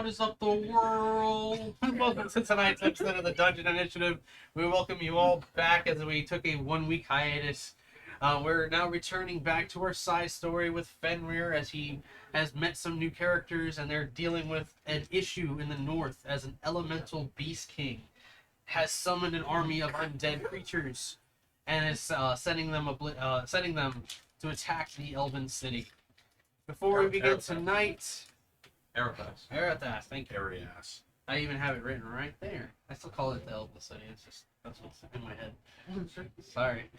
What is up, the world? Welcome to tonight's episode of the Dungeon Initiative. We welcome you all back as we took a 1-week hiatus. We're now returning back to our side story with Fenrir as he has met some new characters and they're dealing with an issue in the north as an elemental beast king has summoned an army of undead creatures and is sending them to attack the Elven city. Before we begin tonight... Arathas, thank you. Arias. I even have it written right there. I still call it the Elven city. It's just, that's what's in my head. Sorry.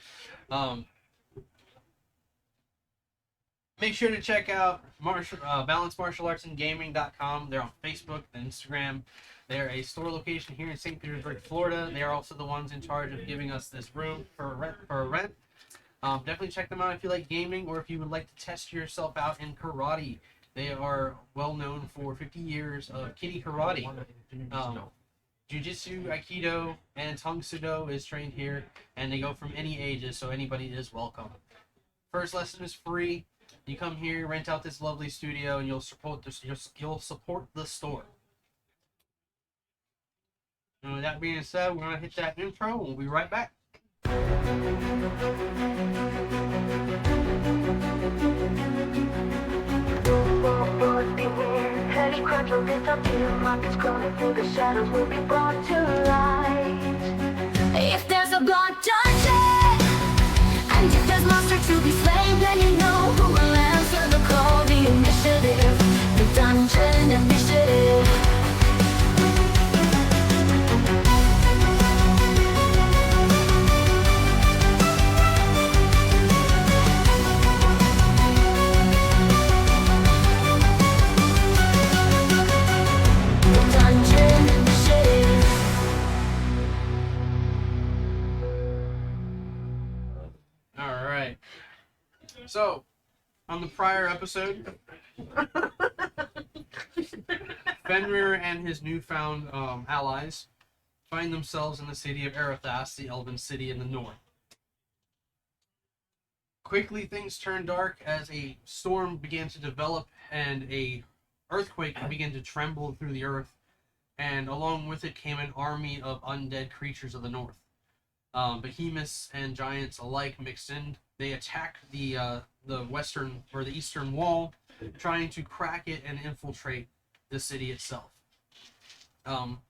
Make sure to check out balancemartialartsandgaming.com. They're on Facebook and Instagram. They're a store location here in St. Petersburg, Florida. They are also the ones in charge of giving us this room for rent. Definitely check them out if you like gaming or if you would like to test yourself out in karate. They are well known for 50 years of kitty karate. Jiu-jitsu, Aikido, and Tang Sudo is trained here, and they go from any ages, so anybody is welcome. First lesson is free. You come here, rent out this lovely studio, and you'll support the store. And with that being said, we're gonna hit that intro, and we'll be right back. Heavy crunch will disappear. Markets crawling through the shadows will be brought to light. If there's a blood dungeon, and if there's monster to be slain, then you know who will answer the call. The initiative, the Dungeon Initiative. So, on the prior episode, Fenrir and his newfound allies find themselves in the city of Arathas, the Elven city in the north. Quickly, things turned dark as a storm began to develop and a earthquake began to tremble through the earth, and along with it came an army of undead creatures of the north. Behemoths and giants alike mixed in. They attacked the western or the eastern wall, trying to crack it and infiltrate the city itself.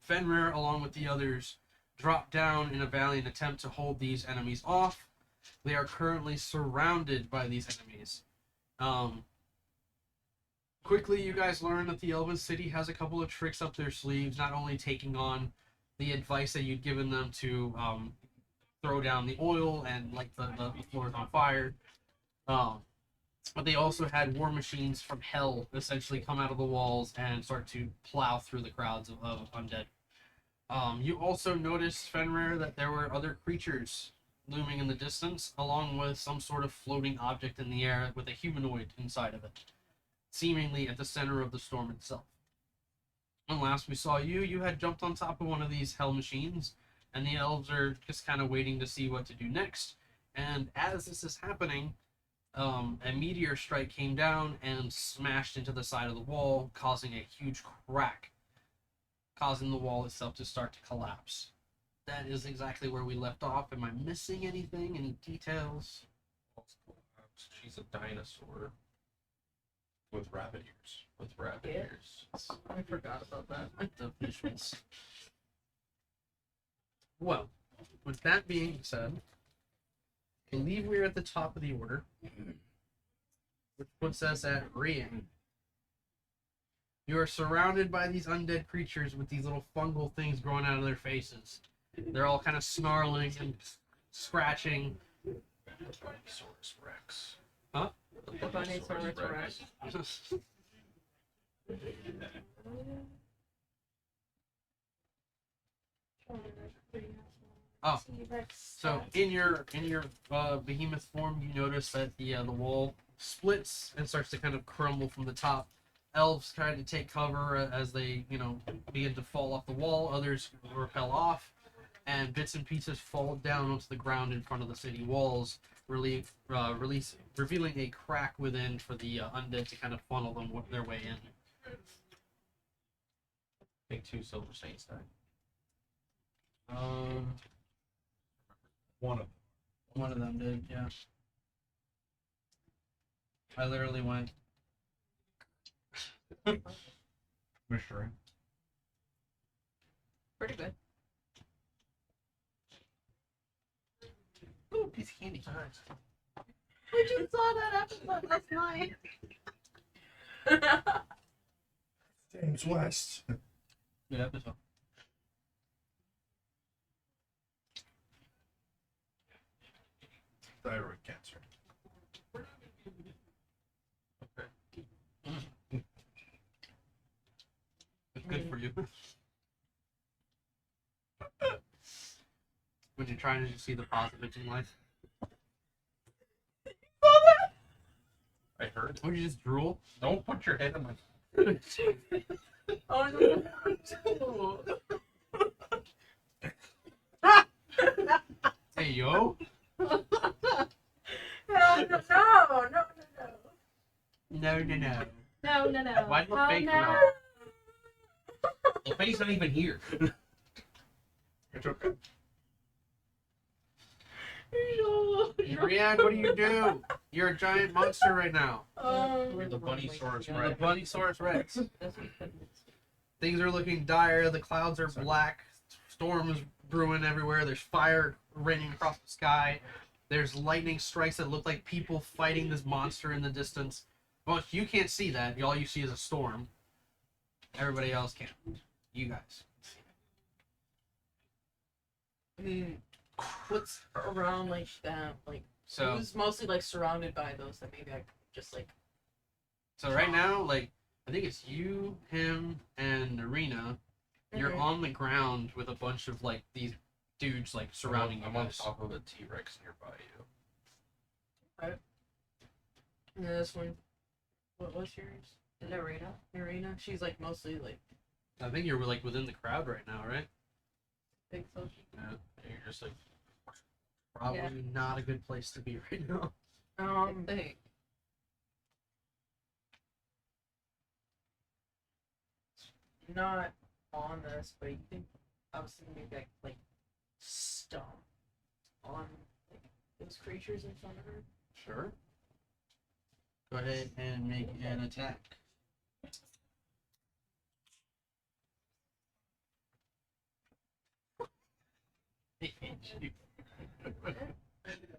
Fenrir, along with the others, dropped down in a valley in an attempt to hold these enemies off. They are currently surrounded by these enemies. Quickly, you guys learn that the Elven city has a couple of tricks up their sleeves, not only taking on the advice that you'd given them to throw down the oil and light the floors on fire. But they also had war machines from hell essentially come out of the walls and start to plow through the crowds of undead. You also noticed, Fenrir, that there were other creatures looming in the distance, along with some sort of floating object in the air with a humanoid inside of it, seemingly at the center of the storm itself. When last we saw you, you had jumped on top of one of these hell machines, and the elves are just kind of waiting to see what to do next. And as this is happening, a meteor strike came down and smashed into the side of the wall, causing a huge crack, causing the wall itself to start to collapse. That is exactly where we left off. Am I missing anything? Any details? She's a dinosaur with rabbit ears. Ears. I forgot about that. The visuals. Well, with that being said, I believe we're at the top of the order, which puts us at Rian. You are surrounded by these undead creatures with these little fungal things growing out of their faces. They're all kind of snarling and scratching. Tyrannosaurus Rex. Huh? Tyrannosaurus Rex. Oh, so in your behemoth form, you notice that the wall splits and starts to kind of crumble from the top. Elves try to take cover as they, begin to fall off the wall. Others repel off, and bits and pieces fall down onto the ground in front of the city walls, revealing a crack within for the undead to kind of funnel them their way in. Take 2 silver saints die. One of them. One of them did, yeah. I literally went. Mystery. Pretty good. Ooh, piece of candy. We just saw that episode last night. James West. Good episode. Thyroid cancer. It's good for you. When you're trying to see the positives in life. I heard. Or you just drool. Don't put your head in my. Oh no. Hey, yo. No. No. No. Why do you Oh, fake no. now? The face not even here. It's okay. Brienne, what do you do? You're a giant monster right now. You're the Bunnysaurus You're Rex. the Bunnysaurus Rex. Things are looking dire. The clouds are black. Storms brewing everywhere. There's fire raining across the sky. There's lightning strikes that look like people fighting this monster in the distance. Well, you can't see that. All you see is a storm. Everybody else can. You guys. What's around like that? Like, So, who's mostly like surrounded by those that maybe I could just like. so right now, like, I think it's you, him, and Arena. You're Mhm. on the ground with a bunch of like these dudes like surrounding you I'm on guys. top of a T-Rex nearby you. And this one, what's yours? Narina. She's like mostly like I think you're like within the crowd right now, right? big so. Yeah. You're just like. Probably Yeah. not a good place to be right now. Think. Not on this, but you think I was thinking maybe like stomp on like those creatures in front of her. Sure. Go ahead and make an attack.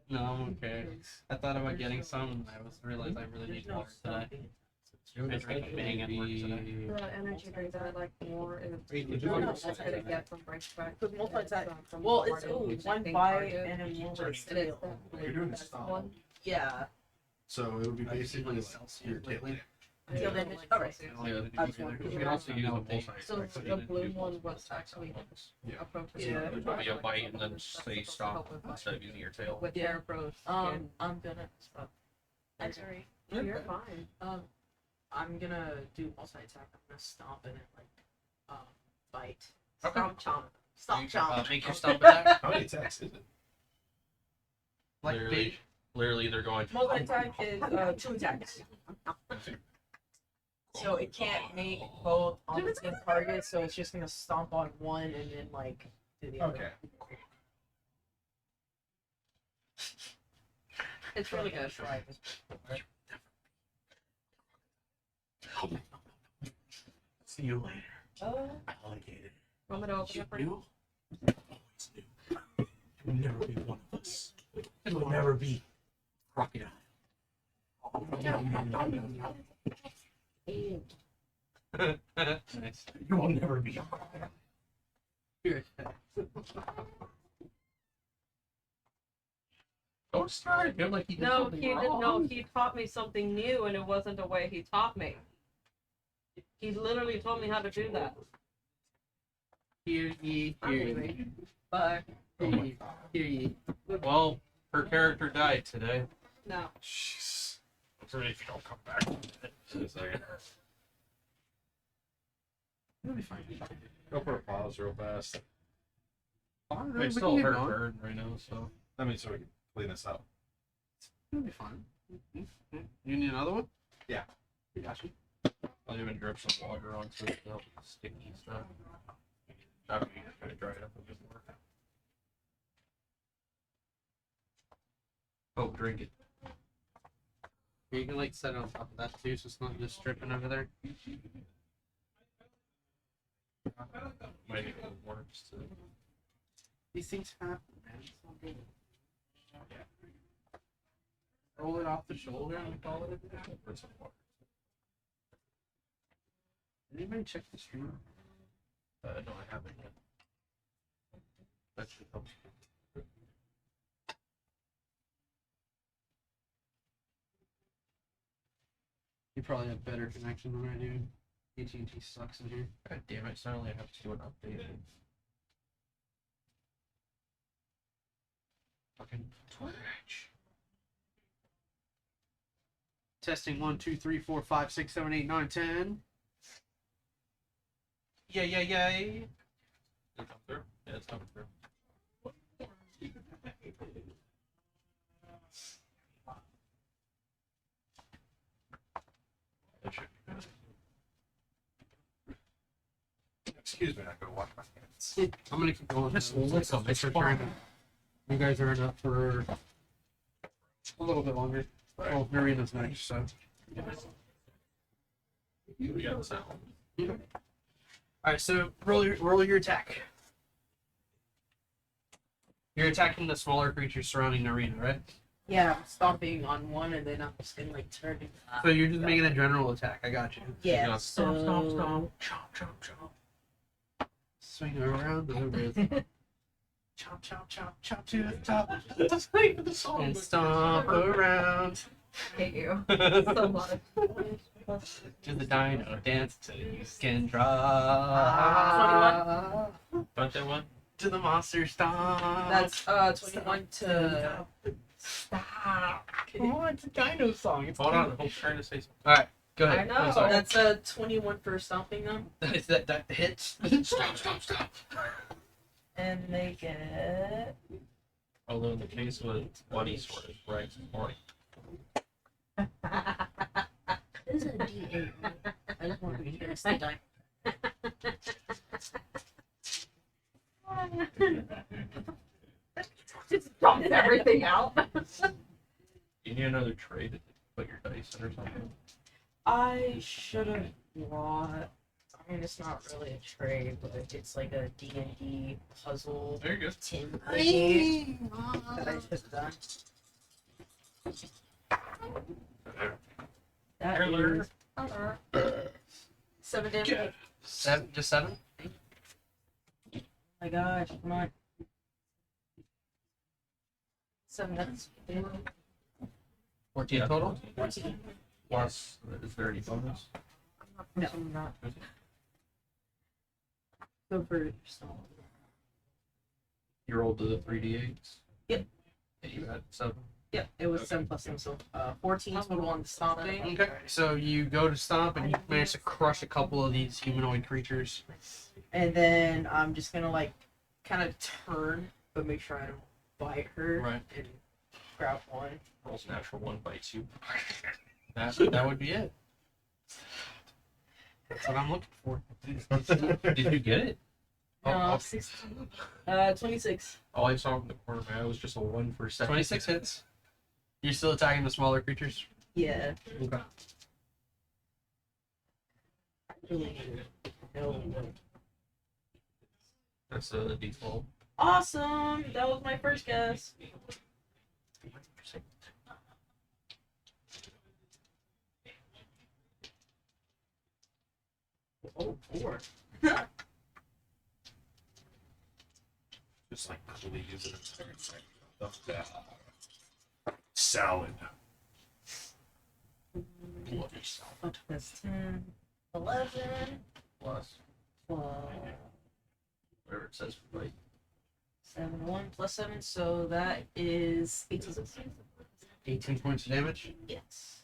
No, I'm okay. I thought about getting some, and I realized I really need water today. I drank a bang at work today. The energy drink that I like more is Wait, the did you one like that's gonna get from Break Back. Because multi-attack. From Well, it's Walmart, one Pink bite Target. and then one It is steal. You're doing that's stomp. one. Yeah. So it would be I've seen, basically like, like Celsius your tail lately. damage. I Deal don't damage? like Alright. Celsius. Yeah, That's you one. You can also use a multi. So the blue one was actually Yeah. appropriate. Yeah. There's probably a bite and then say stop instead of using your tail. With Yeah. their approach. I'm gonna stop. I'm sorry. You're You're okay. fine. I'm gonna do multi-attack. I'm gonna stomp and then like bite. Okay. Stomp chomp. Stomp chomp. Make your stomp attack. How many attacks is it? Like Literally, big. literally they're going. Multi-attack is 2 attacks. So it can't make both on the same target, so it's just gonna stomp on one and then like do the other. Okay. It's really good. See you later. Oh. Alligator. Want me to open it for you? Always new. You will never be one of us. You will never be crocodile. Nice. You will never be a crocodile. Here. Don't start him like he did No, something he wrong. didn't know. He taught me something new, and it wasn't the way he taught me. He literally told me how to do that. Hear ye, I'm hear leaving. ye. Bye. Hear ye, hear ye. Well, her character died today. No. Jeez. Sorry if you don't come back. You'll be fine. Go for a pause real fast. I still hurt bird right now, so. I mean, so we can clean this up. You'll be fine. You need another one? Yeah. I got you. I'll even drip some water onto it to help with the sticky stuff. After you kind of dry it up a bit more. Oh, drink it. You can like set it on top of that too, so it's not just dripping over there. Might need a little more just to... These things happen, man. It's all good. Roll it off the shoulder and call it a day. Pour some water. Did anybody check the stream? No, I haven't yet. That should help. You probably have better connection than I do. AT&T sucks in here. God damn it, suddenly I have to do an update. Fucking Twitch. Testing 1, 2, 3, 4, 5, 6, 7, 8, 9, 10. Yay! Did it come through? Yeah, it's coming through. That should be good. Excuse me, I gotta wash my hands. I'm gonna keep going. Just Let's listen, make sure it's fine. you guys are enough for a little bit longer. Oh, Marina's next, so. We got the sound. Alright, so roll your attack. You're attacking the smaller creatures surrounding the arena, right? Yeah, I'm stomping on one and then I'm just gonna like turn it. So you're just making a general attack. I got you. Yeah, Yeah, so... Chomp. Swing around over Chomp, chomp, chomp, chomp to the top. and stomp around Hate you so much. to the dino dance till you skin drop. 21. Don't that one? To the monster stomp. That's 21 to... Stop. Come on, it's a dino song. It's Hold on, cute. I'm trying to say something. Alright, go I ahead. know. I'm sorry. That's 21 for stomping them. that hits. Stop. And they get... Although in the case with Buddy Sword, right? More This is a D8. I just want to be sure it's the die. Just dumps everything out. You need another tray to put your dice in or something. I should have brought... I mean, it's not really a trade, but it's like a D&D puzzle There you go. tin thingy that I just done. That Hello. is 7 damage. Seven, just 7? Oh my gosh, come on. 7, that's 14 total? 14. Plus, is there any bonus? No, I'm not. Go for stone. You rolled the 3d8s? Yep. And you had 7. Yeah, it was Okay. 7 plus 7, so 14 total on the stomping. Okay, so you go to stomp and you manage to crush a couple of these humanoid creatures. And then I'm just gonna like kind of turn, but make sure I don't bite her. Right. And grab one. Rolls natural 1, bites you. That would be it. That's what I'm looking for. Did you get it? No, Oh, 16. 26. all I saw from the corner of my eye was just a 1 for a second. 26 hits. You're still attacking the smaller creatures? Yeah. Okay. Really. No. That's a d12. Awesome! That was my first guess. Oh, 4. Just like please it. Salad. Bloody salad. That's 10. 11. Plus 12. whatever it says for bite. 7, 1 plus 7, so that is 18. 18 points of damage. Yes.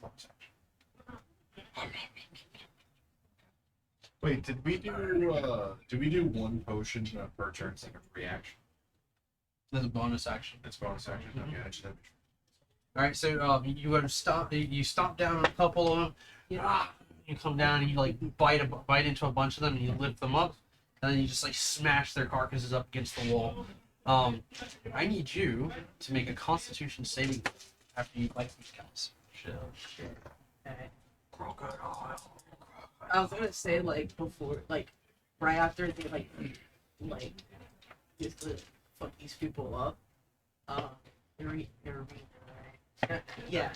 Wait, did we do one potion per turn? It's like a reaction. That's a bonus action. It's bonus action. Okay, I just have Alright, so you go to stomp. You stomp down on a couple of them. Yeah. you come down and you like bite into a bunch of them and you lift them up, and then you just like smash their carcasses up against the wall. I need you to make a Constitution saving throw after you bite these guys. Shit. Okay. I was gonna say like before, like right after they like just fuck these people up. Yeah.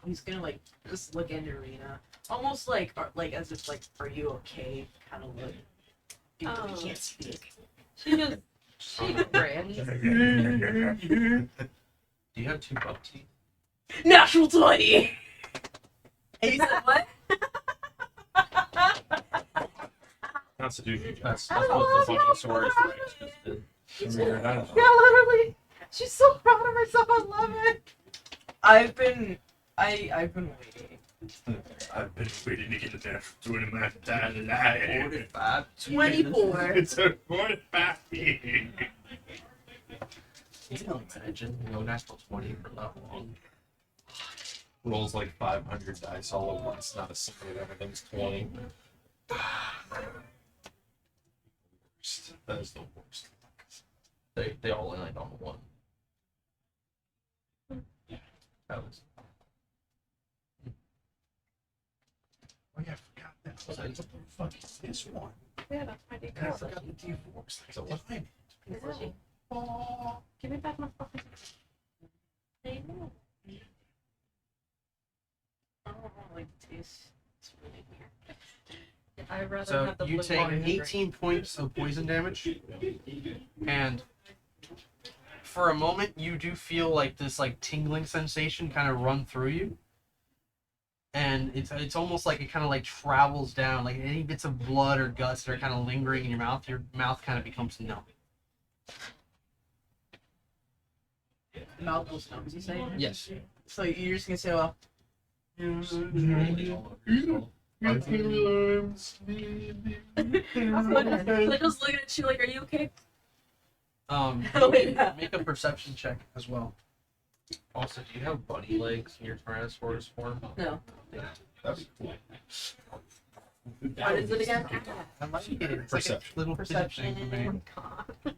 He's gonna like just look at Arena, almost like as if like, are you okay? Kind of look. Even though he can't speak. She grins. Do you have 2 buck teeth? Natural 20. He said what? Constitution test. That's what the fucking sword just did. Yeah, literally. She's so proud of herself. I love it. I've been waiting. I've been waiting to get a natural 20 in my entire life. 45. 24. It's a 45. You can imagine, natural 20 for that long. Rolls like 500 dice all at once, not a single everything's 20. That is the worst. They all land on 1. That was. Oh yeah, I forgot that. What the fuck is this one? Yeah, that's my I decal. forgot the D4s. So What's my Give me back my fucking. I don't like this. It's really weird. I'd rather So have the you blue take water than drink. 18 points of poison damage, and for a moment you do feel like this like tingling sensation kind of run through you, and it's almost like it kind of like travels down, like any bits of blood or guts that are kind of lingering in your mouth kind of becomes numb. Mouth goes numb, you say? Yes. So you're just gonna say, well, They're just looking at you like, are you okay? Make a perception check as well. Also, do you have bunny legs in your Tyrannosaurus form? no. That'd be cool. What is it again? I like it. It's like a Perception. little Perception. thing for me.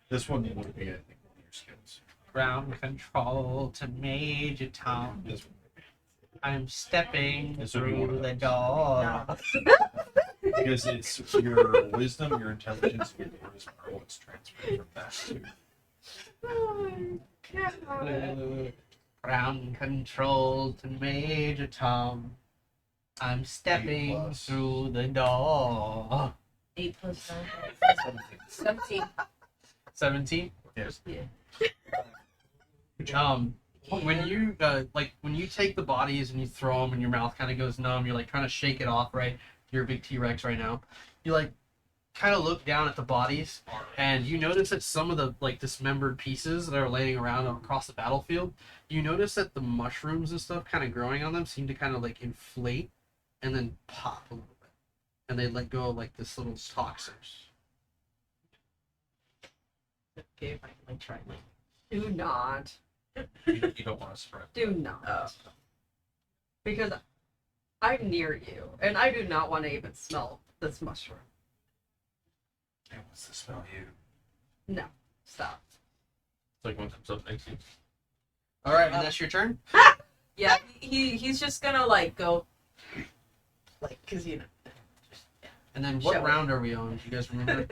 This one would be, I think, one of your skills. Ground control to Major Tom. This one. I'm stepping This would be one through of the those. door. Because it's your wisdom, your intelligence, and your charisma are what's transferred from that to. Ground control to Major Tom. I'm stepping 8+. through the door. 8 plus 9. 17. 17. Yes. When you take the bodies and you throw them and your mouth kind of goes numb, you're like trying to shake it off, right? You're a big T-Rex right now. You like kind of look down at the bodies and you notice that some of the like dismembered pieces that are laying around across the battlefield, you notice that the mushrooms and stuff kind of growing on them seem to kind of like inflate and then pop a little bit. And they let go of like this little toxins. Okay, if I can like try like. Do not. You don't want to spread. Do not. Because I'm near you, and I do not want to even smell this mushroom. It wants to smell you. No. Stop. It's like one comes up next to you. All right, and that's your turn. Yeah, he's just gonna like go, like, cause you know. And then what Show it. round are we on? Do you guys remember?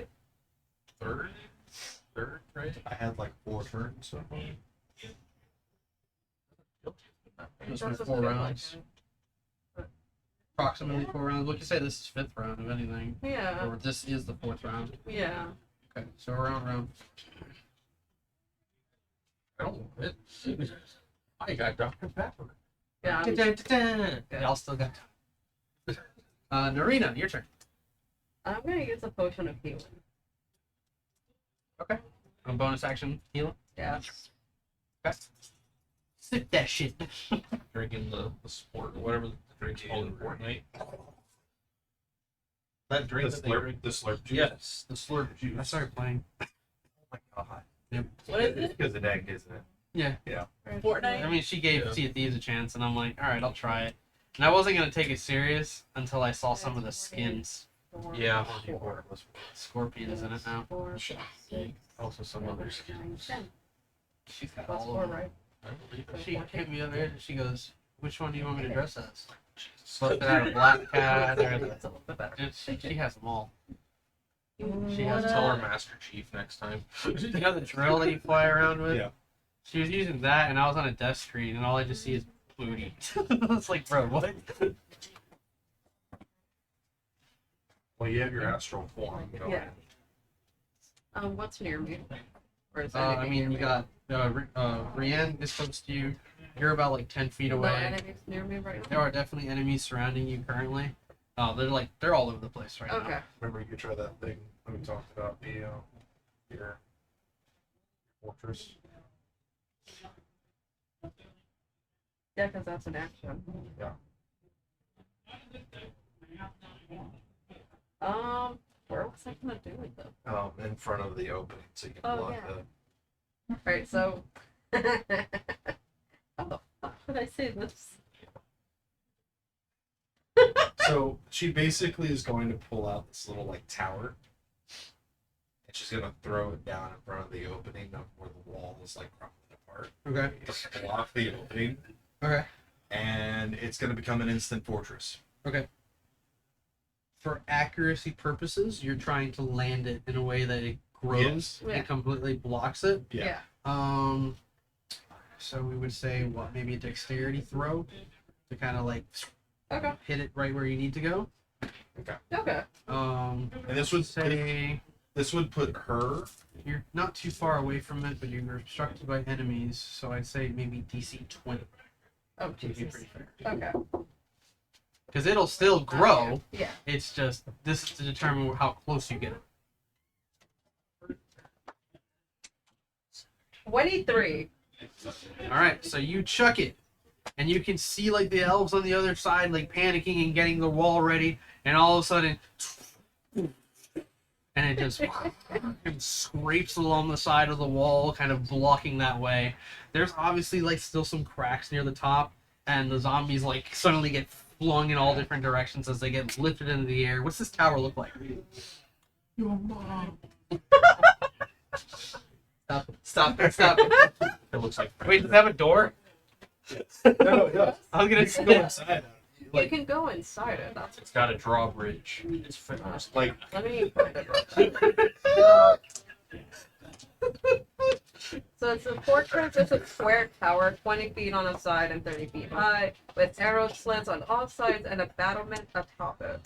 Third, right? I had like 4 turns so far. It's been 4 rounds. Approximately 4 rounds. What you say this is 5th round, if anything. Yeah. Or this is the 4th round. Yeah. Okay, so round. I don't want it. I got Dr. Pepper. Yeah. Y'all still got time. Narina, your turn. I'm gonna use a potion of healing. On bonus action, healing. Yes. Okay. Sip that shit. Drinking the sport, whatever the drink's called in Fortnite. That drink The that they slurp, drink. the slurp juice. Yes, the slurp juice. I started playing. Oh my god. What is It's it? because of egg, isn't it? Yeah. Fortnite. I mean, she gave Yeah. Sea of Thieves a chance, and I'm like, all right, I'll try it. And I wasn't gonna take it serious until I saw some of the skins. Yeah. Scorpions in it now. 4, 6, Also some other skins. 10. She's got Plus all 4, of them. right? I believe it. She hit me the other day and she goes, "Which one do you want me to dress as?" Busted out a black cat. Or That's a little bit better. she has them all. She has Tell her Master Chief next time. You know the drill that you fly around with? Yeah. She was using that, and I was on a desk screen, and all I just see is booty. It's like, bro, what? Well, you have your astral form going. Yeah. What's near me? Or is I anything mean, near you me? got Rianne is close to you. You're about like 10 feet No away. enemies near me right There now? are definitely enemies surrounding you currently. They're all over the place right Okay. Remember, you could try that thing when we talked about your fortress. Yeah, because that's an action. Yeah. Where was I gonna do it though? In front of the opening, so you can Oh, block yeah. Alright, so. How the fuck did I say this? So she basically is going to pull out this little like tower, and she's gonna throw it down in front of the opening of where the wall is like crumbling apart. now. Okay. To block the opening, Okay. and it's gonna become an instant fortress. For accuracy purposes, you're trying to land it in a way that it grows Yeah. and completely blocks it. Yeah. So we would say what, maybe a dexterity throw to kind of like Okay. hit it right where you need to go. Okay. And this would Say put her. you're not too far away from it, but you're obstructed by enemies. So I'd say maybe DC 20 Oh, would be Jesus. pretty fair. Okay. Because it'll still grow. Yeah. It's just this is to determine how close you get it. 23. All right, so you chuck it, and you can see like the elves on the other side like panicking and getting the wall ready, and all of a sudden, and it just and scrapes along the side of the wall, kind of blocking that way. There's obviously like still some cracks near the top, and the zombies like suddenly get flung in all different directions as they get lifted into the air. What's this tower look like? Your mom. Stop it. It looks like. Wait, does it have a door? No. I was gonna Go say. inside. You can go inside it. That's It's got a drawbridge. It's finished. Like Let me find it. real quick. So it's a fortress. It's a square tower, 20 feet on a side and 30 feet high, with arrow slits on all sides and a battlement atop it.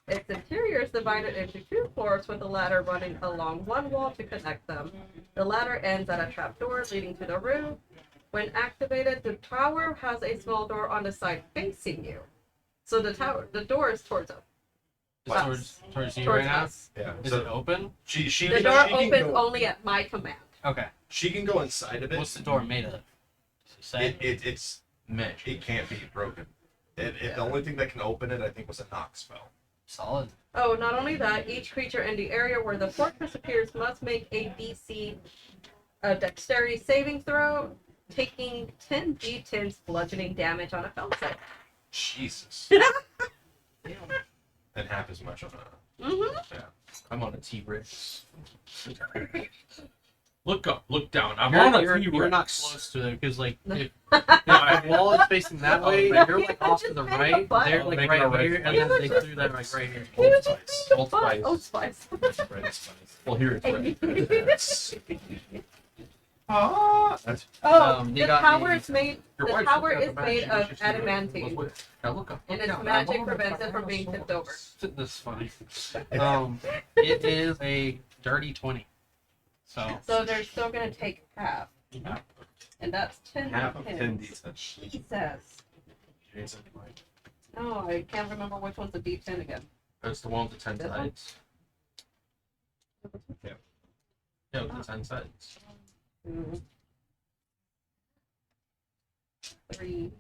Its interior is divided into 2 floors with a ladder running along one wall to connect them. The ladder ends at a trapdoor leading to the roof. When activated, the tower has a small door on the side facing you. So the door is towards us. Towards you Towards right now? us. yeah. Is So it open? she The door she can opens go, only at my command. Okay. she can go inside of it. What's the door made of? Does it say? It's mesh. It can't be broken. The only thing that can open it, I think, was a knock spell. Solid. Oh, not only that, each creature in the area where the fortress appears must make a DC dexterity saving throw, taking 10 d10 bludgeoning damage on a failed save. Jesus. And half as much on a. Mm-hmm. I'm on a T-Rex. Look up, look down. I'm You're, on a you're, T-Rex. you're not close to it because like if the wall is facing that way, you're like off to the right. They're like Make it right a right here, and then they threw that like right here. Old Spice. Old Spice. Oh, Spice. Red Spice. Well, here it's red. That's Oh, They the got tower me. is made. your The wife's tower looking is at the made match. of She's just gonna- adamantine, Now look up. and its Down. magic I'm prevents it on from the being tipped over. This is funny. It is a dirty 20. So they're still gonna take half, Yeah. and that's 10 Half of 10 d10s. D10. Jesus. Jason, like, No, I can't remember which one's the d10 again. that's the one with the 10 This one? sides. Yeah, with the 10 sides. 3.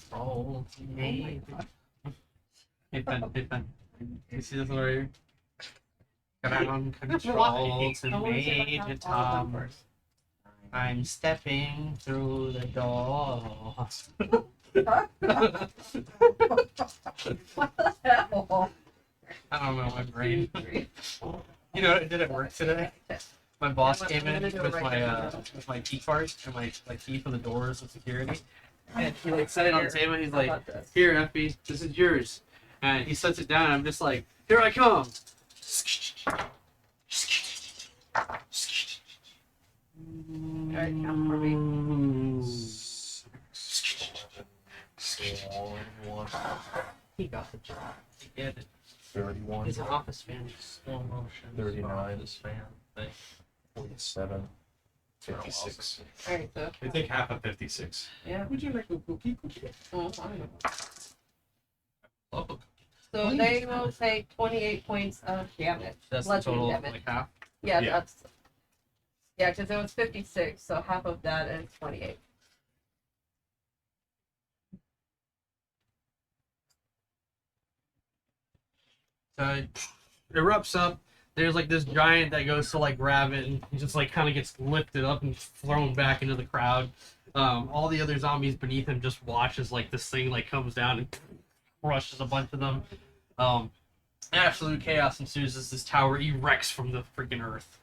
control to me. Hey Ben. You see this one right here? Ground control to Major Tom. I'm stepping through the door. What the hell? I don't know, my brain. You know what I did at work today? My boss came in with my key card and my key for the doors and security. And he like set it on the table. He's like, "Here, Effie, this is yours." And he sets it down. And I'm just like, "Here I come." Alright, count for me. He got the job. He did it. 31, He's an office fan. Slow motion. 39, Office fan thing. 47, 56. Alright, so I think half of 56. yeah. Would you like a cookie? Oh, I don't know. Love a cookie. So they will take 28 points of damage. That's the bludgeoning total, damage. like half. Yeah, Yeah. that's. Yeah, because it was 56, so half of that is 28. So it erupts up. There's like this giant that goes to like grab it, and he just like kind of gets lifted up and thrown back into the crowd. All the other zombies beneath him just watch as like this thing like comes down and crushes a bunch of them. Absolute chaos ensues as this tower erects from the freaking earth.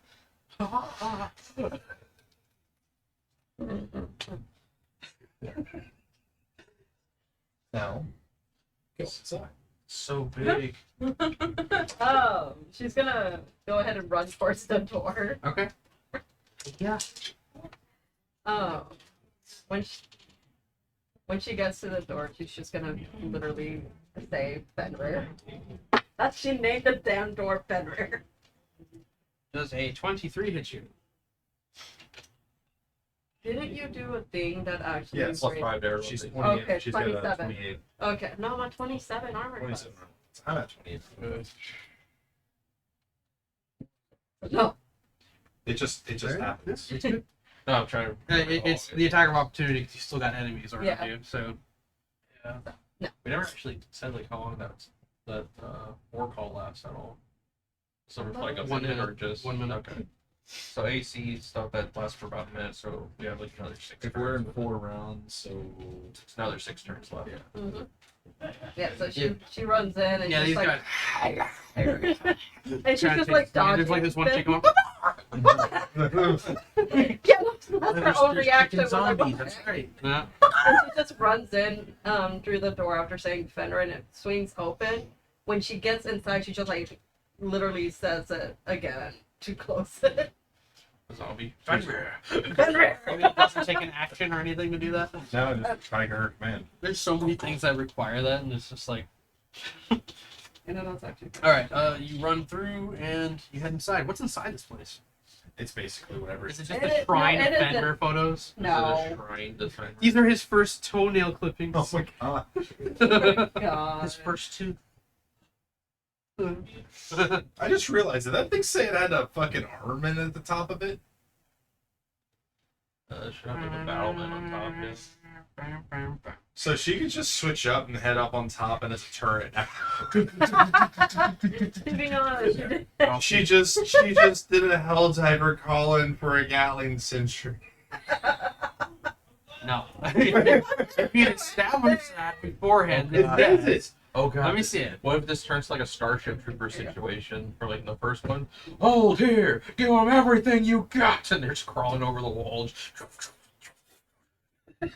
Now, go inside. So big. Oh, she's gonna go ahead and run towards the door. Okay. Yeah. Oh, when she gets to the door, she's just gonna literally say Fenrir. That's she named the damn door Fenrir. Does a 23 hit you? Didn't you do a thing that actually? Yes, raised- Five arrows. She's She's 28. Okay, She's got a 27. 28. Okay, no, I'm at 27 armor class. 27. I'm at 28. No, It just happens. No, I'm trying to. It's the attack of opportunity because you still got enemies around Yeah. you. So yeah. No. We never actually said like how long that war call lasts at all. So we're like a 1 minute or minute. just 1 minute. Okay. So AC stuff that lasts for about a minute. So we have like another 6. If we're in 4 rounds, so It's another 6 turns left. Yeah. hmm yeah. So she runs in and Yeah, just these like, guys. and she's just like dodging. There's like this one chick going. Yeah, that's her own reaction. Was like, zombies. "What the That's heck?" great. Yeah. And she just runs in through the door after saying Fenrir, and it swings open. When she gets inside, she just like literally says it again to close it. The zombie. Fenrir. I mean, it doesn't take an action or anything to do that. now just trying her command. There's so many things that require that, and it's just like. You know, that's actually. All right, you run through and you head inside. What's inside this place? It's basically whatever. Is it just It a is- shrine no, of it isn't. Fenrir photos? No. Shrine defender. These are his first toenail clippings. Oh my god. God. His first two. I just realized that thing say it had a fucking armament at the top of it. Should have like a battlement on top. Yeah. So she could just switch up and head up on top and it's a turret. To be honest, she just did a hell diver calling for a Gatling sentry. No. If you established that beforehand, then It yes. is. Oh god. Let me see it. What if this turns to like a Starship Trooper situation for like the first one? Hold here, give them everything you got, and they're just crawling over the walls. It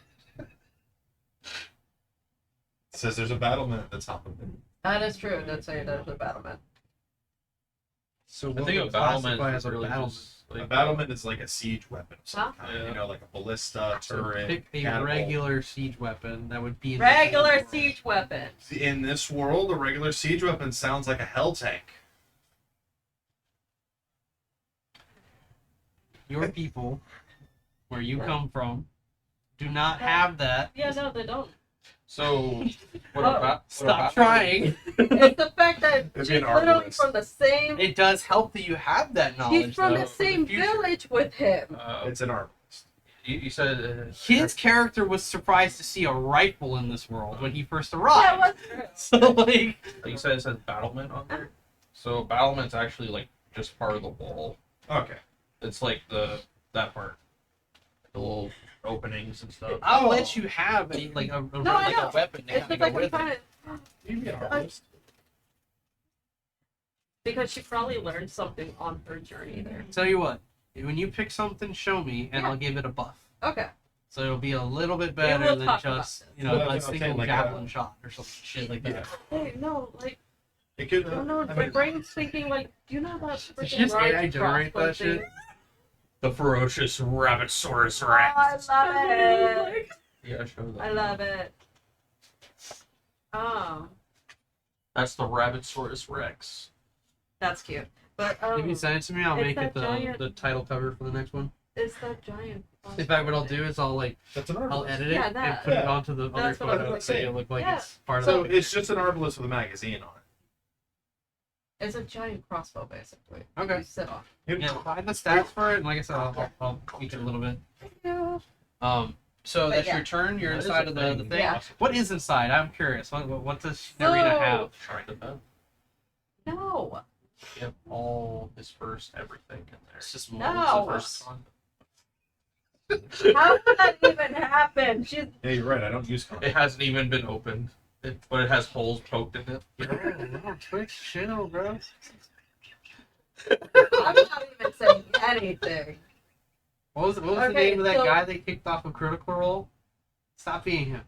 says there's a battlement at the top of it. that is true. It did say there's a battlement. So I think a battlement is really just A like battlement is like a siege weapon of some Huh? kind. Yeah. You know, like a ballista, So turret, pick a catapult. regular siege weapon that would be in the Regular game. siege weapon. In this world, a regular siege weapon sounds like a hell tank. Your people, where you come from, do not have that. Yeah, no, they don't. so. What Oh, about Stop trying. It's the fact that It'd she's be an literally arbalist. from the same. It does help that you have that knowledge. She's from though, the for same future. village with him. It's an arbalist. You said His character was surprised to see a rifle in this world when he first arrived. Yeah, what's So like, you said it says battlement on there. So battlement's actually like just part of the wall. Okay. It's like that part, the little openings and stuff. I'll let you have a like a weapon. To It's kinda because go we with it. kind of You can be an arbalist. because she probably learned something on her journey there. Tell you what, when you pick something, show me, and Yeah. I'll give it a buff. Okay. So it'll be a little bit better will than talk about just this. you know Well, a that's what I'm single saying, like, javelin shot or some shit like that. Yeah. Hey, no, like It could. I don't know. I My mean, brain's thinking like, do you know that Did freaking you just large AI generate crossbow that shit? thing? The ferocious Rabbitsaurus Oh, Rex. I love it. Yeah, show that. I love it. Oh, That's the Rabbitsaurus Rex. that's cute. But If you send it to me, I'll it's make it that giant- the title cover for the next one. it's that giant. In fact, what I'll do is I'll that's an I'll arbalist. edit it Yeah, and that. put it Yeah. onto the other That's what I was photo gonna so say. it look like Yeah. it's part So of the it's just an arbalist with a magazine on it. It's a giant crossbow, basically. Okay. You sit on. Yeah, find the stats for it, and like I said, I'll tweak it a little bit. Yeah. So But that's yeah. your turn. You're That is inside a of the thing. thing. Yeah. What is inside? I'm curious. What does Narita have? Shrine to Beth. No. Yep, all his first everything in there. It's just No. molds. The first one. How did that even happen? She's. Yeah, you're right. I don't use It hasn't even been opened, but it has holes poked in it. No, Twitch chill, bro. I'm not even saying anything. What was the Okay, name of that so- guy they kicked off of Critical Role? Stop being him.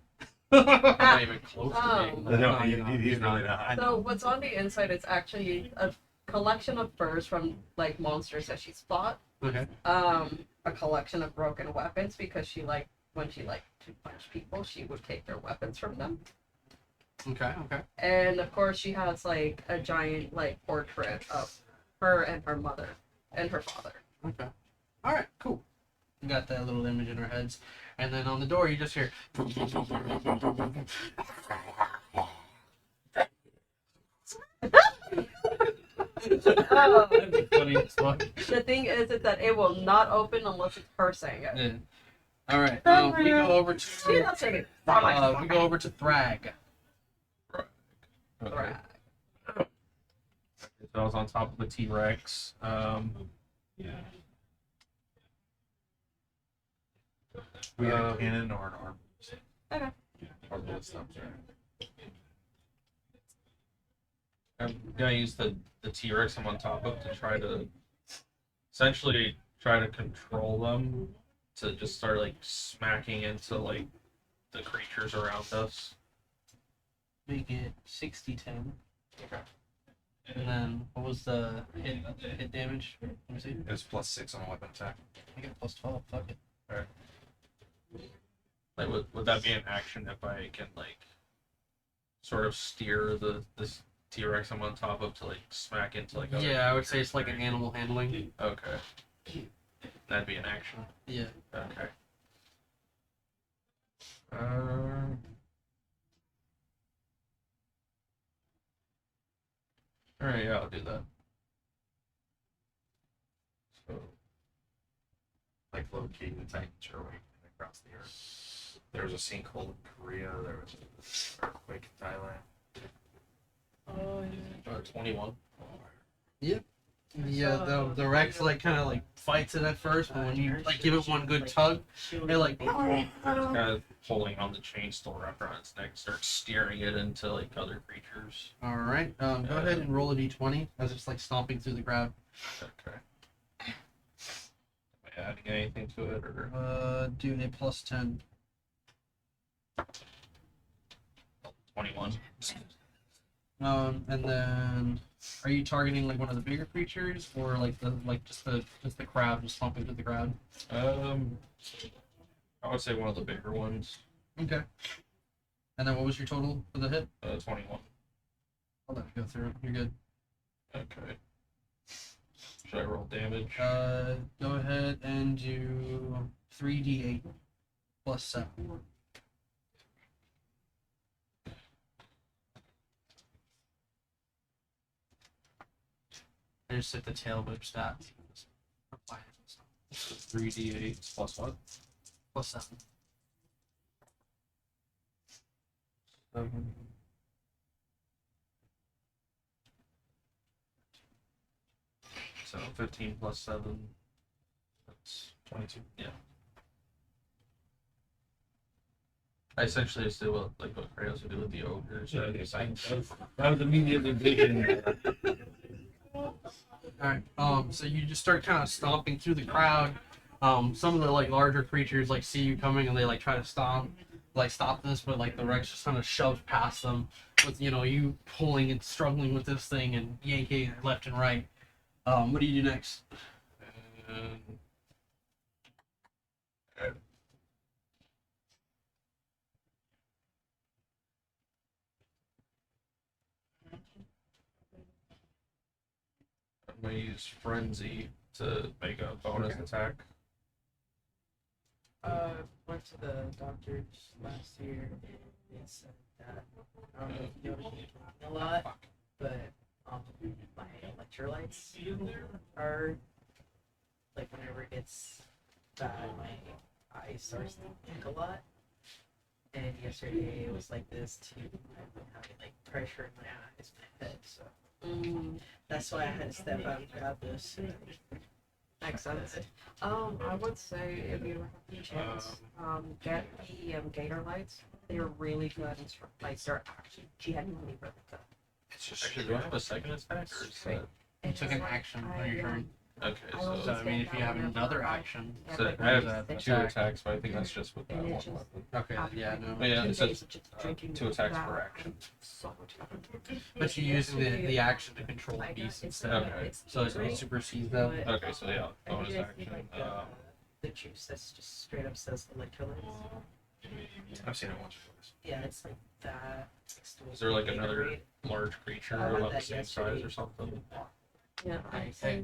Not even close to Oh. being. No, he's really not. So what's on the inside is actually a collection of furs from like monsters that she's fought. Okay. A collection of broken weapons because she like when she liked to punch people, she would take their weapons from them. Okay. And of course, she has like a giant like portrait of her and her mother and her father. Okay. All right. Cool. You got that little image in our heads, and then on the door you just hear. Oh, That'd be funny as fuck. the thing is that it will not open unless it's her saying it. Yeah. All right. We go over She's to. not saying it. We go over to Thrag. Okay. So I was on top of the T-Rex. We have a cannon or an arbalist. Okay. Arbalist, I'm sorry. I'm gonna use the T-Rex I'm on top of to try to essentially try to control them to just start like smacking into like the creatures around us. Make it 60-10. Okay. And then what was the hit damage? Let me see. It was +6 on weapon attack. I got +12. Fuck it. Like would that be an action if I can like sort of steer this T-Rex I'm on top of to like smack into like other Yeah, I would say creatures? it's like an animal handling. Okay. That'd be an action. Yeah. Okay. Alright, yeah, I'll do that. So, Like locating the Titans are awakening across the earth. There was a sinkhole in Korea. There was an earthquake in Thailand. 21. Yeah, the Rex like kind of like fights it at first, but when you like give it one good tug, it like Kind of pulling on the chain still wrapped around its neck, starts steering it into like other creatures. all right. Go ahead and roll a d20 as it's like stomping through the crowd. Okay. Am I adding anything to it or Do a +10. 21? And then are you targeting like one of the bigger creatures or like just the crowd, just stomping through the crowd? I would say one of the bigger ones. Okay. And then what was your total for the hit? 21. I'll let you go through it. You're good. Okay. Should I roll damage? Go ahead and do 3d8 +7. I just hit the tail whip stat. 3d8 plus what? Plus 7. 7. So 15 plus 7. That's 22. Yeah. I essentially just do what Kratos would do with the ogres. Yeah, yes, I was immediately thinking. Alright, so you just start kind of stomping through the crowd. Some of the like larger creatures like see you coming and they like try to stop this, but like the Rex just kind of shoves past them with you pulling and struggling with this thing and yanking it left and right. What do you do next? I'm gonna use frenzy to make a bonus attack. Went to the doctor's last year and they said that I don't know if you noticed me drinking a lot, but my electrolytes are like whenever it gets bad, my eye starts to blink a lot. And yesterday it was like this too. I've been having like pressure in my eyes, my head, so that's why I had to step out and grab this. Makes sense. I would say if you have the chance, get the gator lights. They're really good. Like they're actually genuinely really good. It's just Actually, do I have a second attack or is that... you took an action on your turn. Okay, So so I mean, if you have another action, I have 2 attacks, but I think that's just with that one weapon. okay, yeah, no. Oh, yeah, it says Drinking 2 attacks per action. So much better. But you're using the action to control the beast instead. Okay. So it supersedes them. Okay, so yeah, I bonus think action. like the juice that's just straight up says electrolytes. I've seen it once or twice. Yeah, it's like that. Is there like another large creature I read about the that same yesterday. size or something? Yeah, Okay. I'd say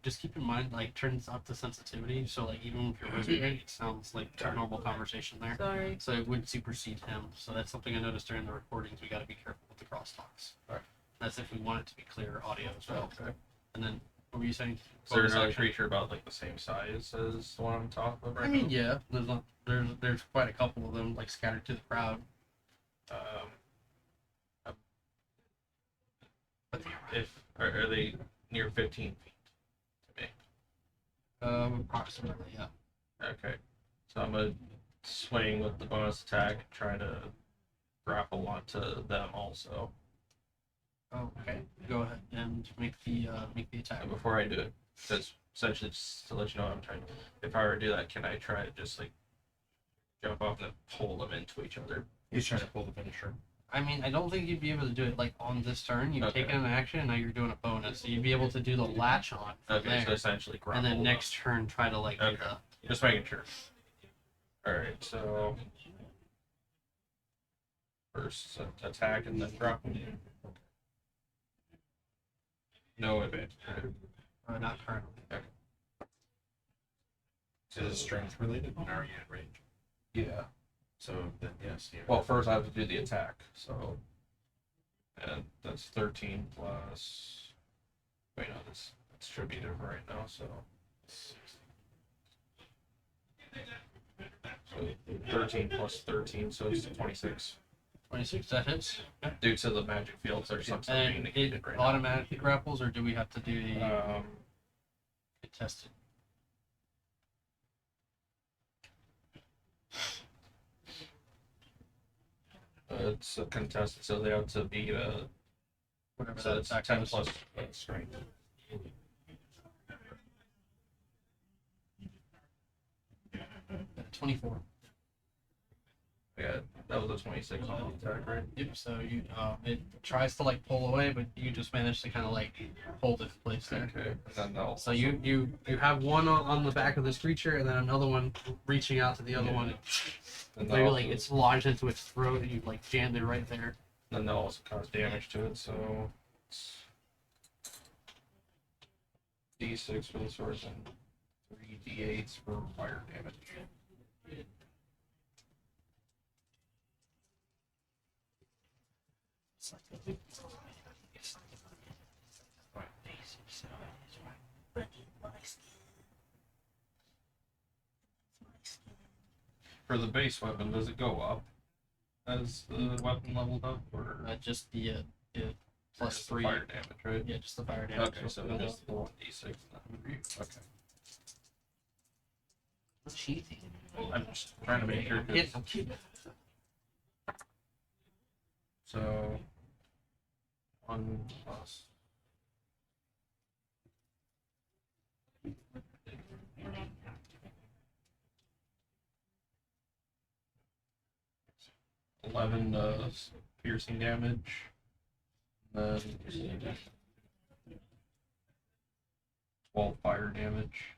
Just keep in mind, like, turns up the sensitivity. So, like, even if you're whispering, it sounds like a normal conversation there. sorry. So it would supersede him. So that's something I noticed during the recordings. We got to be careful with the crosstalks. Right. That's if we want it to be clear audio as well. Okay. And then, what were you saying? Is there Bonus another action? creature about like the same size as the one on top of right I mean, now? yeah. There's quite a couple of them like scattered to the crowd. But Are they near 15 feet to me? approximately, yeah. Okay. So I'm gonna swing with the bonus attack, try to grapple onto them also. Oh, okay. Go ahead and make the attack. And before I do it, because essentially just to let you know what I'm trying. If I were to do that, can I try to just like jump off and then pull them into each other? He's trying to pull the finisher. I mean, I don't think you'd be able to do it like on this turn. You've Okay. taken an action, and now you're doing a bonus. So you'd be able to do the latch on from Okay, so there, essentially grapple. and then them. next turn try to like Okay. Just making sure. Alright, so first attack and then grapple. No advantage. not currently. Is it strength related? And are you at range? Yeah. So then yes. You Well, first I have to do the attack, so and that's 13 plus. Wait, no, that's distributive right now, so. So 13 plus 13, so it's 26. 26. That hits. Due to the magic fields or something being And negated it right now. automatically grapples, or do we have to do the contested? It's a contested, so they have to beat a. Whatever So that it's attack 10 was. plus strength. Uh, 24. Yeah, that was a 26 on the attack, right? Yep. So you it tries to like pull away, but you just manage to kind of like hold it in place there. Okay, and then they'll. So you have one on the back of this creature, and then another one reaching out to the other Yeah. one. And Maybe they'll like also- it's lodged into its throat, and you like jammed it right there. Then they'll also cause damage to it, so it's D6 for the swords and 3 D8s for fire damage. for the base weapon, does it go up as the weapon leveled up, or Just the plus just the 3. fire damage, right? Yeah, just the fire damage. Okay, so just the 1d6 then. Okay. Cheating. I'm just trying to make sure. 'Cause- I'm kidding. So 1 plus. $11 piercing damage. Then 12 fire damage.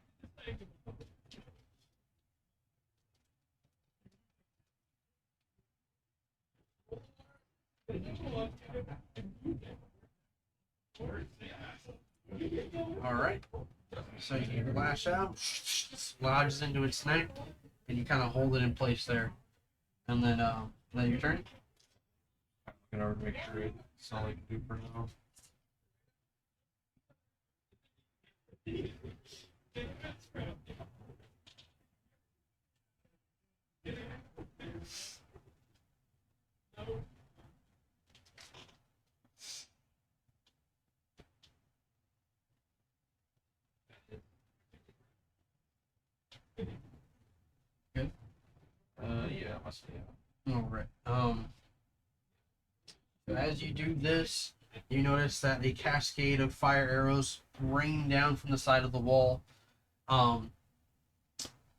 Alright. So you lash out, lodges into its neck, and you kind of hold it in place there. And then your turn. In order to make sure it's all I can do for now. Good. Yeah, must be. Alright. So as you do this, you notice that a cascade of fire arrows rain down from the side of the wall.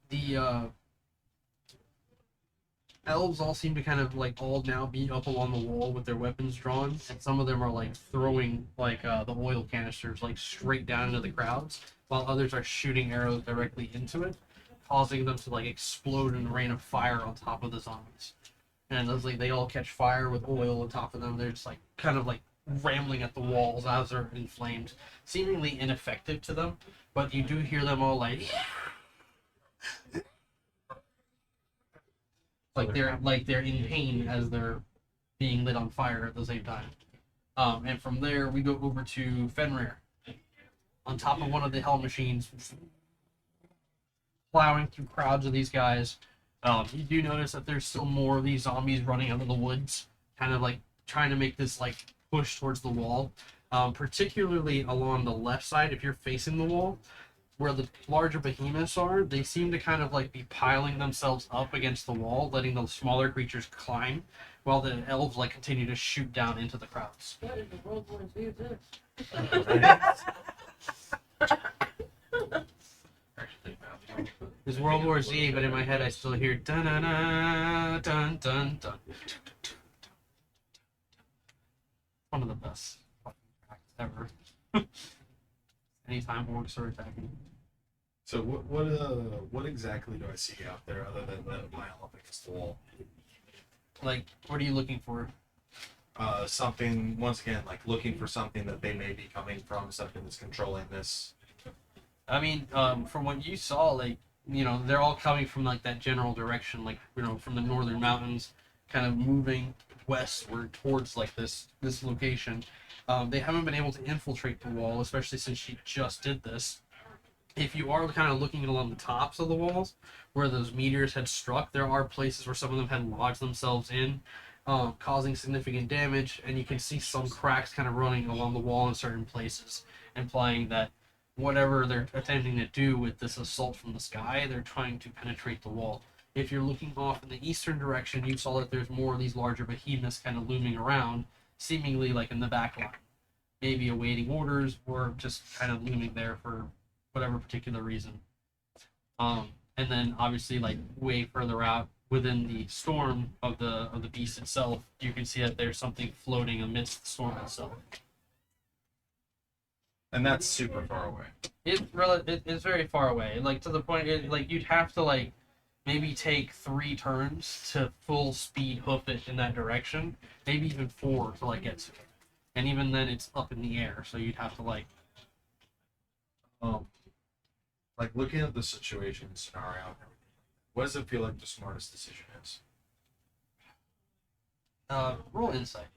The elves all seem to kind of like all now be up along the wall with their weapons drawn, and some of them are like throwing like the oil canisters like straight down into the crowds, while others are shooting arrows directly into it, causing them to like explode in a rain of fire on top of the zombies. And it's like they all catch fire with oil on top of them. They're just like kind of like rambling at the walls as they're inflamed, seemingly ineffective to them, but you do hear them all like they're in pain as they're being lit on fire at the same time. And from there we go over to Fenrir on top of one of the hell machines, plowing through crowds of these guys. You do notice that there's still more of these zombies running out of the woods, kind of like trying to make this like push towards the wall. Particularly along the left side, if you're facing the wall, where the larger behemoths are, they seem to kind of like be piling themselves up against the wall, letting the smaller creatures climb, while the elves like continue to shoot down into the crowds. What is the World War Z this? It's World War Z, but in my head I still hear dun dun dun dun dun dun. One of the best fucking tracks ever. Anytime orcs are attacking. So what exactly do I see out there other than them pile up against the wall? Like, what are you looking for? Something, once again, like looking for something that they may be coming from, something that's controlling this. I mean, from what you saw, like, you know, they're all coming from like that general direction, like, you know, from the northern mountains, kind of moving westward towards like this location. They haven't been able to infiltrate the wall, especially since she just did this. If you are kind of looking along the tops of the walls where those meteors had struck, there are places where some of them had lodged themselves in, causing significant damage, and you can see some cracks kind of running along the wall in certain places, implying that whatever they're attempting to do with this assault from the sky, they're trying to penetrate the wall. If you're looking off in the eastern direction, you saw that there's more of these larger behemoths kind of looming around, seemingly like in the back line, maybe awaiting orders or just kind of looming there for whatever particular reason. And then obviously like way further out within the storm of the beast itself, you can see that there's something floating amidst the storm itself. And that's super far away. It's very far away, like to the point like you'd have to like maybe take 3 turns to full speed hoof it in that direction, maybe even 4 to like get to it. And even then it's up in the air, so you'd have to like Like looking at the situation scenario and everything, what does it feel like the smartest decision is? roll insight.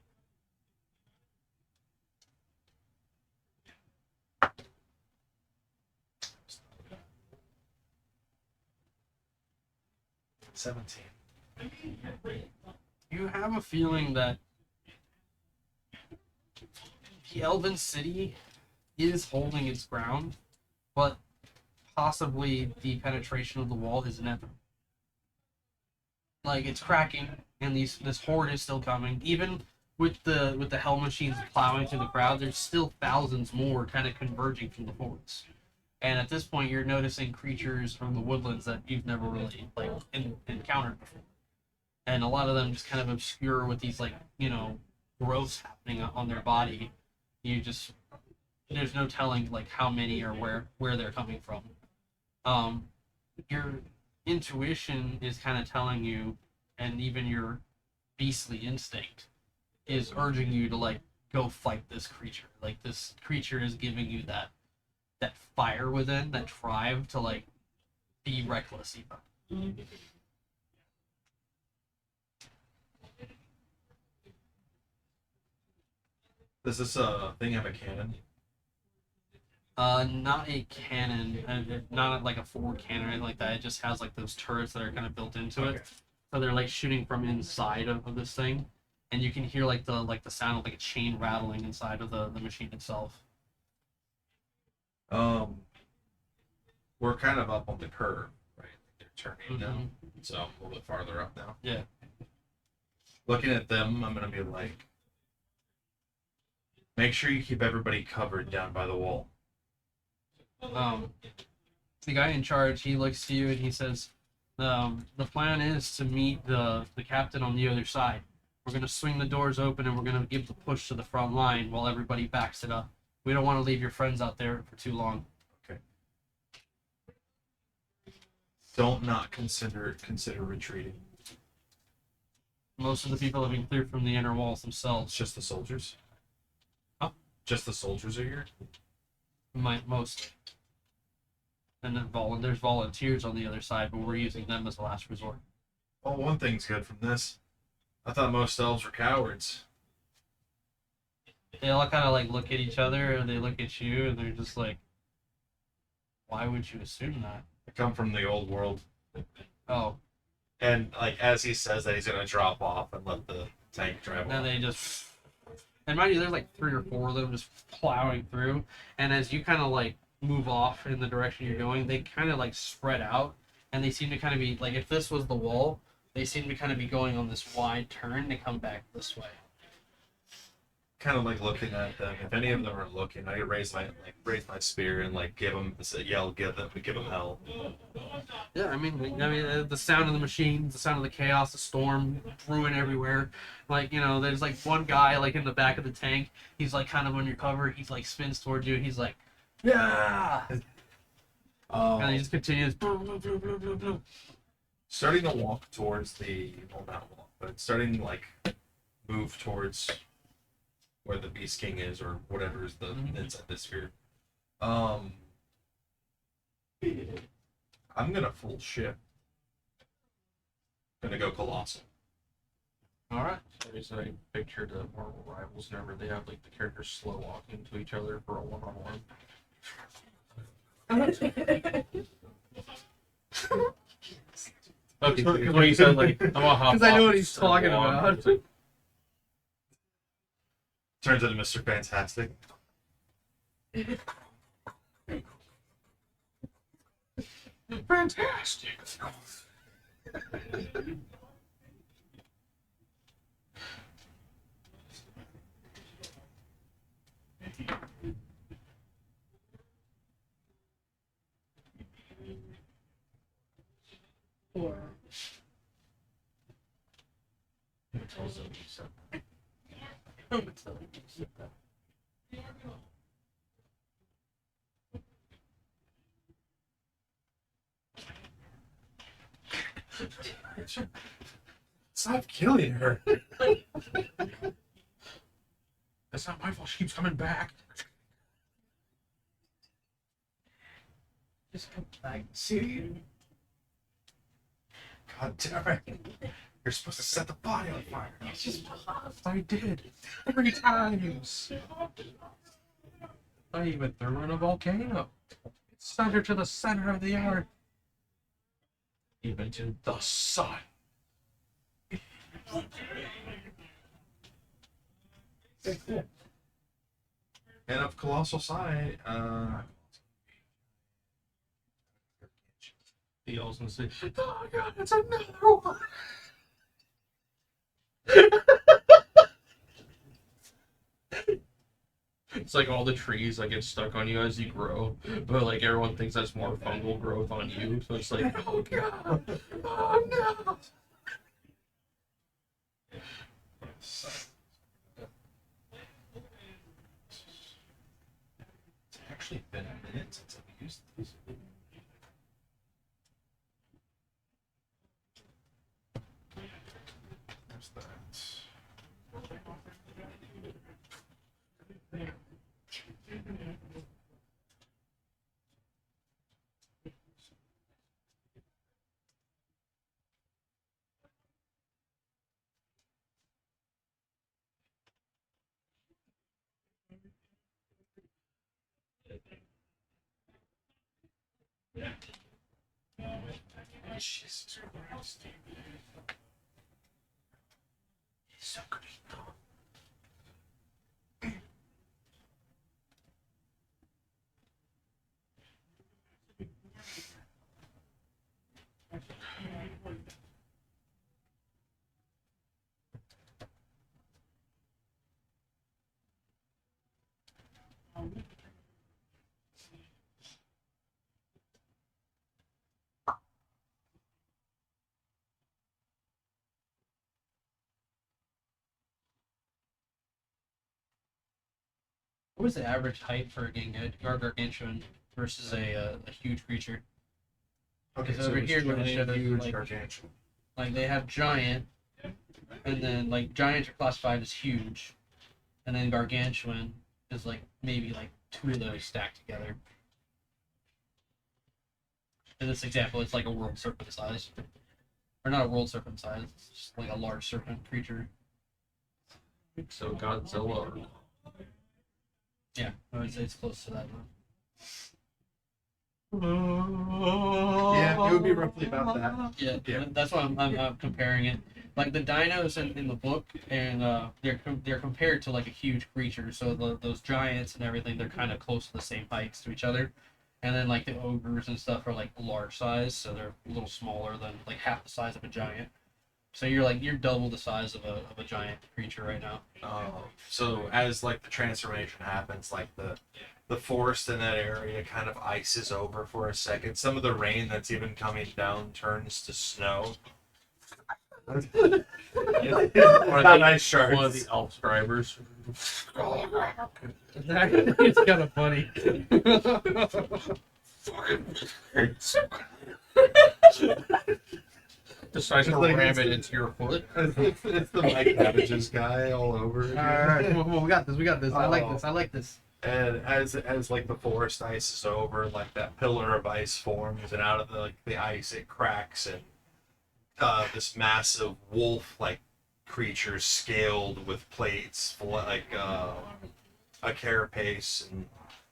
17. You have a feeling that the Elven city is holding its ground, but possibly the penetration of the wall is inevitable. Like, it's cracking, and this horde is still coming. Even with the hell machines plowing through the crowd, there's still thousands more kind of converging from the hordes. And at this point, you're noticing creatures from the woodlands that you've never really like encountered before, and a lot of them just kind of obscure with these like growths happening on their body. There's no telling like how many or where they're coming from. Your intuition is kind of telling you, and even your beastly instinct is urging you to like go fight this creature. Like this creature is giving you that fire within, that drive to like be reckless even. Does this thing have a cannon? Not a cannon, not like a forward cannon or anything like that. It just has like those turrets that are kind of built into it, so they're like shooting from inside of this thing, and you can hear like the sound of like a chain rattling inside of the machine itself. We're kind of up on the curve, right? They're turning down, so I'm a little bit farther up now. Yeah. Looking at them, I'm gonna be like, make sure you keep everybody covered down by the wall. The guy in charge, he looks to you and he says, the plan is to meet the captain on the other side. We're going to swing the doors open and we're going to give the push to the front line while everybody backs it up. We don't want to leave your friends out there for too long. Okay. Don't not consider retreating. Most of the people have been cleared from the inner walls It's themselves. just the soldiers? Huh? Just the soldiers are here? Most. And then there's volunteers on the other side, but we're using them as a last resort. Oh, one thing's good from this. I thought most elves were cowards. They all kind of like look at each other and they look at you and they're just like, why would you assume that? I come from the old world. Oh, And like as he says that, he's gonna drop off and let the tank drive and off. they just, and mind you, there's like 3 or 4 of them just plowing through. And as you kind of like move off in the direction you're going, they kind of like spread out, and they seem to kind of be like, if this was the wall, they seem to kind of be going on this wide turn to come back this way. Kind of like looking at them. If any of them are looking, I raise my spear and like give them yell, give them hell. Yeah, I mean, the sound of the machines, the sound of the chaos, the storm brewing everywhere. Like, there's like one guy like in the back of the tank. He's like kind of on your cover. He's like spins towards you. He's like, yeah, and he just continues. Starting to walk towards not walk, but starting to like move towards where the Beast King is or whatever is inside this sphere. I'm gonna full ship. Gonna go colossal. All right. There's a picture to Marvel Rivals whenever they have like the characters slow walking to each other for a one-on-one. Okay, because when you said like, I'm gonna hop 'Cause I know off what he's and talking walk, about. it's like, Turns into Mr. Fantastic. Fantastic. Stop killing her. that's not my fault. She keeps coming back. Just come back. See? God damn it. You're supposed to set the body on fire. It's just I did 3 times. I even threw in a volcano. Send her to the center of the earth. even to the sun. And of colossal size, He also say, "Oh God, it's another one." It's like all the trees like get stuck on you as you grow, but like everyone thinks that's more fungal growth on you. So it's like, oh God, oh no. it's actually been a minute since I've used these. There's that. Jesus Christ. He's so great though. What was the average height for a gargantuan versus a huge creature? Okay, Because over it's here, giant, it shows, huge, like- gargantuan. Like they have giant, and then like giants are classified as huge, and then gargantuan is like maybe like two of those stacked together. In this example, it's like a world serpent size, or not a world serpent size. It's just like a large serpent creature. So Godzilla. Yeah, I would say it's close to that one. Yeah, it would be roughly about that. Yeah, Yeah. that's why I'm comparing it. Like the dinos in the book, and they're compared to like a huge creature. So those giants and everything, they're kind of close to the same heights to each other. And then like the ogres and stuff are like large size, so they're a little smaller than like half the size of a giant. So you're double the size of a giant creature right now. So as like the transformation happens, like the forest in that area kind of ices over for a second. Some of the rain that's even coming down turns to snow. One Nice shards. One of the elf scribers. It's kind of funny. Decides to It's like- ram it into your foot. It's the Mike Cabbages guy all over. All right, well, we got this. We got this. I like this. I like this. And as like the forest ices over, like that pillar of ice forms, and out of the ice it cracks, and this massive wolf-like creature scaled with plates, like a carapace and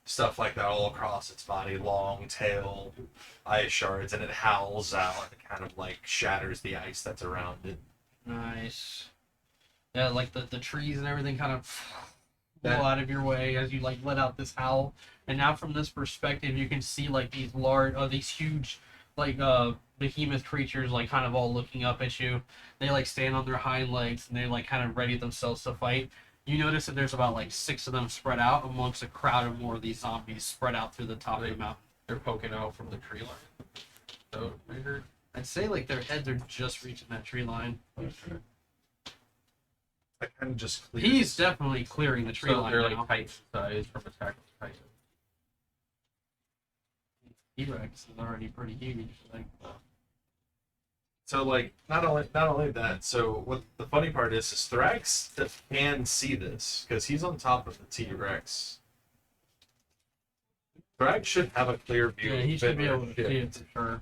stuff like that all across its body, long tail, ice shards, and it howls out and it kind of like shatters the ice that's around it. Nice. Yeah, like the trees and everything kind of blow That- out of your way as you like let out this howl. And now from this perspective, you can see like these huge, like behemoth creatures like kind of all looking up at you. They like stand on their hind legs and they like kind of ready themselves to fight. You notice that there's about like 6 of them spread out amongst a crowd of more of these zombies spread out through the top of the mountain. They're poking out from the tree line. So I heard. I'd say like their heads are just reaching that tree line. I kind of just clears. He's definitely clearing the tree So line they're now. like Titan size from Attack on Titan. T-Rex is already pretty huge. Like, So like not only that. So what the funny part is Thrax can see this because he's on top of the T-Rex. Thrax should have a clear view. yeah, of he should be able to Fenrir. see it for sure.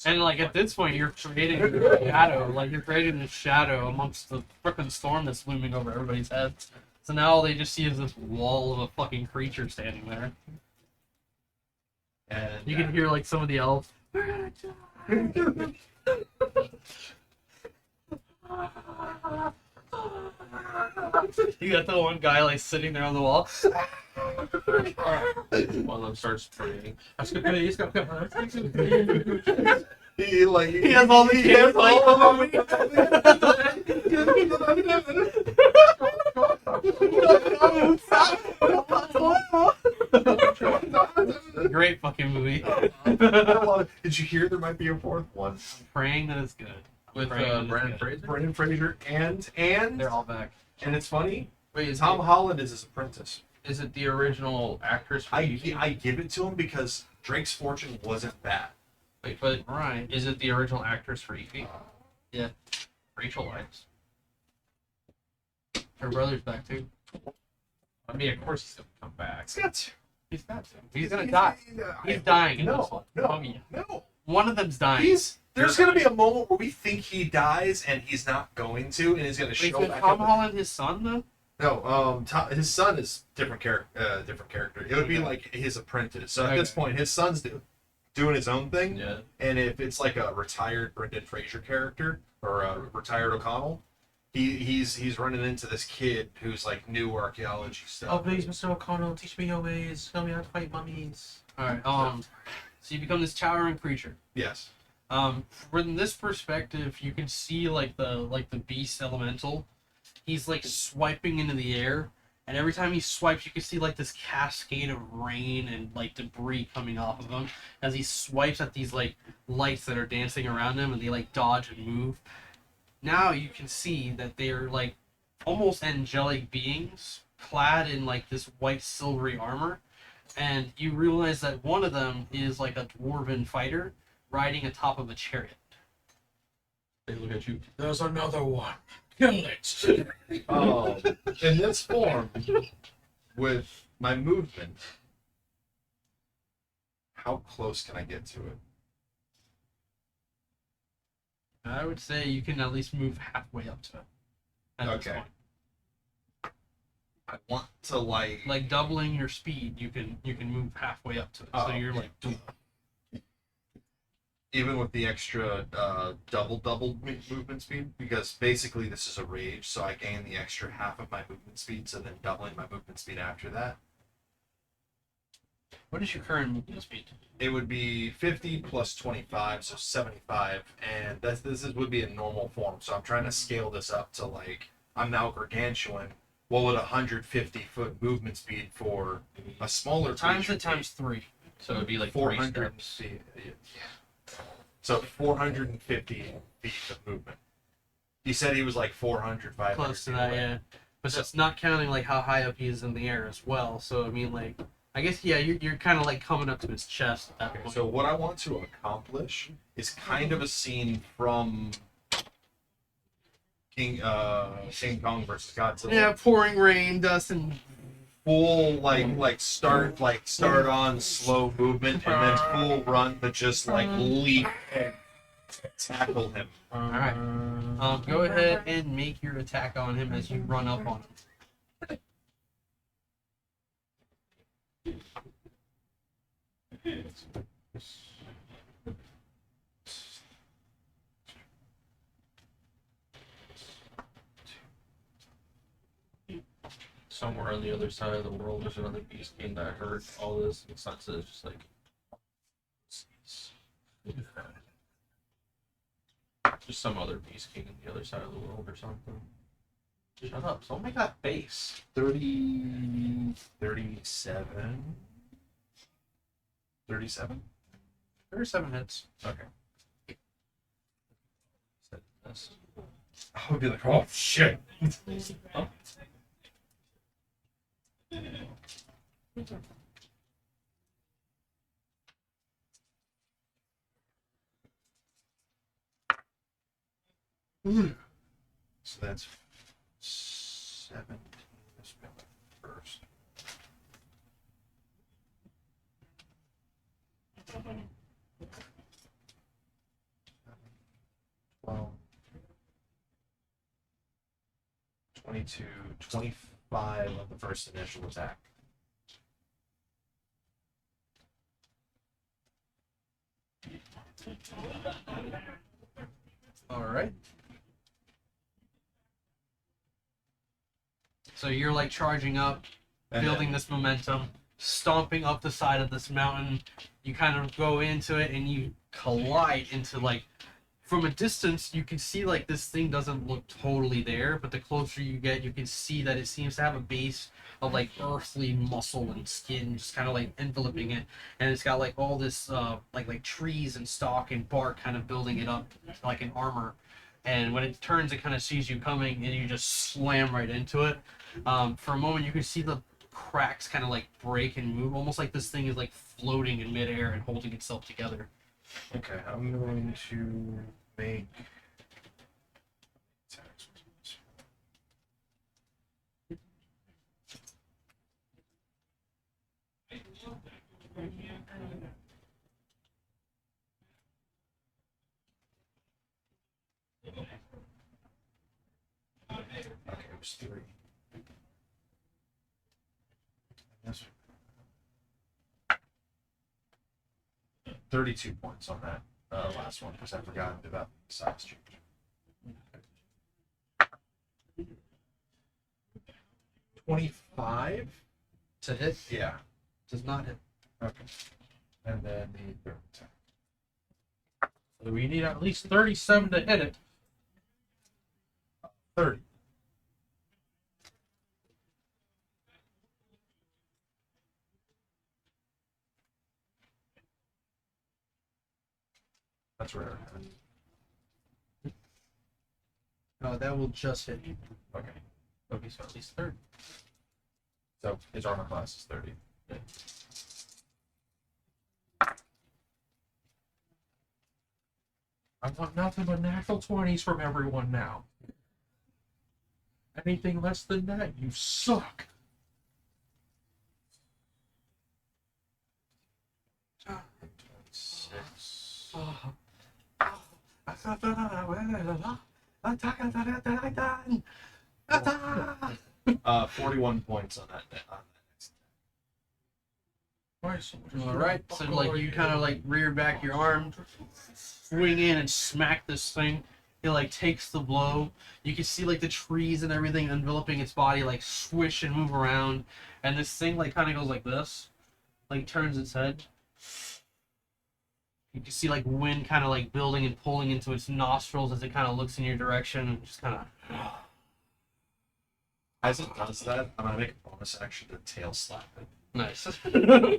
And like at this point, you're creating a shadow. Like you're creating this shadow amongst the frickin' storm that's looming over everybody's heads. So now all they just see is this wall of a fucking creature standing there. And You can hear like some of the elves. "We're gonna die." You got the one guy like sitting there on the wall. One of them starts praying. He has all the kids, like, Great fucking movie. Did you hear there might be a fourth one? Praying that it's good. With Praying that it's Brandon good. Fraser. Brendan Fraser and They're all back. and it's funny. Wait, is Tom Holland is his apprentice. it the original actress? For Evie? I give it to him because Drake's Fortune wasn't bad. Wait, but Right. is it the original actress for Evie? Yeah. Rachel Weisz. Her brother's back too. I mean, of course he's gonna come back. He's got to. He's got to. He's gonna die. He's dying in this one. Oh, yeah. No. One of them's dying. There's gonna be a moment where we think he dies and he's not going to, and he's gonna Wait, show so back Tom up. Holland his son though? No, his son is different character. It would be like his apprentice. So at this Okay. point, his son's doing his own thing. Yeah. And if it's like a retired Brendan Fraser character or a retired O'Connell, he's running into this kid who's like new archaeology stuff. Oh please, Mr. O'Connell, teach me your ways. Tell me how to fight mummies. Alright, so you become this towering creature. Yes. From this perspective, you can see like the beast elemental. He's like swiping into the air, and every time he swipes, you can see like this cascade of rain and like debris coming off of him as he swipes at these like lights that are dancing around him, and they like dodge and move. Now you can see that they're like almost angelic beings clad in like this white silvery armor, and you realize that one of them is like a dwarven fighter riding atop of a chariot. They look at you. There's another one. Kill it. In this form, with my movement, how close can I get to it? I would say you can at least move halfway up to it. At this Okay. point. I want to Like doubling your speed, you can move halfway up to it. Oh, So you're okay. like, doom. even with the extra double movement speed, because basically this is a rage, so I gain the extra half of my movement speed, so then doubling my movement speed after that. What is your current movement speed? It would be 50 plus 25, so 75, and would be in normal form. So I'm trying to scale this up to like I'm now gargantuan. What would 150-foot movement speed for a smaller Times creature it times 3. So it'd be like 400 3 steps. feet. Yeah. So 450 feet of movement. He said he was like 400, 500 Close to feet that, away. yeah. But that's not counting like how high up he is in the air as well. So I mean, like, I guess yeah, you're kind of like coming up to his chest at that Okay, point. so what I want to accomplish is kind of a scene from King Kong versus Godzilla. yeah, pouring rain, dust, and Full like start on slow movement and then full run, but just like leap and tackle him. all right. Go ahead and make your attack on him as you run up on him. Somewhere on the other side of the world, there's another beast king that heard all this and senses it's just like. Just some other beast king on the other side of the world or something. Shut up! Don't make that face. 30, 37. 37? 37 hits. Okay. Said this. I would be like, oh shit. So that's 17. This will be my first. 12, 22, 25 of the first initial attack. All right. So you're like charging up, And building then- this momentum, stomping up the side of this mountain. You kind of go into it and you collide into like, from a distance, you can see like this thing doesn't look totally there, but the closer you get, you can see that it seems to have a base of like earthly muscle and skin, just kind of like enveloping it, and it's got like all this like trees and stalk and bark kind of building it up like an armor. And when it turns, it kind of sees you coming, and you just slam right into it. For a moment, you can see the cracks kind of like break and move, almost like this thing is like floating in midair and holding itself together. Okay, I'm going to make. Okay, it was 3. Yes. 32 points on that last one because I forgot about the size change. 25 To hit Yeah. does not hit. Okay. And then the third attack. So we need at least 37 to hit it. 30. That's rare. No, that will just hit you. Okay. Okay, so at least 30. So his armor class is 30. I want nothing but natural 20s from everyone now. Anything less than that, you suck. Six. 41 points on that. On that next. Why so much? All right, so like you kind of like rear back your arm, swing in and smack this thing. It like takes the blow. You can see like the trees and everything enveloping its body like swish and move around, and this thing like kind of goes like this, like turns its head. You can see like wind kind of like building and pulling into its nostrils as it kind of looks in your direction and just kind of. As it does that, I'm gonna make a bonus action to tail slap it. Nice. That would be...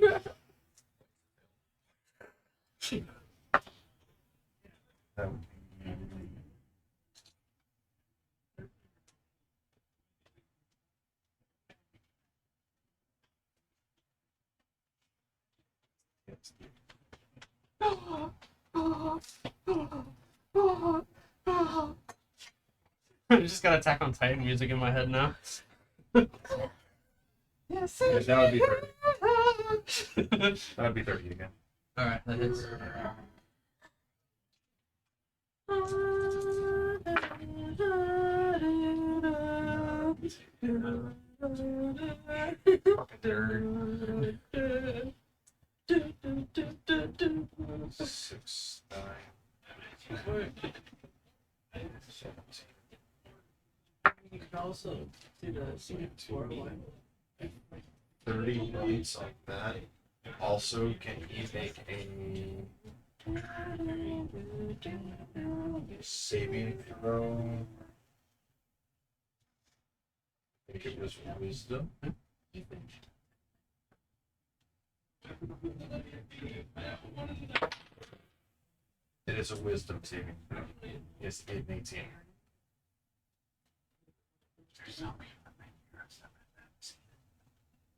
Yes. I just got Attack on Titan music in my head now. Yes. Yeah, that would be 30. That would be 30 again. All right, that hits. Fucking nerd. 6, 9, 17. You can also do the scenic tour one. 30 points like that. Also, can you make a saving throw? I think it was wisdom. It is a wisdom saving throw. Yes, 18.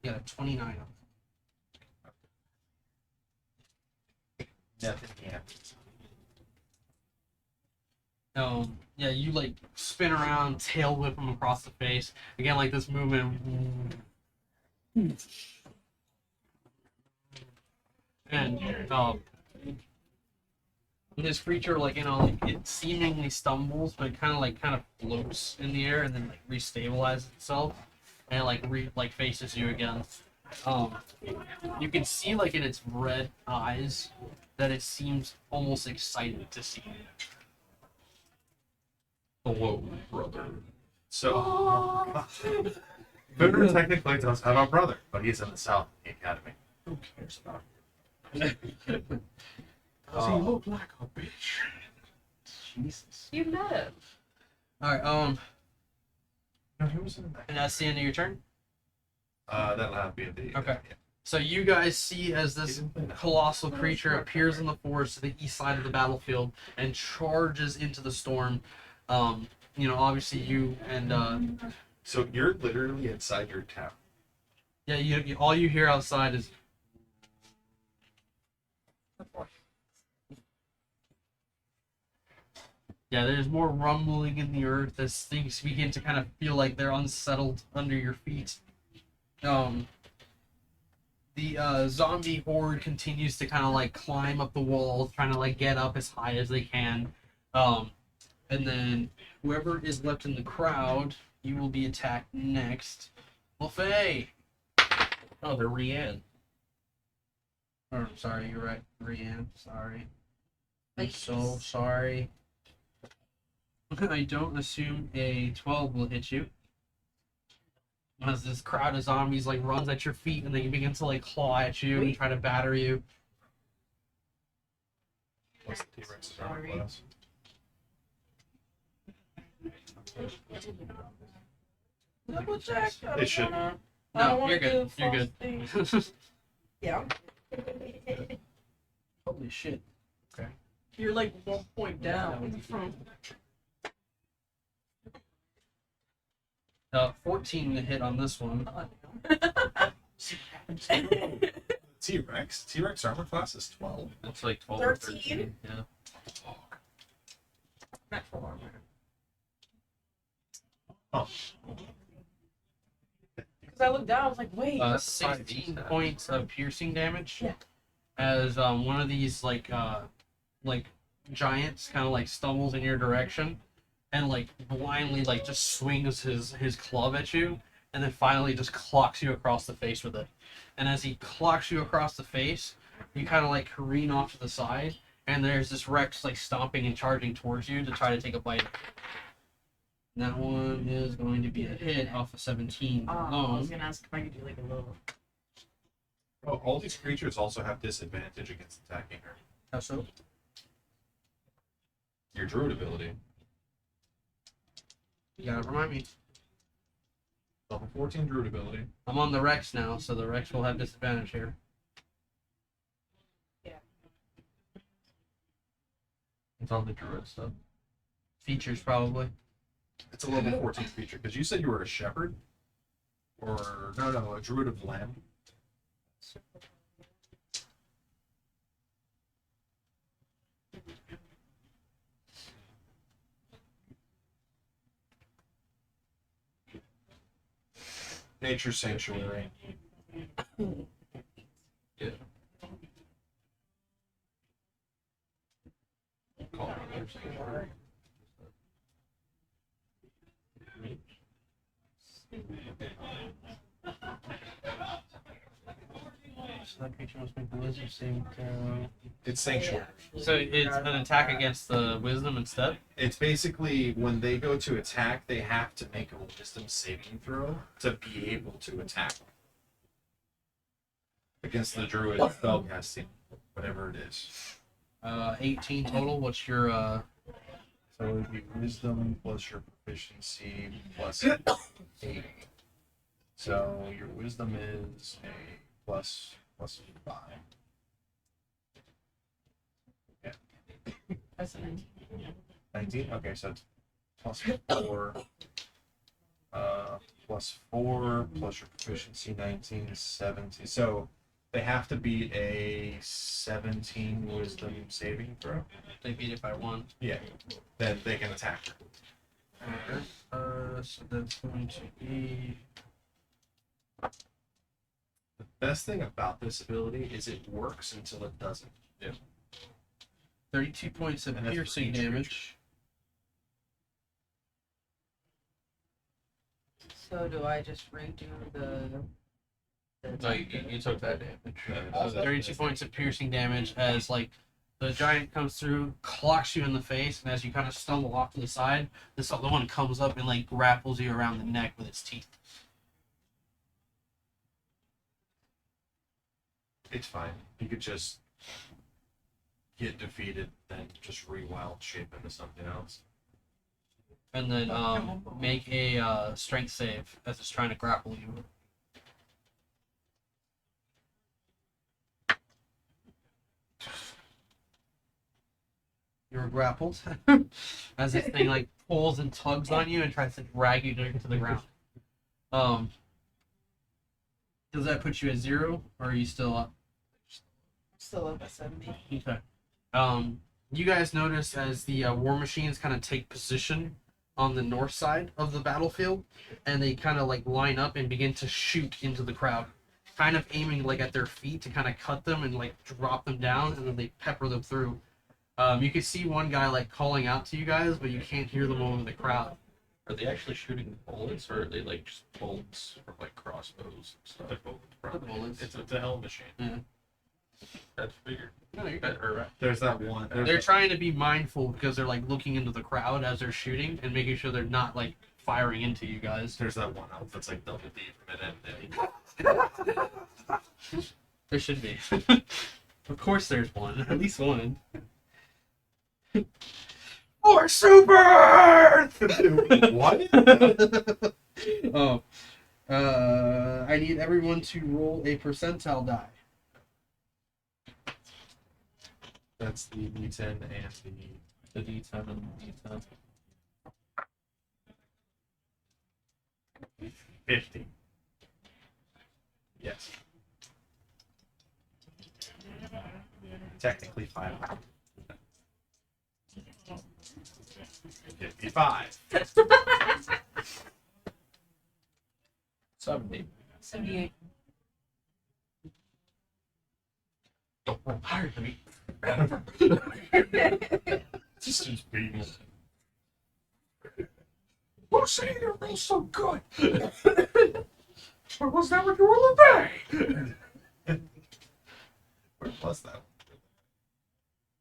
You got a 29. Nothing happens. Yeah, you like spin around, tail whip him across the face. Again, like this movement. And this creature, like, you know, like it seemingly stumbles, but it kind of floats in the air and then like restabilizes itself and like faces you again. You can see like in its red eyes that it seems almost excited to see you. Hello, brother. So, Fenrir technically does have a brother, but he's in the south of the academy. Who cares about it? Does he look like a bitch? Jesus. You met him. All right. No, he was in that. And that's the end of your turn. That'll have to be at the. Okay. So you guys see as this colossal creature appears in the forest to the east side of the battlefield and charges into the storm. Obviously you and So you're literally inside your town. yeah, all you hear outside is. Yeah, there's more rumbling in the earth as things begin to kind of feel like they're unsettled under your feet. The zombie horde continues to kind of like climb up the walls, trying to like get up as high as they can. And then whoever is left in the crowd, you will be attacked next. Lefay! Oh, they're Rianne. Oh, sorry, you're right. Rianne, sorry. I'm so sorry. I don't assume a 12 will hit you. As this crowd of zombies like runs at your feet and they begin to like claw at you and try to batter you. What's the T-Rex's armor class? Double check. I It don't should. wanna- I No, don't wanna you're good. do You're false good. things. Yeah. Holy shit. You're like 1 point down from. 14 to hit on this one. T-Rex. T-Rex armor class is 12. It's like 12 or 13? 13. Yeah. Natural armor. Oh. Because I looked down, I was like, wait. that's 16 5d. points of piercing damage. Yeah. As one of these like giants kind of like stumbles in your direction and like blindly like just swings his club at you and then finally just clocks you across the face with it. And as he clocks you across the face, you kind of like careen off to the side and there's this Rex like stomping and charging towards you to try to take a bite. And that one is going to be a hit off of 17 I alone. was gonna ask if I could do like a little. Oh, all these creatures also have disadvantage against attacking her. How so? Your druid ability. You gotta remind me. Level 14 druid ability. I'm on the Rex now, so the Rex will have disadvantage here. It's on the druid stuff. Features probably. It's a level 14 creature. Because you said you were a shepherd? Or, no, a druid of the lamb. Nature Sanctuary. Yeah. Call it Nature Sanctuary. So that creature must make a wisdom saving throw. It's Sanctuary. So it's an attack against the wisdom instead? It's basically when they go to attack, they have to make a wisdom saving throw to be able to attack. Against the druid spellcasting, whatever it is. 18 total. What's your So it would be wisdom plus your proficiency plus 8. So your wisdom is a plus 5. Yeah. That's a 19. 19? Okay, so it's plus 4. Plus 4 plus your proficiency 19 is 17. So they have to beat a 17 wisdom saving throw. they beat it by 1? Yeah. Then they can attack her. So that's going to be The best thing about this ability is it works until it doesn't. 32 points of And that's for piercing each damage. So do I just redo the No, you took that damage. So 32 points of piercing damage as like The giant comes through, clocks you in the face, and as you kind of stumble off to the side, this other one comes up and like grapples you around the neck with its teeth. It's fine. You could just get defeated, then just re-wild shape into something else. And then make a strength save as it's trying to grapple you. You're grappled as this thing like pulls and tugs on you and tries to drag you to the ground. Does that put you at 0, or are you still up? Still up at 70. Okay. You guys notice as the war machines kind of take position on the north side of the battlefield, and they kind of like line up and begin to shoot into the crowd, kind of aiming like at their feet to kind of cut them and like drop them down, and then they pepper them through. You can see one guy like calling out to you guys, but you can't hear them over the crowd. Are they actually shooting bullets, or are they like just bolts from like crossbows and stuff? They're both probably. Bullets. It's a hell machine. Yeah. That's figured. No, you're good. There's that one. They're trying to be mindful because they're like looking into the crowd as they're shooting and making sure they're not like firing into you guys. There's that one elf that's like double D from it, and There should be. Of course there's one. At least one. Or super! what? Oh. I need everyone to roll a percentile die. That's the D10 and The D10 and the D10. the 50. Yes. Technically 5. 55. 70. 78. Don't roll higher than me. Just beating us. Who's saying it rolls so good? Or was that what you were today? Where was that?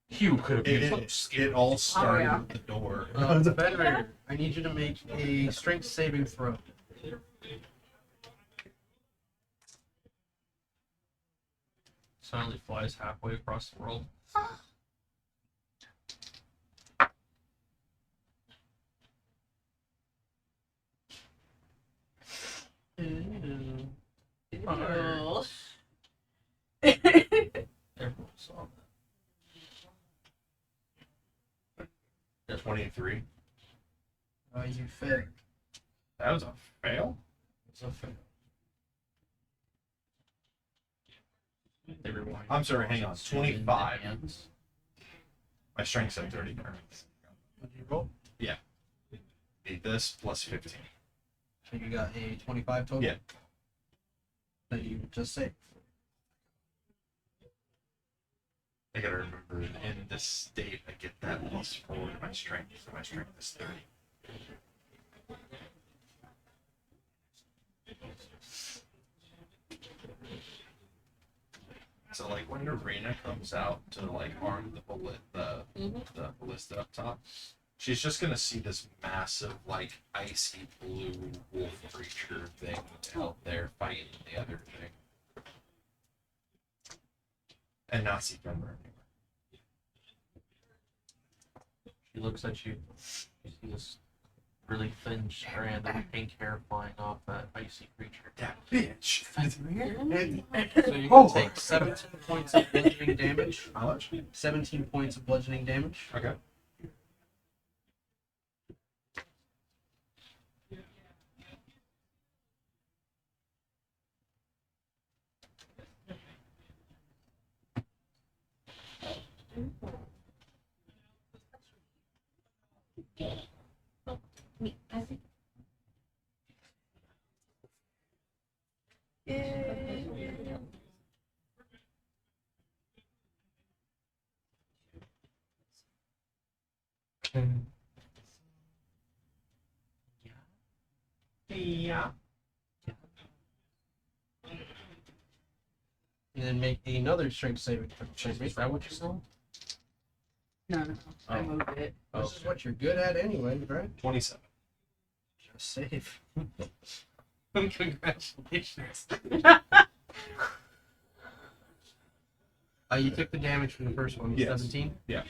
You could have been so It scared. all started yeah. with the door. Fenrir, I need you to make a strength saving throw. Silently flies halfway across the world. Ew. Everyone saw that. 23. You failed. That was a fail? It's a fail. They rewind. I'm sorry, hang on. 25. Hands. My strength's at 30 currently. What did you roll? Beat this plus 15. So you got a 25 total? Yeah. That you just saved. I gotta remember, in this state, I get that plus 4 to my strength, so my strength is 30. So, like, when Arena comes out to, like, arm the the ballista up top, she's just gonna see this massive, like, icy blue wolf creature thing out there fighting the other thing. And not see Fenrir anywhere. She looks at you. You see this really thin strand of pink hair flying off that icy creature. That bitch! So you're going to take 17 points of bludgeoning damage. How much? 17 points of bludgeoning damage. Okay. Yeah. And then make another strength saving throw. Is that what you rolled? No. I Oh. moved it. This is what you're good at anyway, right? 27. Just save. Congratulations. You took the damage from the first one. Yes. 17. Yeah.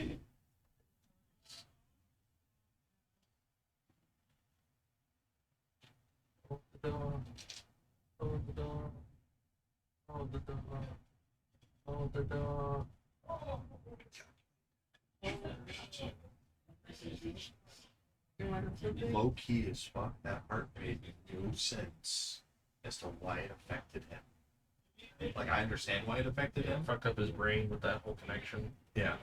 Hold the door. Hold the door. Hold the door. Hold the door. Low key as fuck. That part made no sense as to why it affected him. Like, I understand why it affected him. Fucked up his brain with that whole connection. Yeah.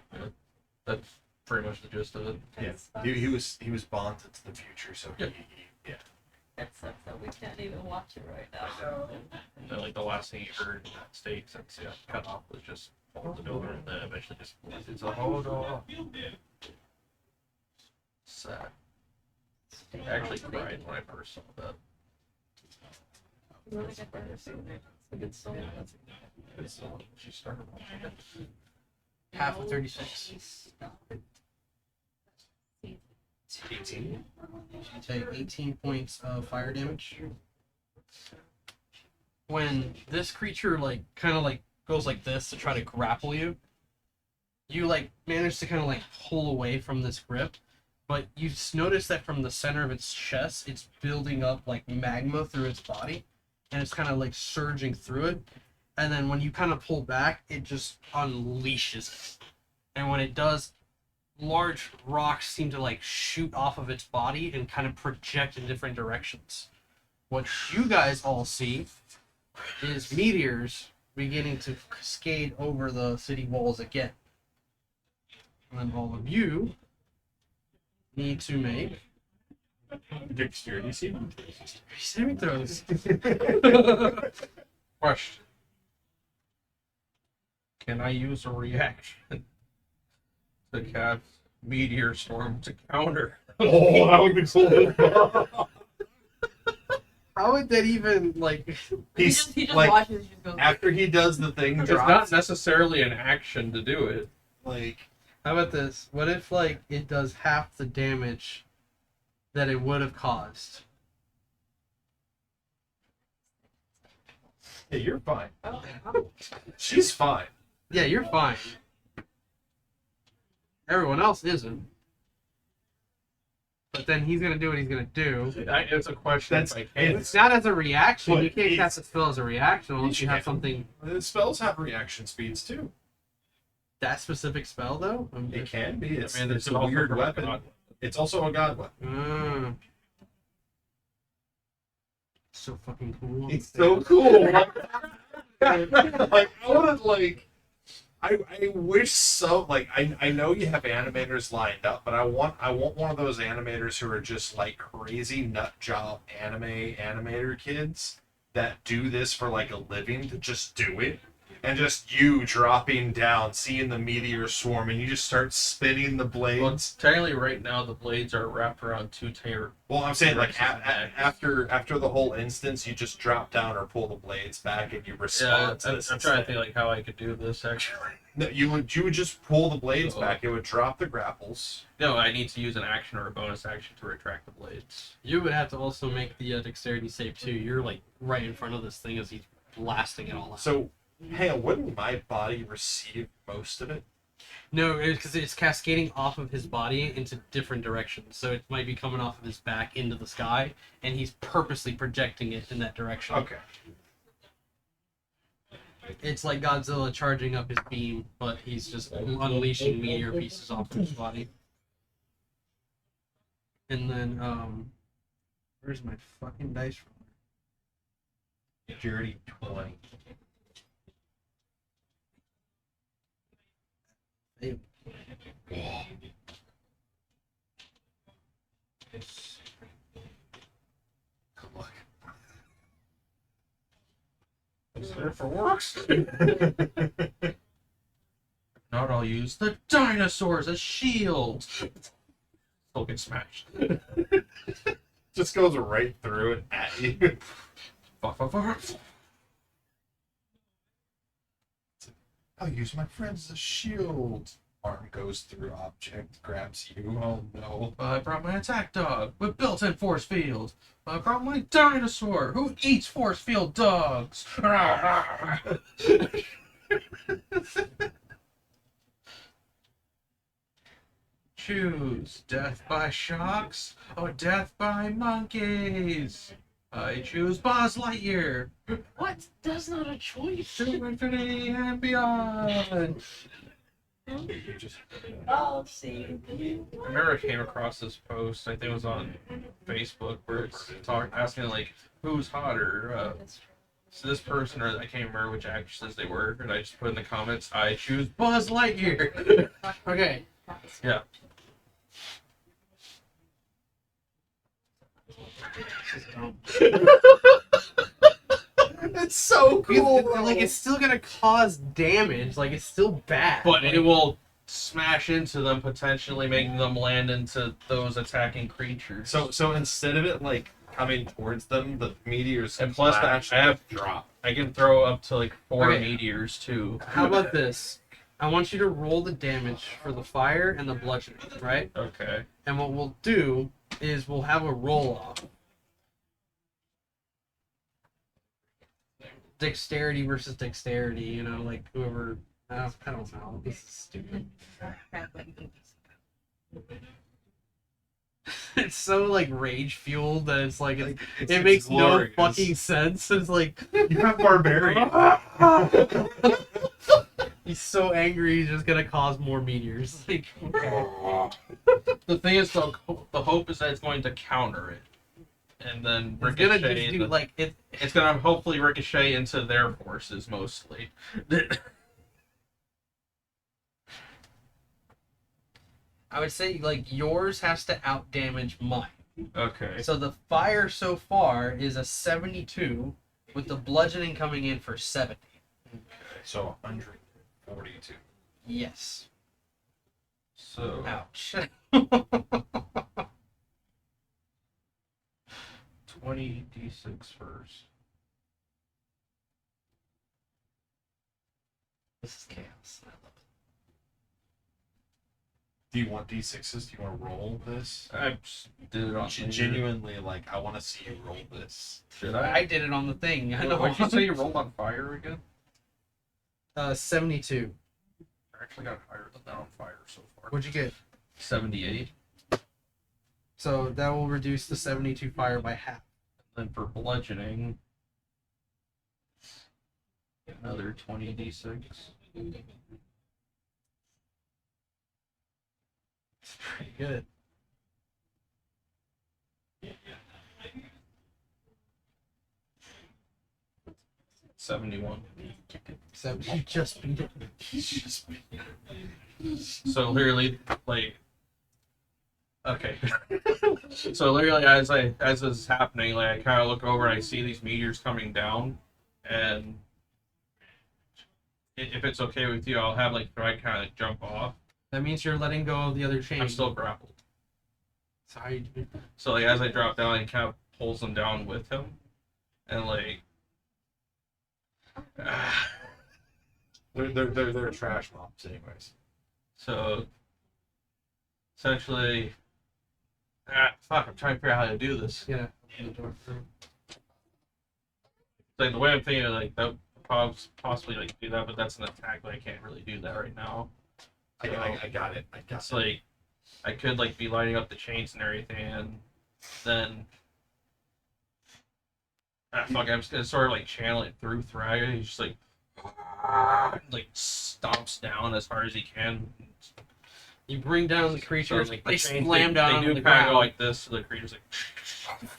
That's pretty much the gist of it. Yeah. He was bonded to the future, so Yeah. yeah. That sucks that we can't even watch it right now. And like the last thing he heard in that state since he got cut off was just hold the door and then eventually just it's a hold on. Sad. I actually cried when I first saw that. You wanna get better soon? It's a good song. It's, she started watching it. Half of 36. 18. You take 18 points of fire damage. When this creature kind of goes like this to try to grapple you, you manage to kind of pull away from this grip, but you notice that from the center of its chest, it's building up like magma through its body, and it's kind of surging through it. And then when you kind of pull back, it just unleashes it. And when it does, large rocks seem to shoot off of its body and kind of project in different directions. What you guys all see is meteors beginning to cascade over the city walls again. And then all of you need to make Dexterity saving throws. Question. Can I use a reaction to cast Meteor Storm to counter? Oh, that would be cool. How would that even He just like, watches you go. after he does the thing, It's drops, not necessarily an action to do it. like, How about this? What if it does half the damage that it would have caused? yeah, you're fine. She's fine. Yeah, you're fine. Everyone else isn't. But then he's gonna do what he's gonna do. It's a question. That's- if I can. It's not as a reaction. But You can't it's- cast a spell as a reaction unless you have can. something. The spells have reaction speeds too. That specific spell though. It can be. It's, I mean, it's it's a also weird from a weapon. god. It's also a god weapon. So fucking cool. It's so cool. Like, I would I wish so. I know you have animators lined up, but I want one of those animators who are just crazy nut job animator kids that do this for a living, to just do it. And just you dropping down, seeing the meteor swarm, and you just start spinning the blades. Well, technically, right now the blades are wrapped around two tier. Well, I'm saying Directions. after the whole instance, you just drop down or pull the blades back, and you Yeah, respond to I'm this. trying to think how I could do this actually. No, you would just pull the blades Oh. back. It would drop the grapples. No, I need to use an action or a bonus action to retract the blades. You would have to also make the dexterity save too. You're right in front of this thing as he's blasting it all out. So, hey, wouldn't my body receive most of it? No, because it's cascading off of his body into different directions. So it might be coming off of his back into the sky, and he's purposely projecting it in that direction. Okay. It's like Godzilla charging up his beam, but he's just unleashing meteor pieces off of his body. And then, where's my fucking dice roller? Dirty 20. Hey. Good luck. Is there for works? Not, I'll use the dinosaurs as shields. Still get smashed. Just goes right through it at you. Fuck, fuck, fuck. I'll use my friends as a shield. arm goes through object, grabs you. Oh no. I brought my attack dog with built-in force field. I brought my dinosaur who eats force field dogs. Choose death by sharks or death by monkeys. I choose Buzz Lightyear. What? That's not a choice. To infinity and beyond. You just I'll see. I remember I came across this post. I think it was on Facebook where it's asking like who's hotter. So this person, or I can't remember which actresses they were, and I just put in the comments, I choose Buzz Lightyear. Okay. Yeah. It's so cool. Like it's still gonna cause damage. Like it's still bad. But like, it will smash into them, potentially making them land into those attacking creatures. So instead of it like coming towards them, the meteors And plus flash that I have- and drop. I can throw up to like 4 Okay. meteors too. How about this? I want you to roll the damage for the fire and the bludgeoning, right? Okay. And what we'll do is we'll have a roll off. Dexterity versus dexterity, you know, like whoever. I don't know. This is stupid. It's so like rage fueled that it's like it makes glorious. no fucking sense. It's like You have barbarian. he's so angry he's just gonna cause more meteors. Like The thing is, though, the hope is that it's going to counter it, and then it's gonna ricochet. just do like it. It's gonna hopefully ricochet into their forces mostly. I would say like yours has to out damage mine. Okay. So the fire so far is a 72, with the bludgeoning coming in for 70. So 142. Yes. So Ouch. 20d6 first. This is chaos. I love it. Do you want d6s? Do you want to roll this? I just did it on Genuinely, like, I want to see you roll this. Should I did it on the thing. I know. What did you say you rolled on fire again? 72. I actually got higher than that on fire so far. What'd you get? 78. So that will reduce the 72 fire by half. Then for bludgeoning, another 20d6. It's pretty good. $71. So you just beat it. So literally, like, okay. So literally, as this is happening, like I kind of look over and I see these meteors coming down, and if it's okay with you, I'll have like Thread kind of jump off. That means you're letting go of the other chain. I'm still grappled. So how you do? So like as I drop down, he kind of pulls them down with him, and like. They're trash mobs, anyways. So essentially, fuck! I'm trying to figure out how to do this. Yeah. Open the door. Like the way I'm thinking, like that would possibly like do that, but that's an attack. But I can't really do that right now. I got it. I got It's like I could like be lining up the chains and everything, and then fuck! I'm just gonna sort of like channel it through Thraga. He's just like stomps down as hard as he can. You bring down the creatures. So, like, They the chains, slam down They on do the kind of ground. go like this, so the creature's like,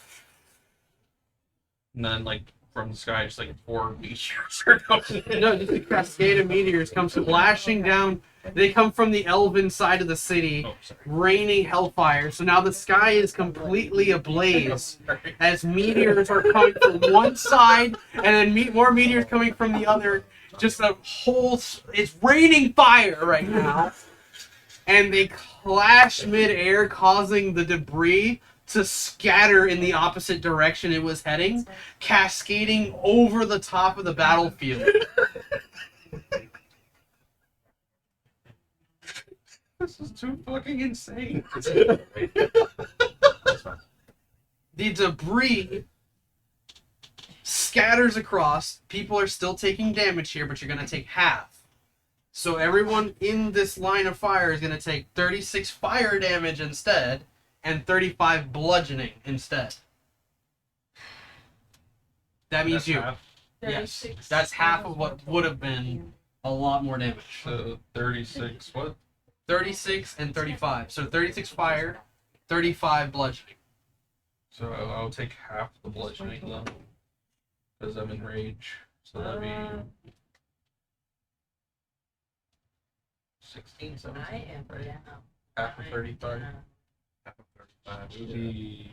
and then like from the sky, just like 4 meteors are coming in. No, just a cascade of meteors come splashing down. They come from the Elven side of the city, Oh, sorry. raining hellfire. So now the sky is completely ablaze as meteors are coming from one side and then more meteors coming from the other. Just a whole. It's raining fire right now. And they clash midair, causing the debris to scatter in the opposite direction it was heading, cascading over the top of the battlefield. This is too fucking insane. That's fine. The debris scatters across. People are still taking damage here, but you're going to take half. So everyone in this line of fire is going to take 36 fire damage instead, and 35 bludgeoning instead. That means That's you. half. Yes. 36 That's half of what would have been a lot more damage. So 36. What? 36 and 35. So 36 fire, 35 bludgeoning. So I'll take half the bludgeoning then, because I'm in rage. So that'd be 16, 17, I am right? down. Half of 35. Half of 35.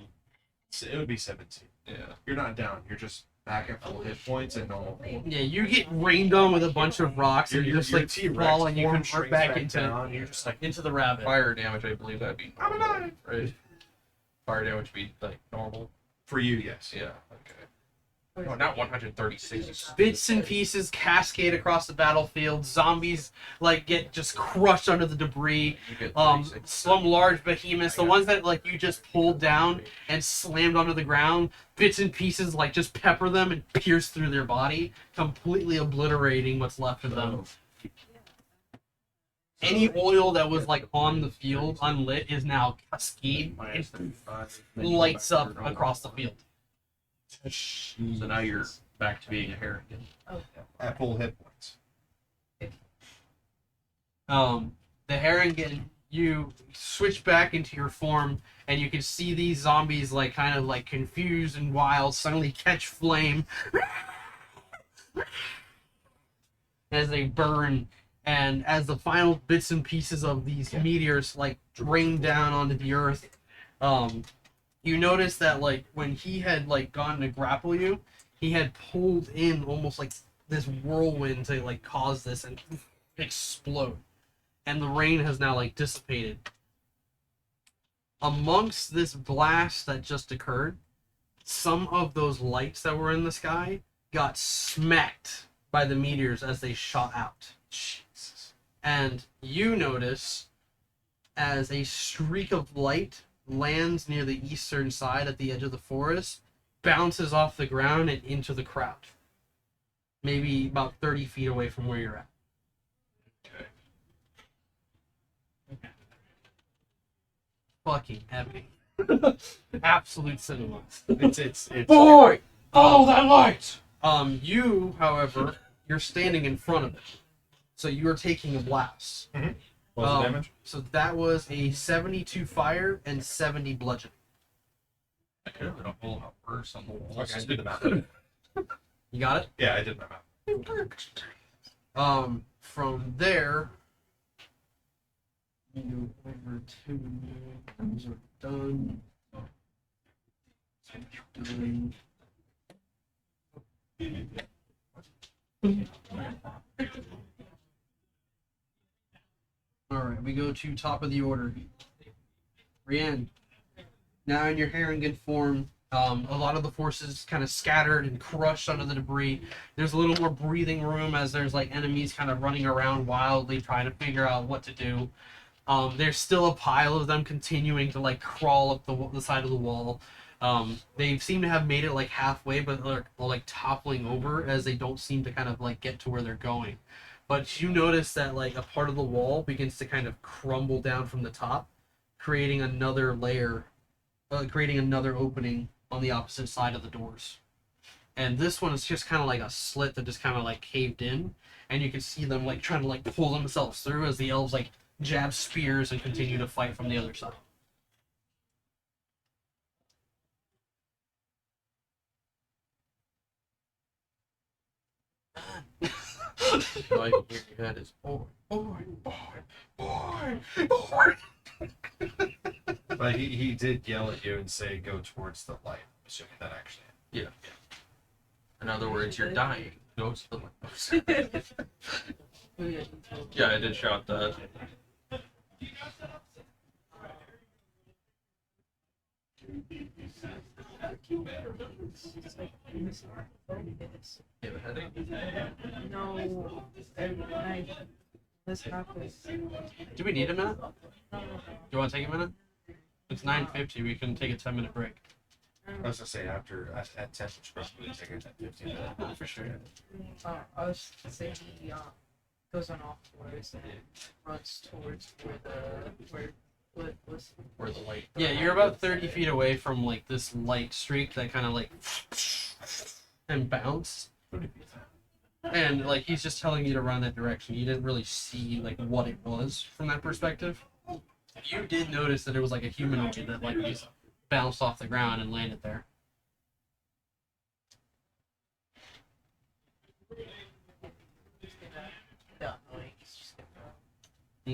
It would be 17. Yeah. You're not down. You're just back at full hit points and normal. Yeah, you get rained on with a bunch of rocks, and you just like T-Rex fall and you form convert shrinks back into down. You're just like, the rabbit. Fire damage, I believe that'd be I'm normal, alive. right? Fire damage would be like normal. for you, yes. Yeah. Okay. No, not 136. Bits and pieces cascade across the battlefield. Zombies like get just crushed under the debris. You get Some large behemoths, the ones that like you just pulled down and slammed onto the ground, bits and pieces like just pepper them and pierce through their body, completely obliterating what's left of them. Any oil that was like on the field unlit is now cascade and lights up across the field. So now you're back to being a harrigan. At full hit points. The Harrigan, you switch back into your form, and you can see these zombies like kind of like confused and wild suddenly catch flame as they burn, and as the final bits and pieces of these meteors like rain down onto the earth. You notice that like when he had like gone to grapple you, he had pulled in almost like this whirlwind to like cause this and explode. And the rain has now like dissipated. Amongst this blast that just occurred, some of those lights that were in the sky got smacked by the meteors as they shot out. Jesus. And you notice as a streak of light lands near the eastern side at the edge of the forest, bounces off the ground and into the crowd. Maybe about 30 feet away from where you're at. Fucking epic. Absolute cinema. It's Boy, follow that light. You, however, you're standing in front of it. So you are taking a blast. What's the damage? So that was a 72 fire and 70 bludgeoning. I could have been a whole lot worse on the wall. Okay, I did the math. You got it? Yeah, I did my math. From there, you go over to those are done. Done. All right, we go to top of the order. Rian, now in your Harrigan form, a lot of the forces kind of scattered and crushed under the debris. There's a little more breathing room as there's like enemies kind of running around wildly trying to figure out what to do. There's still a pile of them continuing to like crawl up the side of the wall. They seem to have made it like halfway, but they're like toppling over as they don't seem to kind of like get to where they're going. But you notice that like a part of the wall begins to kind of crumble down from the top, creating another layer, creating another opening on the opposite side of the doors. And this one is just kind of like a slit that just kind of like caved in, and you can see them like trying to like pull themselves through as the elves like jab spears and continue to fight from the other side. So I can hear your head is boy, boy. But he did yell at you and say, go towards the light. I'm assuming that actually. Yeah. In other words, you're dying. Go to the light. Yeah, I did shout that. You have a headache? No, I This map is. Do we need a minute? No, no, no. You want to take a minute? It's 9:50. We can take a 10-minute break. I was gonna say after at 10, we should probably take a 15 minute. For sure. I was saying he goes on all fours and runs towards what was. Where the light. Yeah, you're about 30 feet away from like this light streak that kind of like and bounced. And like he's just telling you to run that direction. You didn't really see like what it was from that perspective. You did notice that it was like a humanoid that like just bounced off the ground and landed there. No, he's just gonna.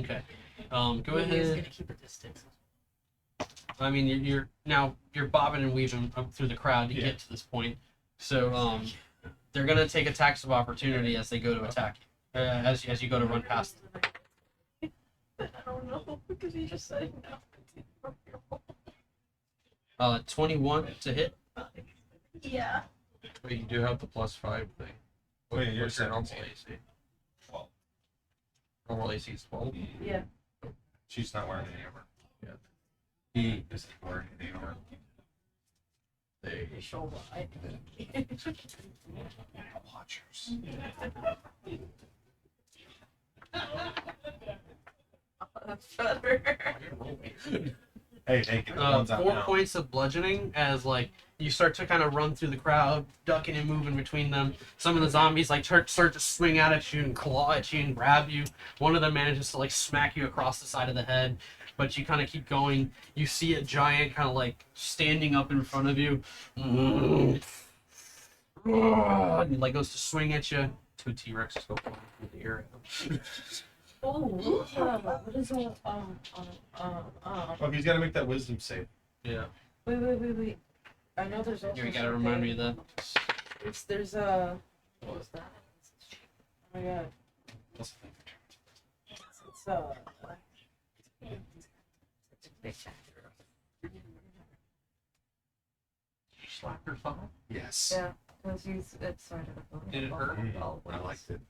Okay. Go He's ahead. gonna keep a distance. I mean, you're bobbing and weaving up through the crowd to get to this point. So they're gonna take attacks of opportunity as they go to attack you, as you go to run past them. I don't know because he just said no. 21 to hit. Yeah. But you do have the +5 thing. Wait, you're What's your normal saying AC? 12. Normal AC is 12. Yeah. She's not wearing any armor. Yeah. He isn't wearing any armor. They Shoulder. Watchers. That's better. Hey, get the ones out 4 now. points of bludgeoning as like you start to kind of run through the crowd, ducking and moving between them. Some of the zombies like start to swing out at you and claw at you and grab you. One of them manages to like smack you across the side of the head, but you kind of keep going. You see a giant kind of like standing up in front of you, and like goes to swing at you. 2 T-Rexes go flying through the air. Oh, what is that? Oh, he's got to make that wisdom save. Yeah, Wait. I know there's also. you gotta remind me of that. There's a. What was that? Oh my god. It's You slapped her thumb. Yes. Yeah, because it's sort of. Did it hurt? I liked it.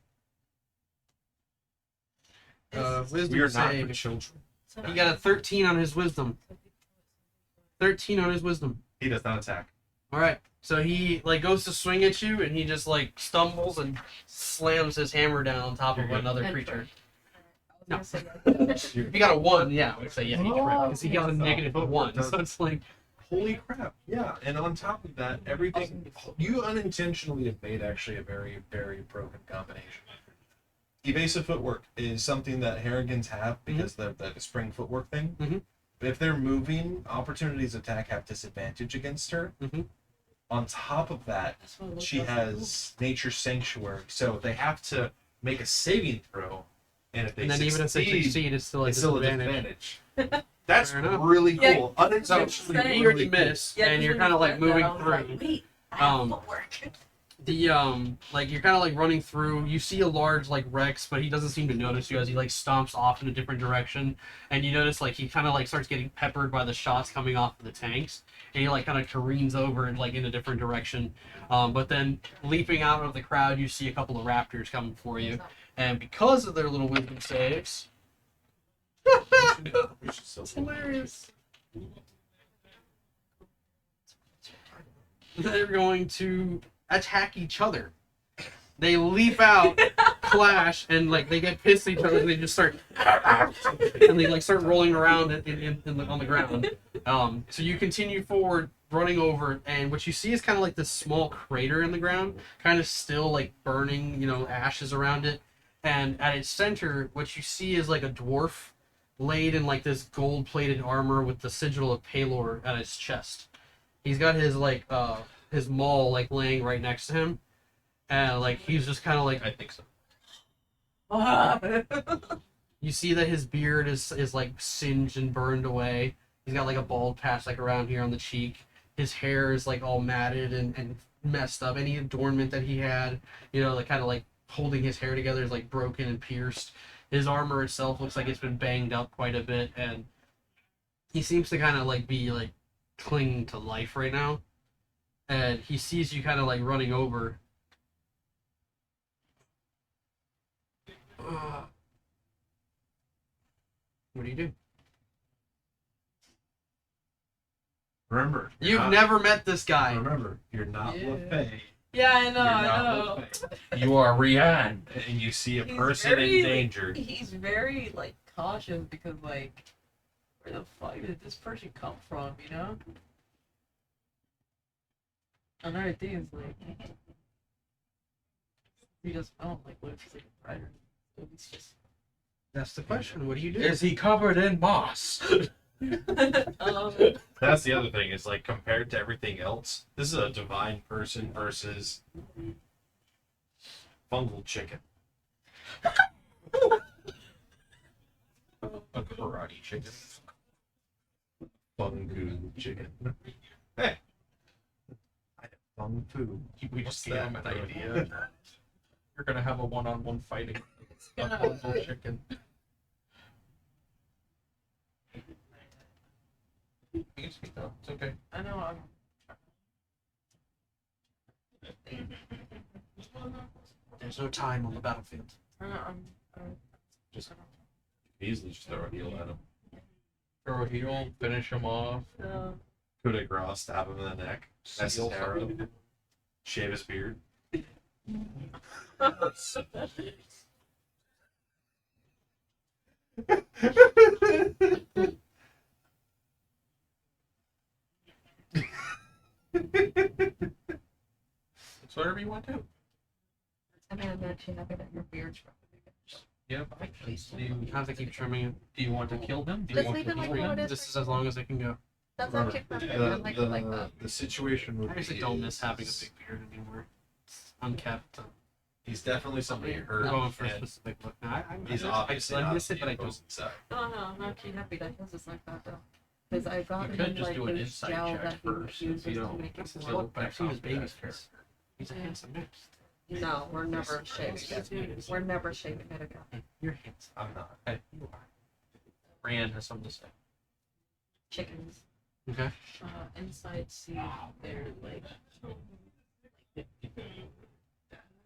Wisdom We are not save. for children. He got a 13 on his wisdom. 13 on his wisdom. He does not attack. All right. So he like goes to swing at you, and he just like stumbles and slams his hammer down on top of another creature. No. If you got a 1, yeah, I would say yeah, he crit, because he got a -1. So it's like, Holy crap! Yeah, and on top of that, everything you unintentionally have made actually a very, very broken combination. Evasive footwork is something that Harrigans have because the spring footwork thing. Mhm. But if they're moving, opportunities attack have disadvantage against her. Mhm. On top of that, she has Nature's Sanctuary, so they have to make a saving throw, and if they and then even if they succeed, it's still a it's still a disadvantage. disadvantage. That's Fair enough. really Yeah, cool. Unintentionally, saying- You really already miss, Yeah, and you're because kind of when like you said moving that, I was through. like, wait, I have Um, footwork. The like you're kind of like running through. You see a large like Rex, but he doesn't seem to notice you as he like stomps off in a different direction. And you notice like he kind of like starts getting peppered by the shots coming off of the tanks, and he like kind of careens over and like in a different direction. But then leaping out of the crowd, you see a couple of raptors coming for you, and because of their little wisdom saves, it's hilarious. They're going to attack each other. They leap out, clash, and like they get pissed at each other. And they just start, and they like start rolling around on the ground. So you continue forward, running over, and what you see is kind of like this small crater in the ground, kind of still like burning, ashes around it. And at its center, what you see is like a dwarf laid in like this gold-plated armor with the sigil of Palor at his chest. He's got his like his maul like laying right next to him, and like he's just kind of like, I think so. you see that his beard is like singed and burned away. He's got like a bald patch like around here on the cheek. His hair is like all matted and messed up. Any adornment that he had, like kind of like holding his hair together is like broken and pierced. His armor itself looks like it's been banged up quite a bit, and he seems to kind of like be like clinging to life right now. And he sees you kind of like running over. What do you do? Remember, You've never met this guy. Remember, you're not Yeah. LaFay. Yeah, I know, You're not I know. LaFay. You are Rian. And you see a He's person very, in danger. He's very like cautious because like, where the fuck did this person come from? You know. Another thing is like, he doesn't know like what if he's like a predator. So he's just. That's the question. What do you do? Is he covered in moss? That's the other thing, is like compared to everything else, this is a divine person versus fungal chicken. A karate chicken. Fungu chicken. Hey! I have fung fu. We What's just gave him that? an idea. You're gonna have a one-on-one fighting. A fungal chicken. You can speak up. It's okay. I know. There's no time on the battlefield. I'm Just easily just throw a heel at him. Throw a heel, finish him off. Coup de grace, stab him in the neck. That's his Seal arrow. something. Shave his beard. It's whatever you want to. I mean, I'm actually happy that your beard's probably Yep. Do you, Have to keep trimming it. do you want to kill him? Do you Just want leave to it like kill how him? it is. This is as long as I can go. That's Remember, actually perfect. I like it like that. the situation would I actually be don't miss having a is big beard anymore. It's unkept. He's definitely somebody I'm hurt. going for a and specific look. Now, he's I obviously I not miss it, but I the don't. inside. Oh no, I'm actually happy that his is like that though. Because I got You him could just like do an this insight gel check that he first, if uses you to don't- make it Still glow. back I've seen his off baby's that. face. He's a handsome man. No, we're never shaving it. We're never shaving it again. You're handsome. I'm not. Hey, you are. Rand has something to say. chickens. Okay. Inside see they're like.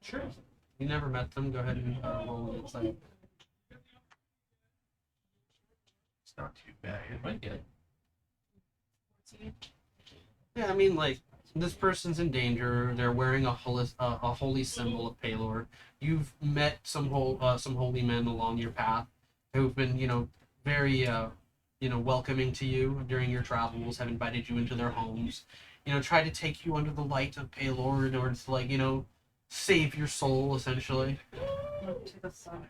Sure. You never met them. Go ahead and roll an insight. It's not too bad. It might get. Yeah, I mean, like, this person's in danger. They're wearing a holy symbol of Palor. You've met some holy men along your path who've been, very, welcoming to you during your travels. Have invited you into their homes. Try to take you under the light of Palor in order to, save your soul, essentially. Look to the sun.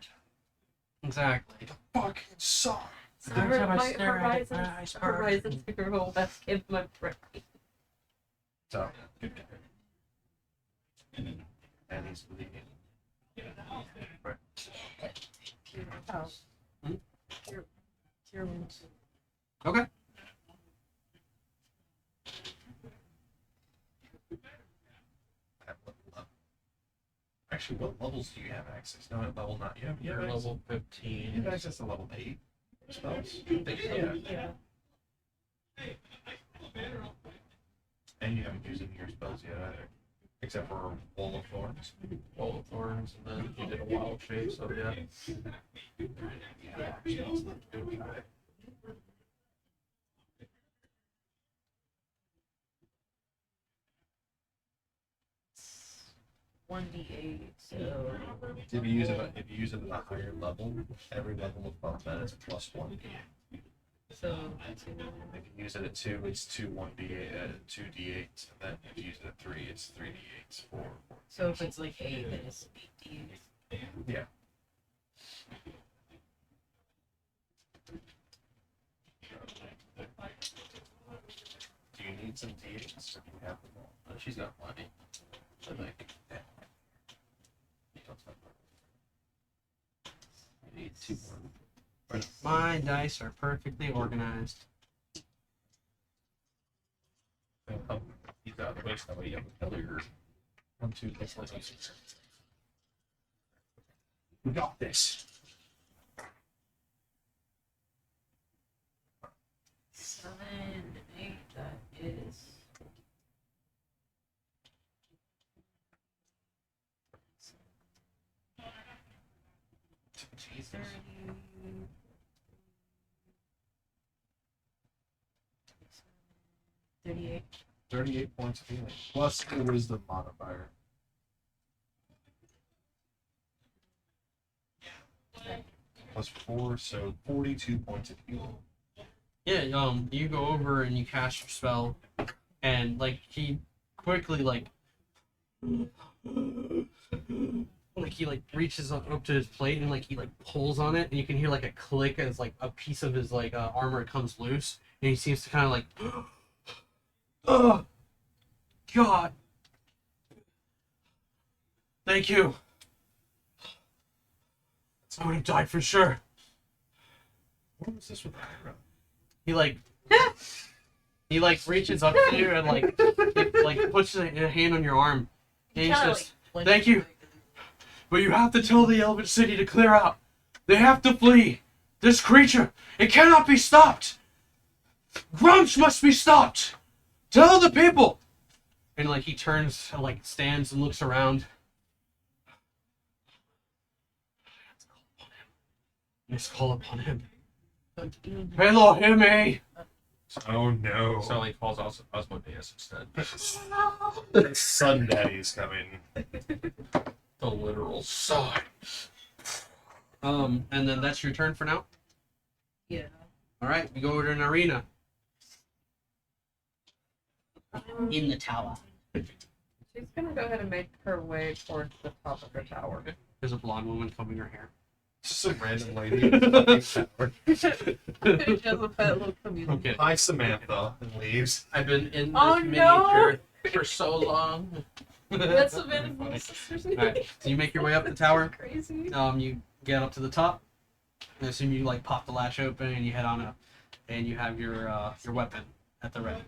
Exactly. Fucking suck. Every time I My stare at it, my horizons, eyes burn. horizons grow less in my brain. So, good guy. And he's bleeding. Right. Oh. Cure wounds. Okay. At what level? Actually, what levels do you have access? No, at level not. You have You're access. level You 15. have access to level 8 spells. I think so. Yeah. And you haven't used any of your spells yet either. Except for Wall of Thorns. Wall of Thorns, and then you did a wild shape, so yeah. One d8. So If you use it at a higher level, every level of combat is plus 1. so If you use it at 2, it's 2 1d8, 2d8, and then if you use it at 3, it's 3d8s, 4. so if it's like 8, then it's 8d8. Yeah. Do you need some d8s? Or do you have them all? She's got plenty. I think. You need 2 more. My dice are perfectly organized. He's got the waste, that way you have a pillar. 1, 2, 3, 4, 5, 6. We got this. 7 and 8. That is. 38. 38 points of healing. Plus the wisdom modifier. Plus 4, so 42 points of healing. Yeah, you go over and you cast your spell, and like he quickly like he like reaches up to his plate and like he like pulls on it, and you can hear like a click as like a piece of his like armor comes loose, and he seems to kind of like, oh God, thank you. I would have died for sure. What was this with the eyebrow? He reaches up to you and he puts a hand on your arm, and he says, "Thank you, but you have to tell the Elven city to clear out. They have to flee. This creature, it cannot be stopped. Grumps must be stopped. Tell the people." And like he turns, and, like stands and looks around. Let's call upon him. Elohim. Oh no. So he calls Osmodeus instead. Sun Daddy's coming. The literal sun. And then that's your turn for now. Yeah. All right, we go over to an arena. In the tower. She's gonna go ahead and make her way towards the top of her tower. There's a blonde woman combing her hair. Just some random lady in a fucking tower. Just a pet little community. Okay. Hi, Samantha, and leaves. I've been in this Oh, no! miniature for so long. That's a bit of a sister's name. Alright, so you make your way up the tower. Crazy. You get up to the top. I assume you like pop the latch open and you head on up, and you have your weapon at the ready.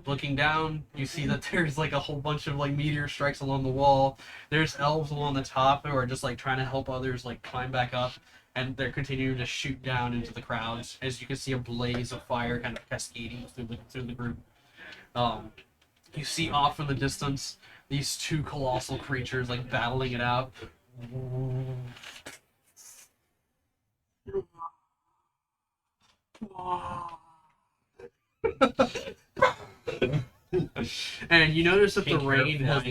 Looking down, you see that there's like a whole bunch of like meteor strikes along the wall. There's elves along the top who are just like trying to help others like climb back up, and they're continuing to shoot down into the crowds. As you can see, a blaze of fire kind of cascading through the group. You see off in the distance these two colossal creatures like battling it out. And you notice that the rain has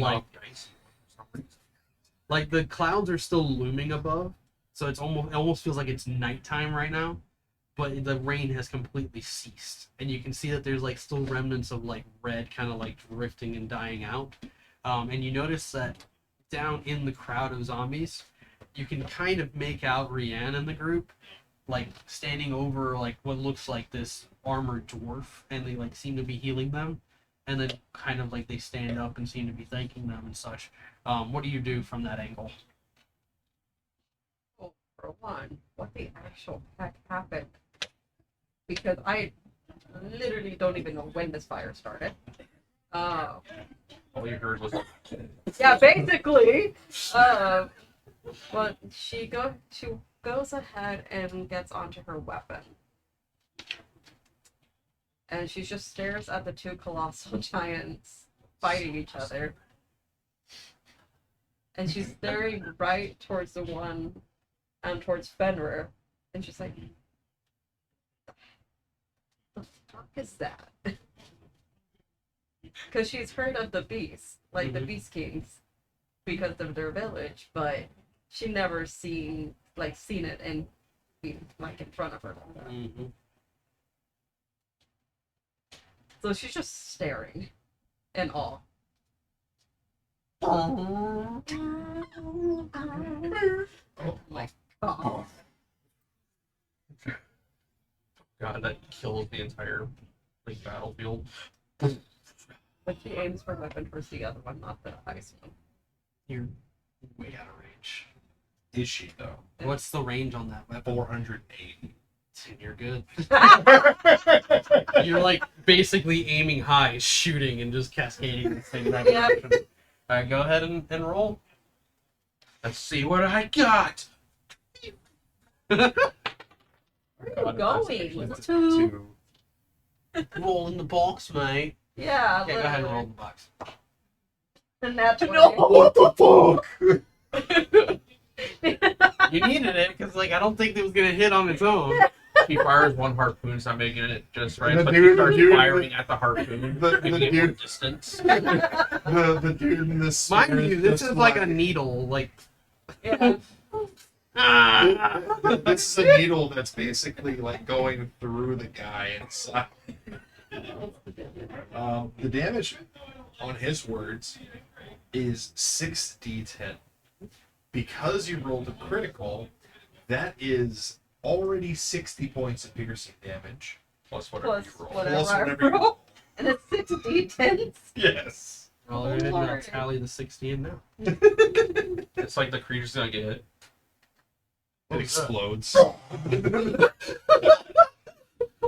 like the clouds are still looming above, so it almost feels like it's nighttime right now, but the rain has completely ceased, and you can see that there's like still remnants of like red kind of like drifting and dying out. And you notice that down in the crowd of zombies, you can kind of make out Rianne in the group, like standing over like what looks like this armored dwarf, and they like seem to be healing them, and then kind of like they stand up and seem to be thanking them and such. What do you do from that angle? Well, for one, what the actual heck happened? Because I literally don't even know when this fire started. All you heard was Yeah, basically. But she goes ahead and gets onto her weapon. And she just stares at the two colossal giants fighting each other. And she's staring right towards the one towards Fenrir. And she's like, the fuck is that? Because she's heard of the beasts, like the Beast Kings, because of their village, but she never seen it and be like in front of her. Mm-hmm. So she's just staring in awe. Oh my god. God, that kills the entire like battlefield. But she aims her weapon towards the other one, not the ice one. You're way out of range. Is she, though? What's the range on that weapon? 480. And you're good. You're like basically aiming high, shooting, and just cascading this thing that Yeah. direction. Alright, go ahead and roll. Let's see what I got. Where God, are you going? that's Two. Roll in the box, mate. Yeah, Okay, go ahead and roll in the box. And that's What the fuck? You needed it because, like, I don't think it was gonna hit on its own. She fires one harpoon, it's not making it just right. The But dude- she starts the dude- firing at the harpoon, the making it more dude- distance. The dude in this. Mind you, this is like a needle. Like, Yeah. This is a needle that's basically like going through the guy inside. The damage on his words is 6d10. Because you rolled a critical, that is already 60 points of piercing damage. Plus whatever Plus you roll. whatever Plus I whatever you roll. And it's 6d10s. Yes. well, Oh, they're gonna Lord. tally the 60 in now. It's like the creature's gonna get hit. It explodes.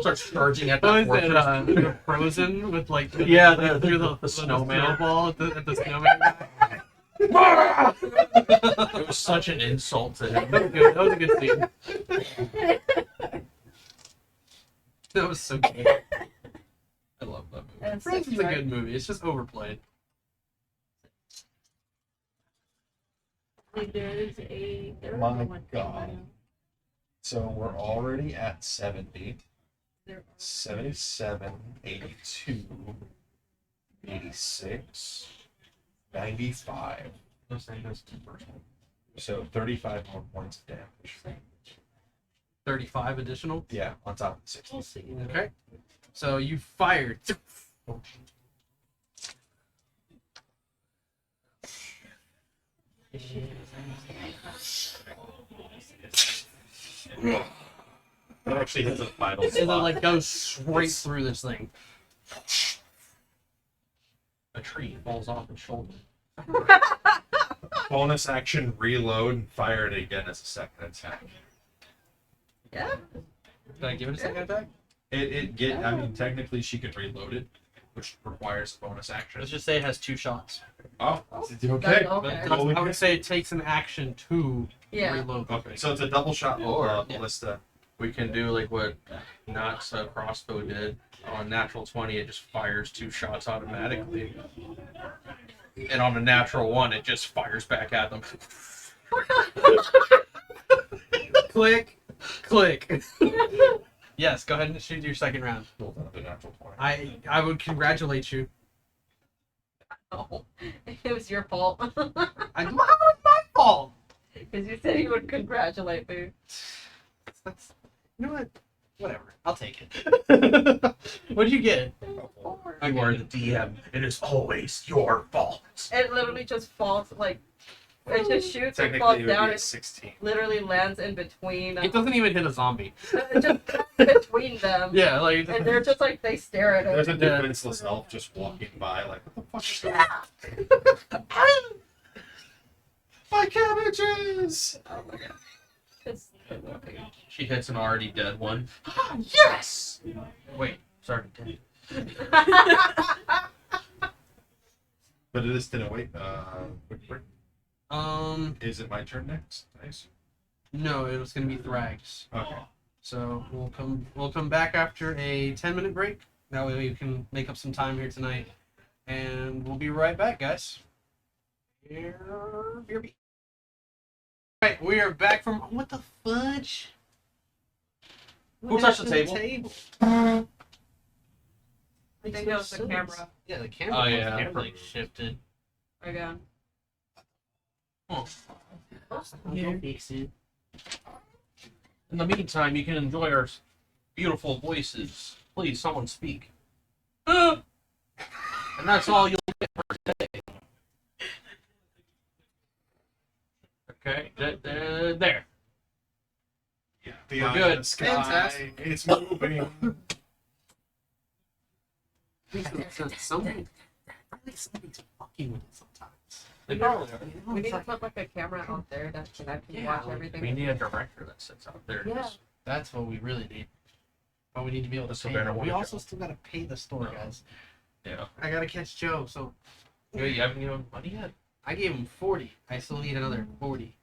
Starts charging at What the is it? fortress. You're frozen with like Yeah, through the snowman. snowball at the snowman guy. It was such an insult to him. That was good. That was a good scene. That was so good. I love that movie. And Frozen's six, a right? good movie. It's just overplayed. There's a. There My is one thing God. right now. So we're already at 70. There are 77, 82, 86, 95. Let's say that's the first one. So 35 more points of damage. 35 additional. Yeah, on top of the 60. We'll see. Okay. So you fired. It actually hits a vital And then spot. like goes straight through this thing. A tree falls off his shoulder. Bonus action, reload, and fire it again as a second attack. Yeah. Did I give it a second attack? I mean, technically she can reload it, which requires a bonus action. Let's just say it has 2 shots. Oh, okay. Okay. But Holy I would shit. say it takes an action to Yeah. reload. the Okay, thing. so it's a double shot Or- ballista. We can do like what Knott's crossbow did. On natural 20, it just fires 2 shots automatically. And on a natural 1, it just fires back at them. Click, click. Yes, go ahead and shoot your second round. Rolled another natural 20. I would congratulate you. Oh, it was your fault. How is my fault? Because you said you would congratulate me. That's, you know what? Whatever. I'll take it. What did you get? You are the DM. It is always your fault. It literally just falls, like, it just shoots and Technically, falls it would down. be a It 16. literally lands in between. It doesn't even hit a zombie. It just between them. Yeah, like And they're just like, they stare at There's it. a defenseless elf just walking by, like, what the fuck is going on? My cabbages! Oh my god. It's She hits an already dead one. Yes! Wait, it's already dead. But it is still wait. Quick break. Is it my turn next? Nice. No, it was gonna be Thrags. Okay. So we'll come back after a 10-minute break. That way we can make up some time here tonight, and we'll be right back, guys. Here, Right, we are back from what the fudge? Who touched the table? I think that was the camera. Yeah, the camera. Oh, yeah. camera like shifted. Again. I'll go fix it. In the meantime, you can enjoy our beautiful voices. Please, someone speak. And that's all you'll get for today. Okay, there. The We're eye good. in the sky, Fantastic. it's moving. Somebody's fucking with it sometimes. They probably are. We need to put like a camera out there that can actually watch everything. We need a director that sits out there. Yeah. That's what we really need. But we need to be able to So pay better them. want We a also job. still gotta pay the store guys. Yeah. I gotta catch Joe, so You haven't given money yet? I gave him 40. I still need another 40.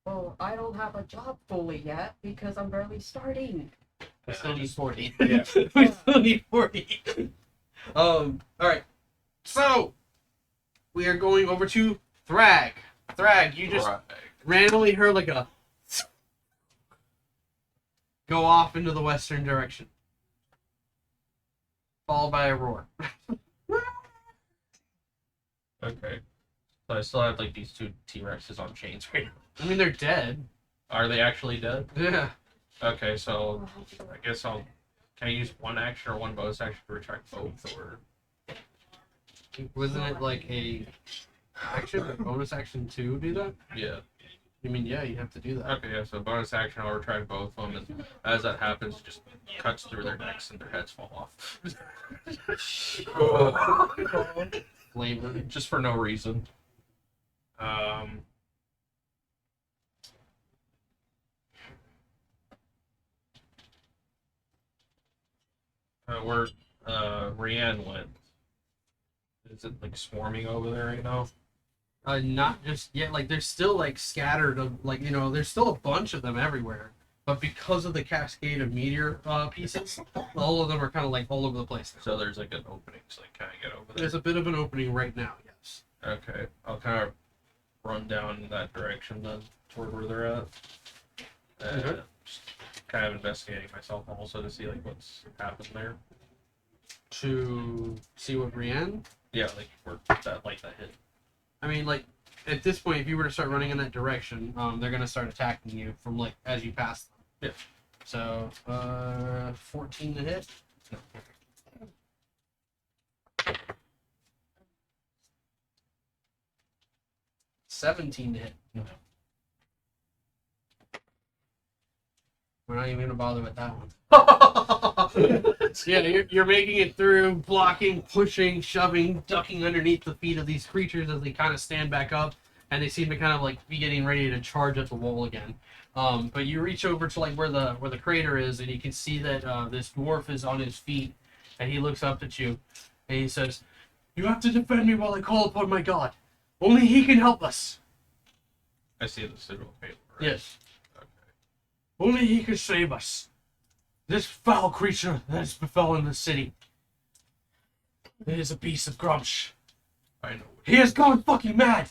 Well, I don't have a job fully yet because I'm barely starting. We still need 40. Yeah. We still need 40. Alright. So we are going over to Thrag. Thrag, you just randomly heard like a go off into the western direction, followed by a roar. Okay. So I still have like these two T-Rexes on chains right now. I mean, they're dead. Are they actually dead? Yeah. Okay, so I guess I'll. Can I use one action or one bonus action to retract both, or? Wasn't it like a action or bonus action to do that? Yeah. I mean, yeah, you have to do that. Okay, yeah. So bonus action, I'll retract both of them, and as that happens, just cuts through their necks and their heads fall off. Flavor. Just for no reason. Where Rianne went. Is it like swarming over there right now? Not just yet. Like they're still like scattered. Like there's still a bunch of them everywhere. But because of the cascade of meteor pieces, all of them are kind of like all over the place. So there's like an opening, so like kind of get over there. There's a bit of an opening right now. Yes. Okay, I'll kind of run down in that direction then, toward where they're at. Okay. Just kind of investigating myself also to see like what's happened there. To see what Brienne. Yeah, like where that light that hit. I mean, like at this point, if you were to start running in that direction, they're gonna start attacking you from like as you pass them. Yeah. So, 14 to hit. 17 to hit. No. We're not even gonna bother with that one. Yeah, you're making it through, blocking, pushing, shoving, ducking underneath the feet of these creatures as they kind of stand back up, and they seem to kind of like be getting ready to charge at the wall again. But you reach over to like where the crater is, and you can see that this dwarf is on his feet, and he looks up at you, and he says, "You have to defend me while I call upon my god. Only he can help us." I see the sigil paper. Right? Yes. Only he can save us. This foul creature that has befallen the city. It is a beast of Grumsh. I know. He has gone fucking mad.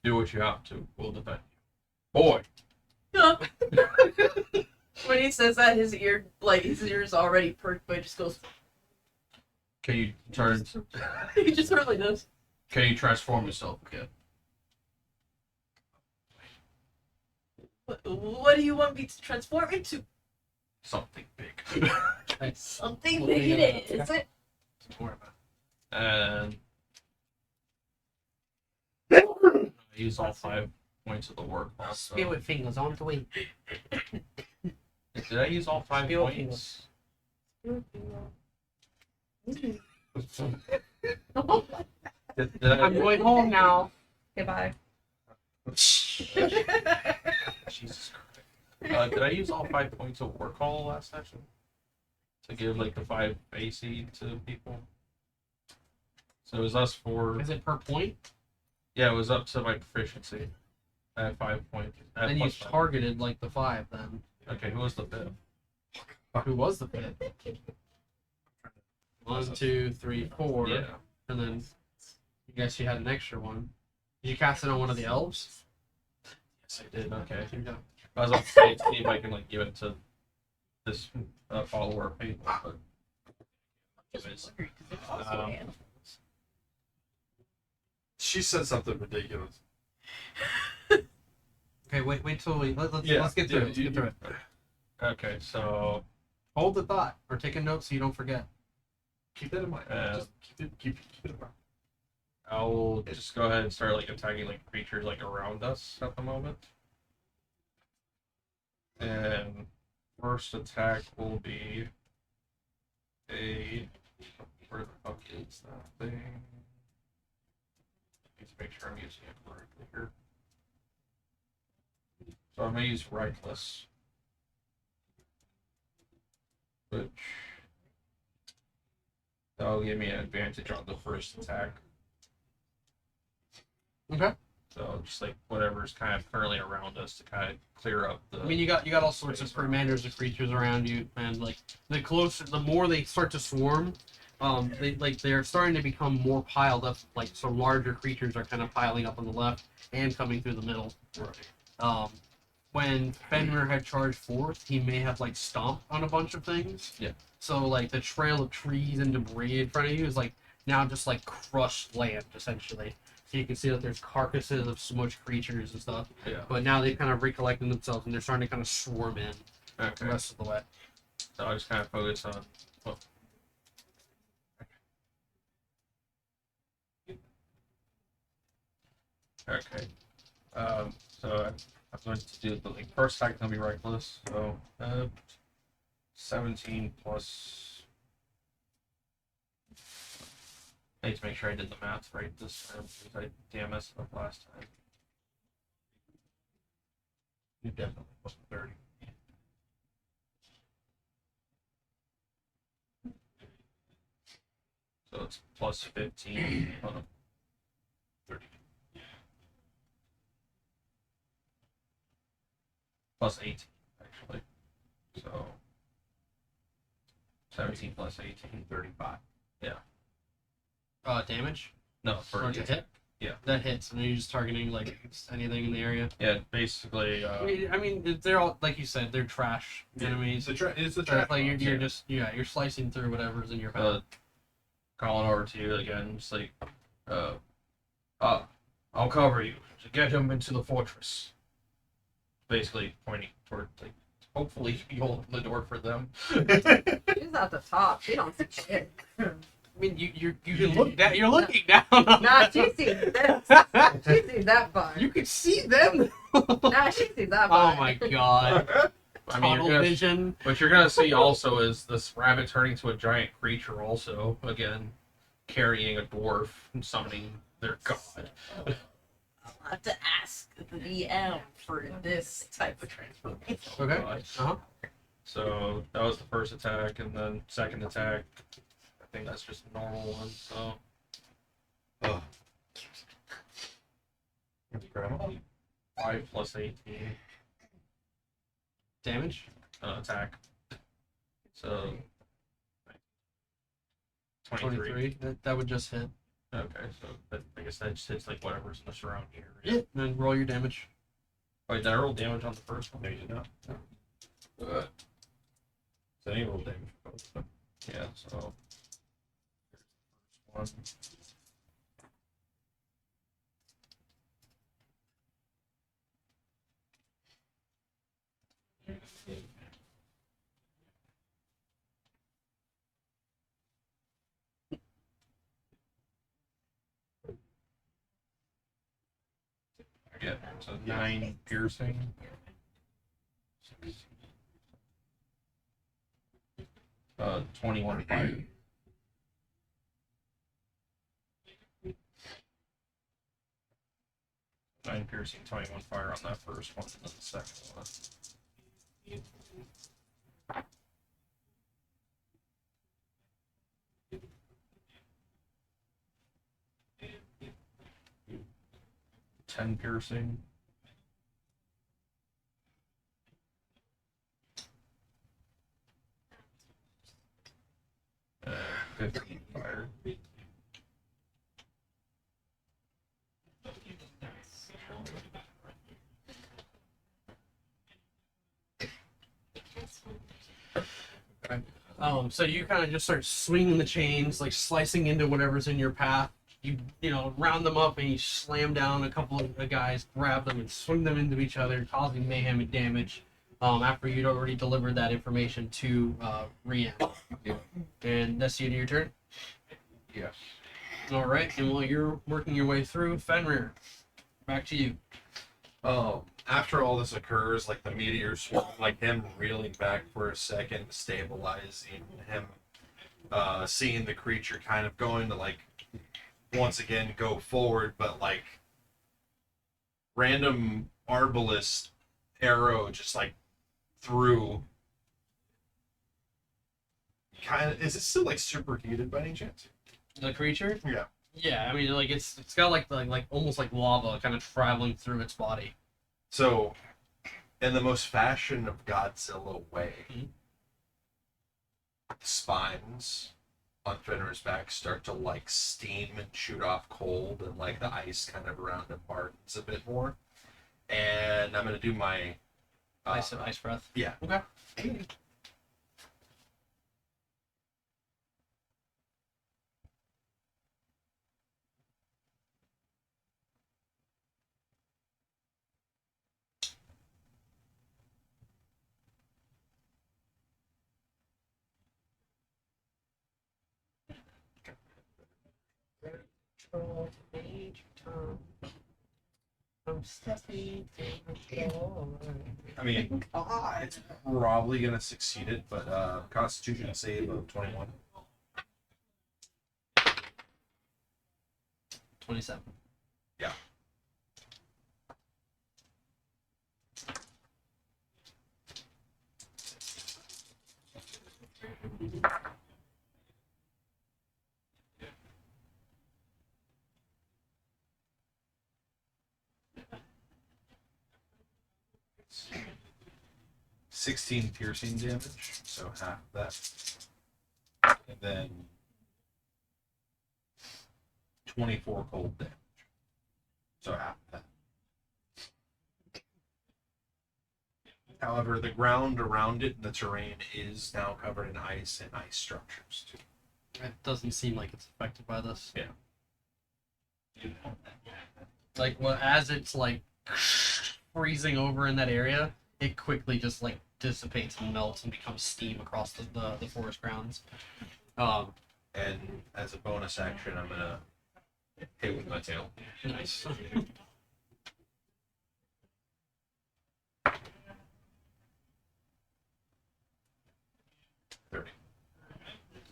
Do what you have to. We'll defend you. Boy. When he says that, his ears already perked, but he just goes. Can you turn? He just really does. Can you transform yourself again? What do you want me to transform into? Something big. Something big it is. Don't worry about And I use all 5 points of the work. it. Also. Spirit fingers on the way. Did I use all 5 Spirit points? Did I, I'm going home now. Goodbye. Jesus Christ. Did I use all 5 points of work all last session? To give like the 5 AC to people? So it was us 4. Is it per point? Yeah, it was up to my proficiency. I had 5 points. I had Then you plus 5. targeted like the 5 then. Okay, who was the 5th? Who was the 5th? 1, 2, 3, 4. Yeah. And then you guess you had an extra one. Did you cast it on one of the elves? Yes, I did. Okay. Here you go. I was about to say, see if I can like give it to this follower of people, but um, She said something ridiculous. Okay, wait till let's get through it. Let's you- get through it. okay. So Hold the thought or take a note so you don't forget. Keep that in mind. Just keep it in mind. I'll just go ahead and start like attacking like creatures like around us at the moment. And first attack will be a where the fuck is that thing? Need to make sure I'm using it correctly here. So I'm gonna use Reckless, which that'll give me an advantage on the first attack. Okay. So just like whatever's kind of currently around us to kind of clear up the. I mean, you got all sorts of commanders of creatures around you, and like the more they start to swarm, they're starting to become more piled up. Like some larger creatures are kind of piling up on the left and coming through the middle. Right. when Fenrir had charged forth, he may have like stomped on a bunch of things. Yeah. So like the trail of trees and debris in front of you is like now just like crushed land essentially. So you can see that there's carcasses of smushed creatures and stuff. Yeah. But now they've kind of recollected themselves and they're starting to kind of swarm in the Okay. rest of the way. So I just kind of focus on. Well, okay. So I'm going to do the first attack. Gonna be reckless. So 17 plus. I need to make sure I did the math right this time because I damn messed it up last time. You definitely wasn't 30. So it's plus 15. Oh, no. 30. Plus 18, actually. So 17 plus 18. 35. Damage? No, Or for to hit? Yeah. That hits. And you're just targeting like anything in the area. Yeah, basically. I mean, they're all like you said. They're trash enemies. It's the So trap. like you're yeah. just you're slicing through whatever's in your path. Calling over to you again, just like, I'll cover you to get him into the fortress. Basically pointing toward, like, hopefully you open the door for them. She's at the top. She don't see shit. I mean, you can look down. You're looking down. On Nah, she them. sees this. She sees that far. You can see them. Nah, she sees that far. Oh my god. I mean, Tunnel vision. what you're gonna see also is this rabbit turning to a giant creature. Also, again, carrying a dwarf and summoning their god. I'll have to ask the DM for this type of transformation. Okay. Uh-huh. So that was the first attack, and then second attack. I think that's just a normal one. So Ugh. Grandma? 5 plus 18 Damage. attack. So 23. That would just hit. Okay, so I guess that just hits like whatever's in the surrounding area. Yeah. And then roll your damage. Wait, did I roll damage on the first one? No, you did not. So any roll damage for both of them. Yeah, so first one. Yeah, so 9 piercing. 21 fire. Nine piercing, 21 fire on that first one, and then the second one. Ten piercing. Uh, 15 fire. So you kind of just start swinging the chains, like slicing into whatever's in your path. You know, round them up and you slam down a couple of the guys, grab them and swing them into each other, causing mayhem and damage. After you'd already delivered that information to Rian. Yeah. And that's the end of your turn. Yes. All right, and while you're working your way through, Fenrir, back to you. After all this occurs, like the meteor swarm, like him reeling back for a second, stabilizing him, seeing the creature kind of going to like once again go forward, but like random arbalist arrow just like through. Kind of, is it still like superheated by any chance? The creature? Yeah. Yeah, I mean, like it's got like almost like lava kind of traveling through its body. So, in the most fashion of Godzilla way, Mhm. the spines on Fenrir's back start to like steam and shoot off cold, and like the ice kind of around him hardens a bit more. and I'm gonna do my Ice breath. Yeah. Okay. I mean, it's probably gonna succeed it, but Constitution save of 21. 27. Yeah. $16 piercing damage, so half that. And then 24 cold damage. So half that. However, the ground around it, the terrain, is now covered in ice and ice structures too. It doesn't seem like it's affected by this. Yeah. Like, well, as it's like freezing over in that area, it quickly just like dissipates and melts and becomes steam across the forest grounds. And as a bonus action, I'm gonna hit with my tail. Nice. 30.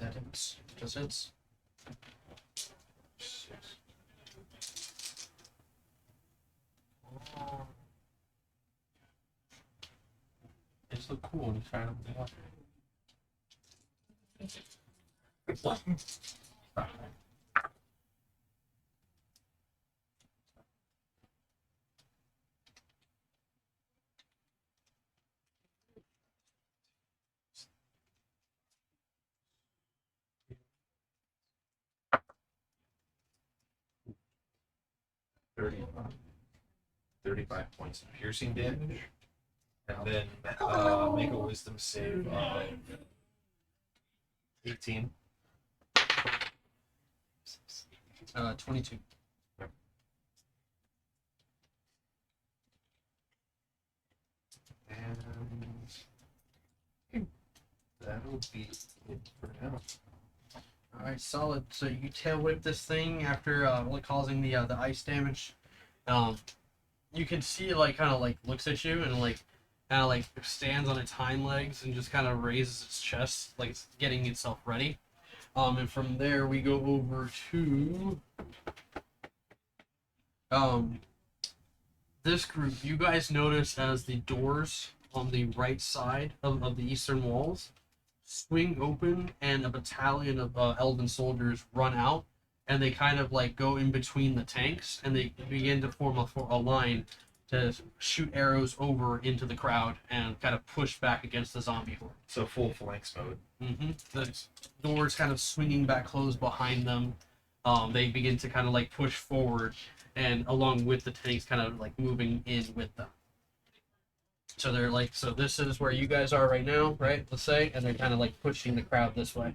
That hits. Just hits. It's so cool when you try to block. $35. 35 points of piercing damage. And then make a wisdom save of 18. 22. And that'll be it for now. All right, solid. So you tail whip this thing after causing the ice damage. You can see it like kind of like looks at you and like kind of like stands on its hind legs and just kind of raises its chest like it's getting itself ready. And from there we go over to this group. You guys notice as the doors on the right side of the eastern walls swing open and a battalion of Elven soldiers run out, and they kind of like go in between the tanks and they begin to form a line to shoot arrows over into the crowd and kind of push back against the zombie horde. So full flanks mode. The doors kind of swinging back closed behind them. They begin to kind of like push forward, and along with the tanks kind of like moving in with them. So they're like, so this is where you guys are right now, right? Let's say, and they're kind of like pushing the crowd this way.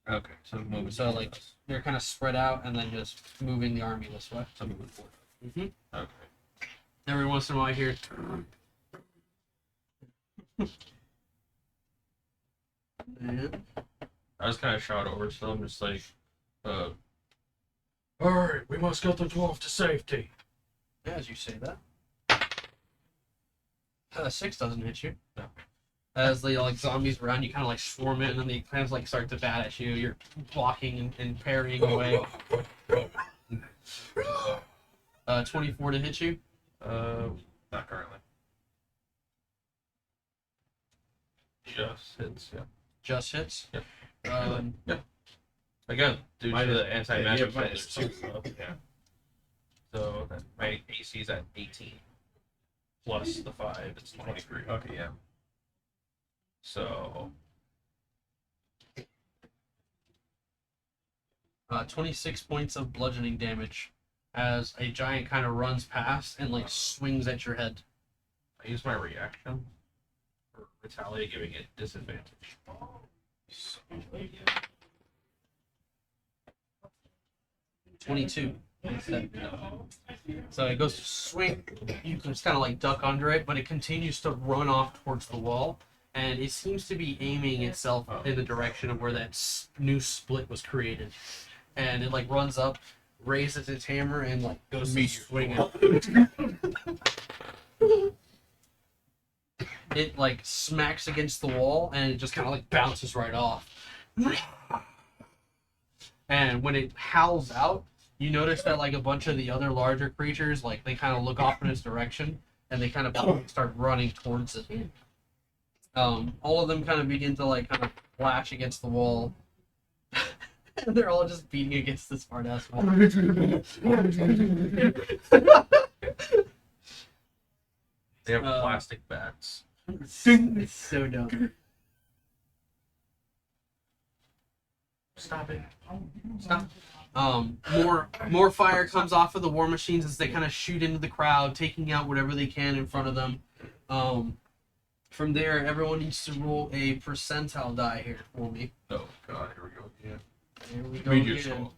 Okay, so moving. So like they're kind of spread out and then just moving the army this way. So moving forward. Okay. Every once in a while, I hear. And, I just kind of shout over to them, just like, All right, we must get the dwarf to safety. as you say that, 6 doesn't hit you. No. As the like zombies around you kind of like swarm in, and then they kind of like start to bat at you. You're blocking and parrying away. 24 to hit you. Not currently. just hits, yeah. Just hits. Yep. Yeah. Again, due to the anti-magic minus filters. 2. Yeah. So my AC is at 18. Plus the 5, it's 23. Okay, yeah. So 26 points of bludgeoning damage as a giant kind of runs past and like swings at your head. I use my reaction for retaliate, giving it disadvantage. 22. So it goes to swing. You can just kind of like duck under it, but it continues to run off towards the wall, and it seems to be aiming itself in the direction of where that new split was created. And it like runs up, raises its hammer, and like goes to swing it. It like smacks against the wall, and it just kind of like bounces right off. And when it howls out, you notice that like a bunch of the other larger creatures, like they kind of look off in its direction, and they kind of start running towards it. All of them kind of begin to like kind of flash against the wall, and they're all just beating against this hard ass wall. They have plastic bats. It's so dumb. Stop it. Stop. More fire comes off of the war machines as they kind of shoot into the crowd, taking out whatever they can in front of them. From there, everyone needs to roll a percentile die here for me. Oh god, here we go again. Here we go Meteor again. Skull.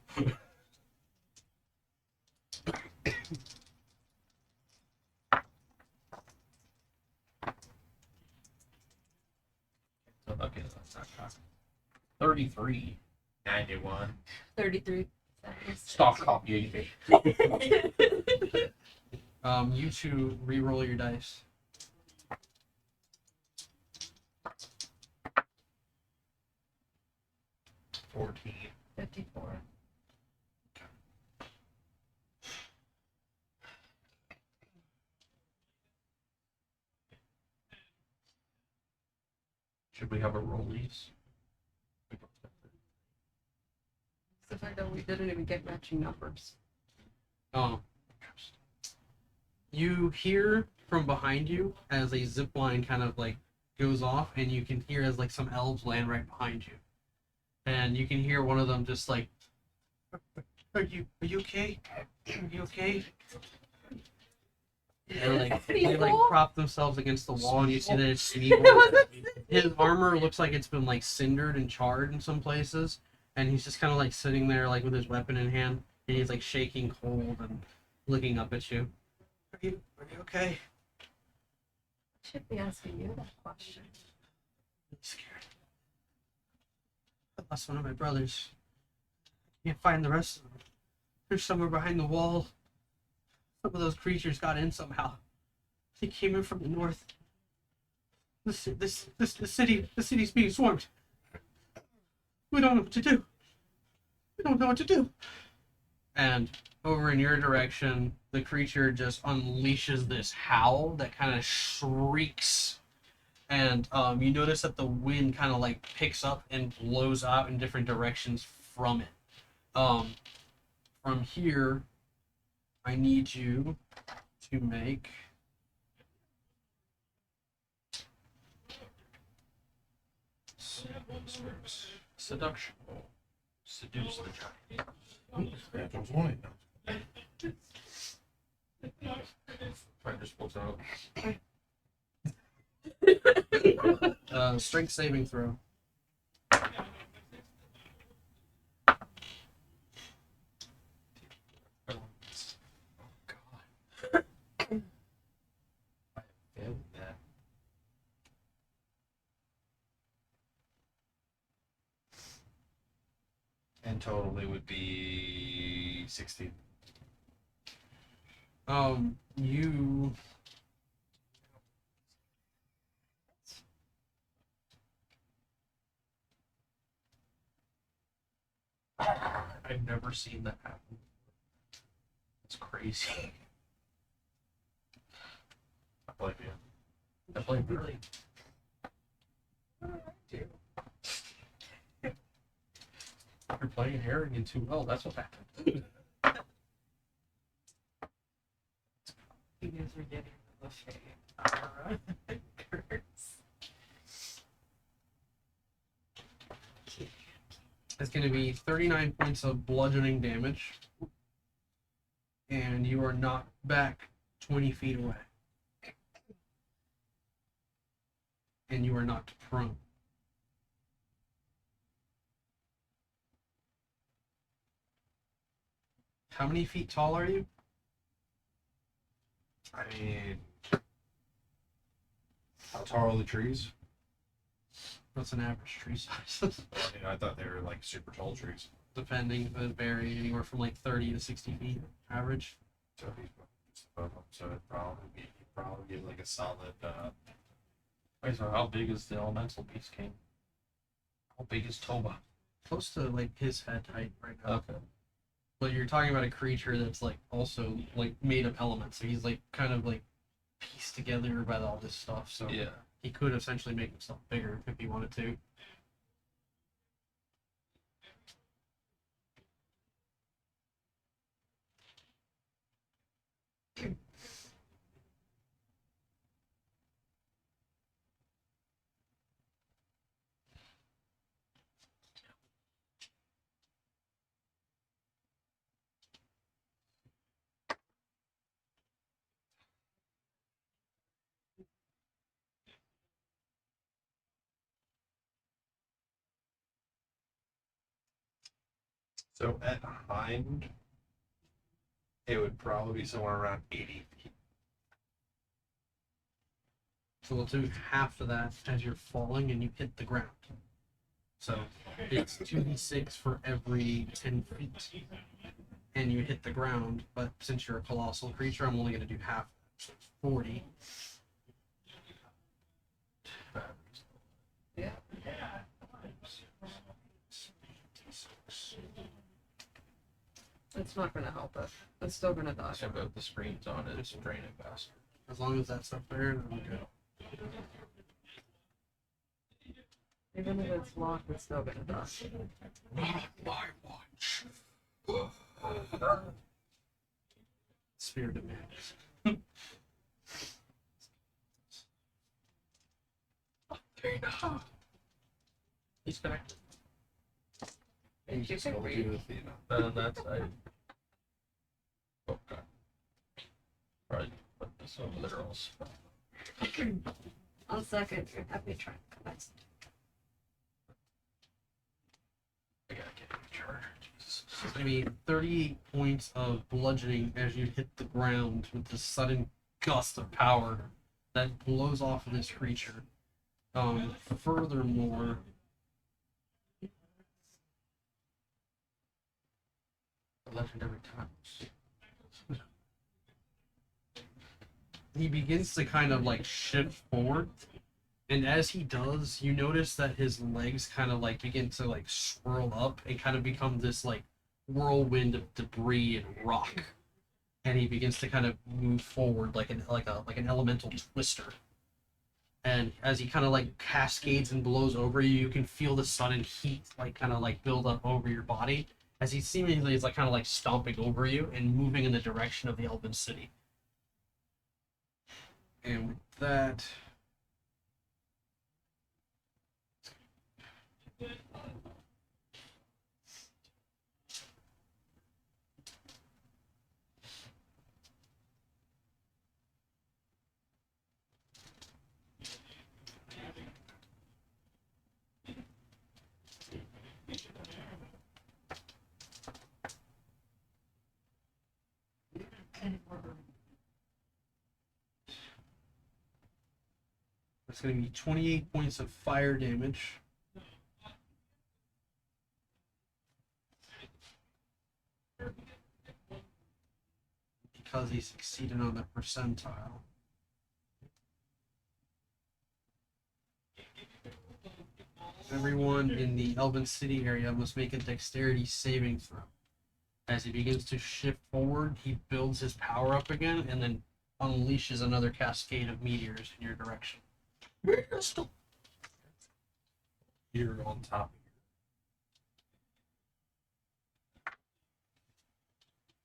Okay, that's not cocky. 33. 91. 33. Stop copying me. You two re-roll your dice. 14. 54. Should we have a rollies? It's the fact that we didn't even get matching numbers. You hear from behind you as a zip line kind of like goes off, and you can hear as like some elves land right behind you, and you can hear one of them just like, "Are you okay? Are you okay?" And like they like prop themselves against the wall, and you see that it's Smeagol. His armor looks like it's been like cindered and charred in some places, and he's just kind of like sitting there like with his weapon in hand, and he's like shaking cold and looking up at you. Are you okay? I should be asking you that question. I'm scared. I lost one of my brothers. I can't find the rest of them. They're somewhere behind the wall. Some of those creatures got in somehow. They came in from the north. The city's being swarmed. We don't know what to do. We don't know what to do. And over in your direction, the creature just unleashes this howl that kind of shrieks. And you notice that the wind kind of like picks up and blows out in different directions from it. From here, I need you to make seduction. Seduce the giant. Fine, just pulls out. Strength saving throw. Failed that. And totally would be 16. You I've never seen that happen. It's crazy. I believe you. I blame her. You're playing Harrigan too well. That's what happened. You guys are getting the shade. It's going to be 39 points of bludgeoning damage. and you are knocked back 20 feet away. And you are knocked prone. How many feet tall are you? I mean, how tall are the trees? What's an average tree size? I thought they were like super tall trees. Depending, they vary anywhere from like 30 to 60 feet average. So he's just above them. So it'd probably give like a solid. Wait, so how big is the elemental beast king? How big is Toebah? Close to like his head height right now. Okay. But you're talking about a creature that's like also like made of elements. So he's like kind of like pieced together by all this stuff. So Yeah. he could essentially make himself bigger if he wanted to. So at hind, it would probably be somewhere around 80 feet. So we'll do half of that as you're falling and you hit the ground. So it's 2d6 for every 10 feet. And you hit the ground, but since you're a colossal creature, I'm only going to do half. So it's 40. Yeah. It's not gonna help us. It's still gonna die. So if the screen's on it, it's draining faster. As long as that's up there, then we're good. Even if it's locked, it's still gonna die. Not my watch. Spirit of madness. Athena. He's connected. And you can read. Then that's I. Oh god. Right, put this over there also. On second, you're happy to try. That's I gotta get a charger. Jesus. I mean, 38 points of bludgeoning as you hit the ground with this sudden gust of power that blows off of this creature. Furthermore, legendary times. He begins to kind of like shift forward, and as he does, you notice that his legs kind of like begin to like swirl up and kind of become this like whirlwind of debris and rock, and he begins to kind of move forward like an elemental twister. And as he kind of like cascades and blows over you, you can feel the sudden heat like kind of like build up over your body as he seemingly is like kind of like stomping over you and moving in the direction of the Elven city. And with that, it's going to be 28 points of fire damage. Because he succeeded on the percentile. Everyone in the Elven City area must make a dexterity saving throw. As he begins to shift forward, he builds his power up again and then unleashes another cascade of meteors in your direction. Here on top.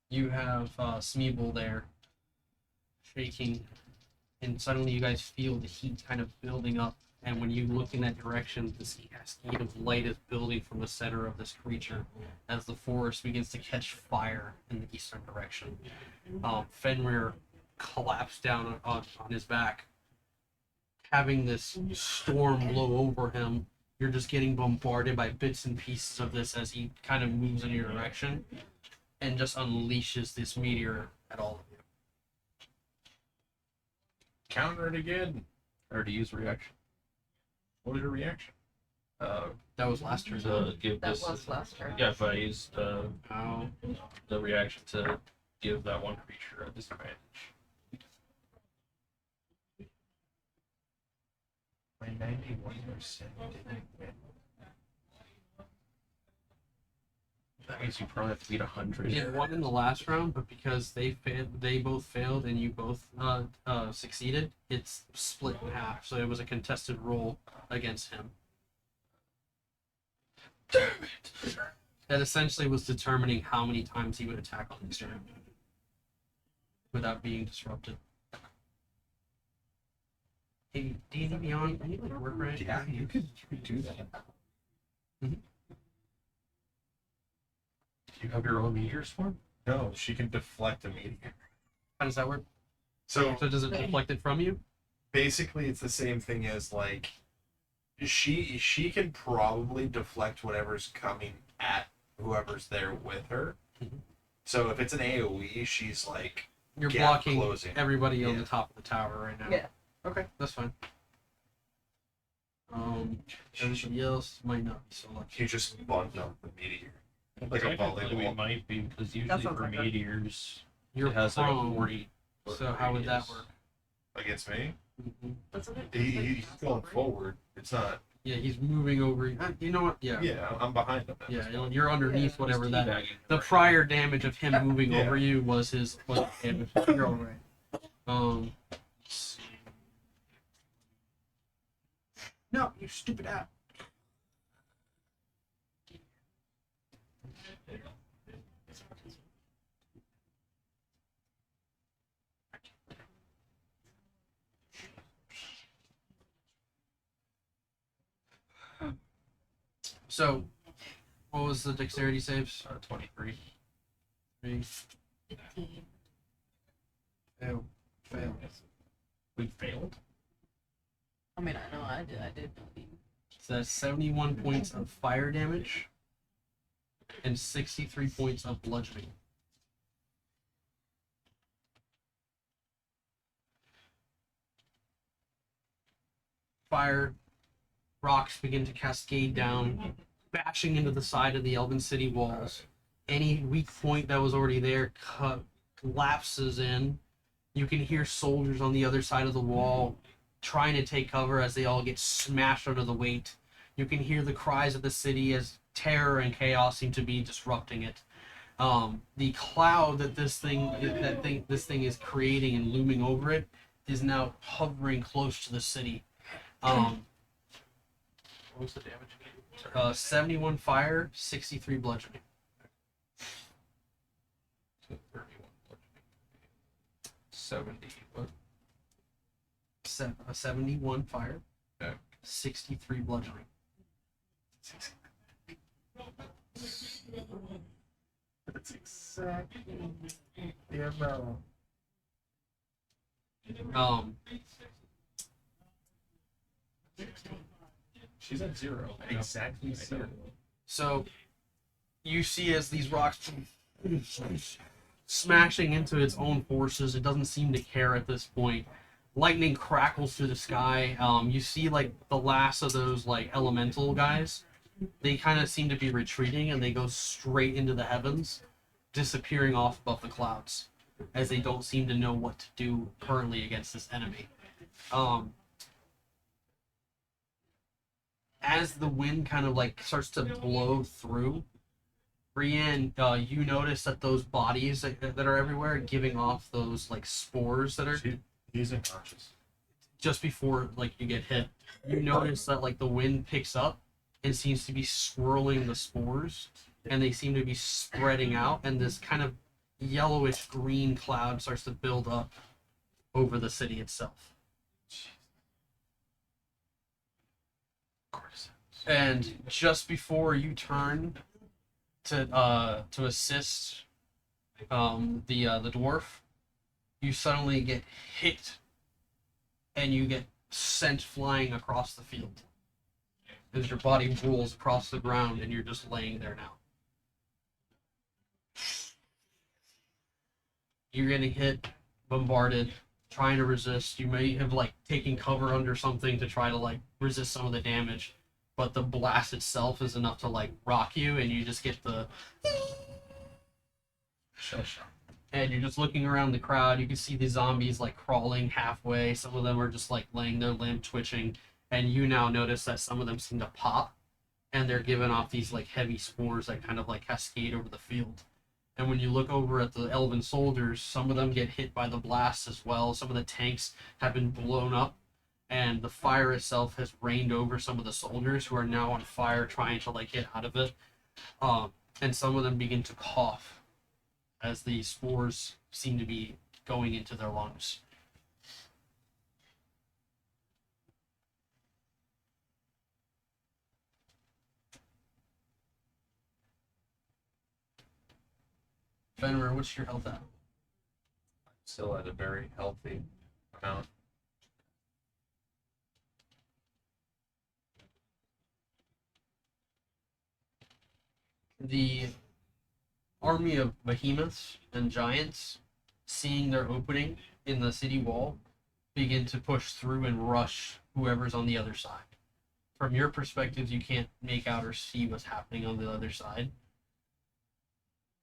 You have Smeagol there, shaking, and suddenly you guys feel the heat kind of building up And when you look in that direction, this cascade of light is building from the center of this creature as the forest begins to catch fire in the eastern direction. Fenrir collapsed down on his back, having this storm blow over him. You're just getting bombarded by bits and pieces of this as he kind of moves in your direction and just unleashes this meteor at all of you. Counter it again. Or to use reaction. What is your reaction? That was last turn. To give That this. was last turn. Yeah, but I used Oh. the reaction to give that one creature a disadvantage. My 91% didn't win. That means you probably have to beat 100. It won in the last round, but because they both failed and you both succeeded, it's split in half. So it was a contested roll against him. Damn it! That essentially was determining how many times he would attack on his turn without being disrupted. Hey, D&D Beyond, can you like work right? Yeah, you could do that. Do you have your own meteors form? No, she can deflect a meteor. How does that work? So So does it deflect it from you? basically, it's the same thing as like she can probably deflect whatever's coming at whoever's there with her. Mhm. So if it's an AOE, she's like You're gap blocking closing. everybody on Yeah. the top of the tower right now. Yeah. Okay, that's fine. Everybody else might not be so lucky. You just bundle the meteor. Like a Technically, we volleyball. might be, because usually sounds for like a- meteors, You're it has like a prone, 40. so how would that work? Against me? Mhm. That's okay. He's going forward. It's not. Yeah, he's moving over. You know what? Yeah. Yeah, I'm behind him. Yeah, you're underneath Yeah. whatever He's that. teabagging The right prior damage of him moving Yeah. over you was his damage. You're all right. Let's see. No, you stupid app. So, what was the dexterity saves? 23. 3. Fail. Fail. We failed? I mean, I know I did believe. So that's 71 points of fire damage and 63 points of bludgeoning. Fire rocks begin to cascade down, bashing into the side of the Elven City walls. Any weak point that was already there collapses in. You can hear soldiers on the other side of the wall trying to take cover as they all get smashed under the weight. You can hear the cries of the city as terror and chaos seem to be disrupting it. The cloud that this thing is creating and looming over it is now hovering close to the city. What was the damage again? 71 fire, 63 bludgeoning. So 31. 70. What? 71 fire, Okay. 63 bludgeoning. That's exactly the amount. She's at 0. Exactly zero. So you see as these rocks smashing into its own forces, it doesn't seem to care at this point. Lightning crackles through the sky. You see like the last of those like elemental guys. They kind of seem to be retreating and they go straight into the heavens, disappearing off above the clouds, as they don't seem to know what to do currently against this enemy. As the wind kind of like starts to blow through, Brienne, you notice that those bodies that are everywhere are giving off those like spores that are He's unconscious. just before like you get hit. You notice that like the wind picks up and seems to be swirling the spores, and they seem to be spreading out, and this kind of yellowish green cloud starts to build up over the city itself. And just before you turn to assist the dwarf, you suddenly get hit, and you get sent flying across the field as your body rolls across the ground, and you're just laying there now. You're getting hit, bombarded, trying to resist. You may have like taken cover under something to try to like resist some of the damage, but the blast itself is enough to like rock you, and you just get the Shell shock. and you're just looking around the crowd. You can see the zombies like crawling halfway. Some of them are just like laying their limb twitching, and you now notice that some of them seem to pop, and they're giving off these like heavy spores that kind of like cascade over the field. And when you look over at the elven soldiers, some of them get hit by the blast as well. Some of the tanks have been blown up, and the fire itself has rained over some of the soldiers who are now on fire trying to like get out of it. And some of them begin to cough as the spores seem to be going into their lungs. Fenrir, what's your health at? Still at a very healthy amount. The army of behemoths and giants, seeing their opening in the city wall, begin to push through and rush whoever's on the other side. From your perspective, you can't make out or see what's happening on the other side.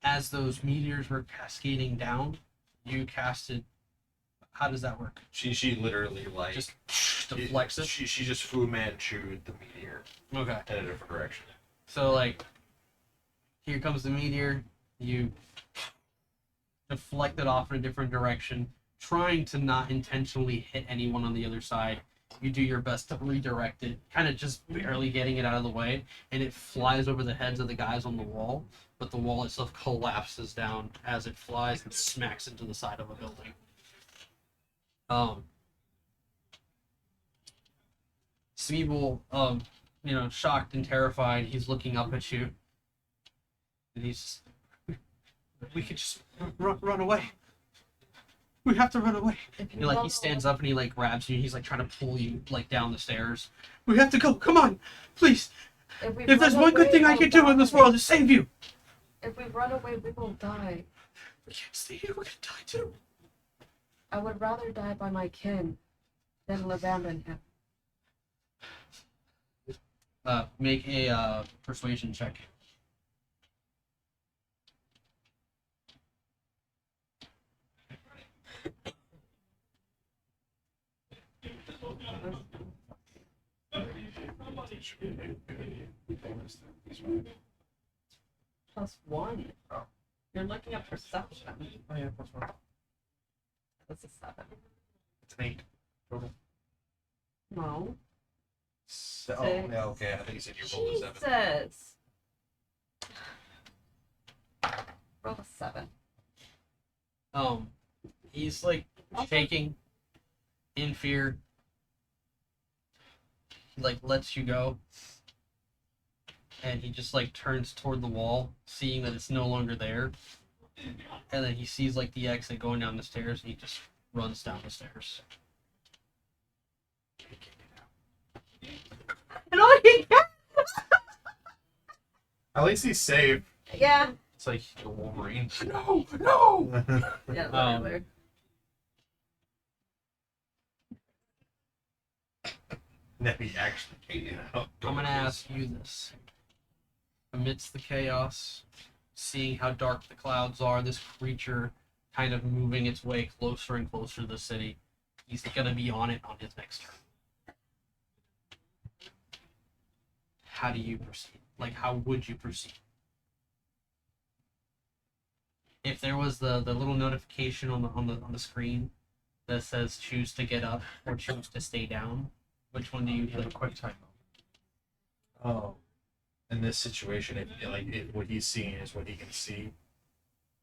As those meteors were cascading down, you casted. How does that work? She literally like Just deflects it? She just Fu Manchu'd the meteor Okay. in a different direction. So, like, here comes the meteor. You deflect it off in a different direction, trying to not intentionally hit anyone on the other side. You do your best to redirect it, kind of just barely getting it out of the way, and it flies over the heads of the guys on the wall, but the wall itself collapses down as it flies and smacks into the side of a building. Smeagol, shocked and terrified, he's looking up at you, and he's just, we could just run away. We have to run away. And like he stands up and he like grabs you. He's like trying to pull you like down the stairs. We have to go. Come on, please. If there's one good thing I can do in this world, is save you. If we run away, we will die. We can't stay here. We're gonna die too. I would rather die by my kin than abandon him. Make a persuasion check. +1. You're looking at perception. Oh yeah, plus one. That's a 7. It's an 8 total. No. Oh, yeah, okay. I think you said you rolled a 7. Jesus. Roll a 7. He's like shaking in fear. He like lets you go. And he just like turns toward the wall, seeing that it's no longer there. And then he sees like the exit going down the stairs, and he just runs down the stairs. And all he can. At least he's safe. Yeah. It's like the Wolverine. No, no. Yeah, Um, literally. No, he actually came out. I'm gonna ask you this. Amidst the chaos, seeing how dark the clouds are, this creature kind of moving its way closer and closer to the city, he's gonna be on it on his next turn. How do you proceed? Like, how would you proceed? If there was the little notification on the screen that says choose to get up or choose to stay down, which one do you Have a pick? quick time. Oh, in this situation, if what he's seeing is what he can see.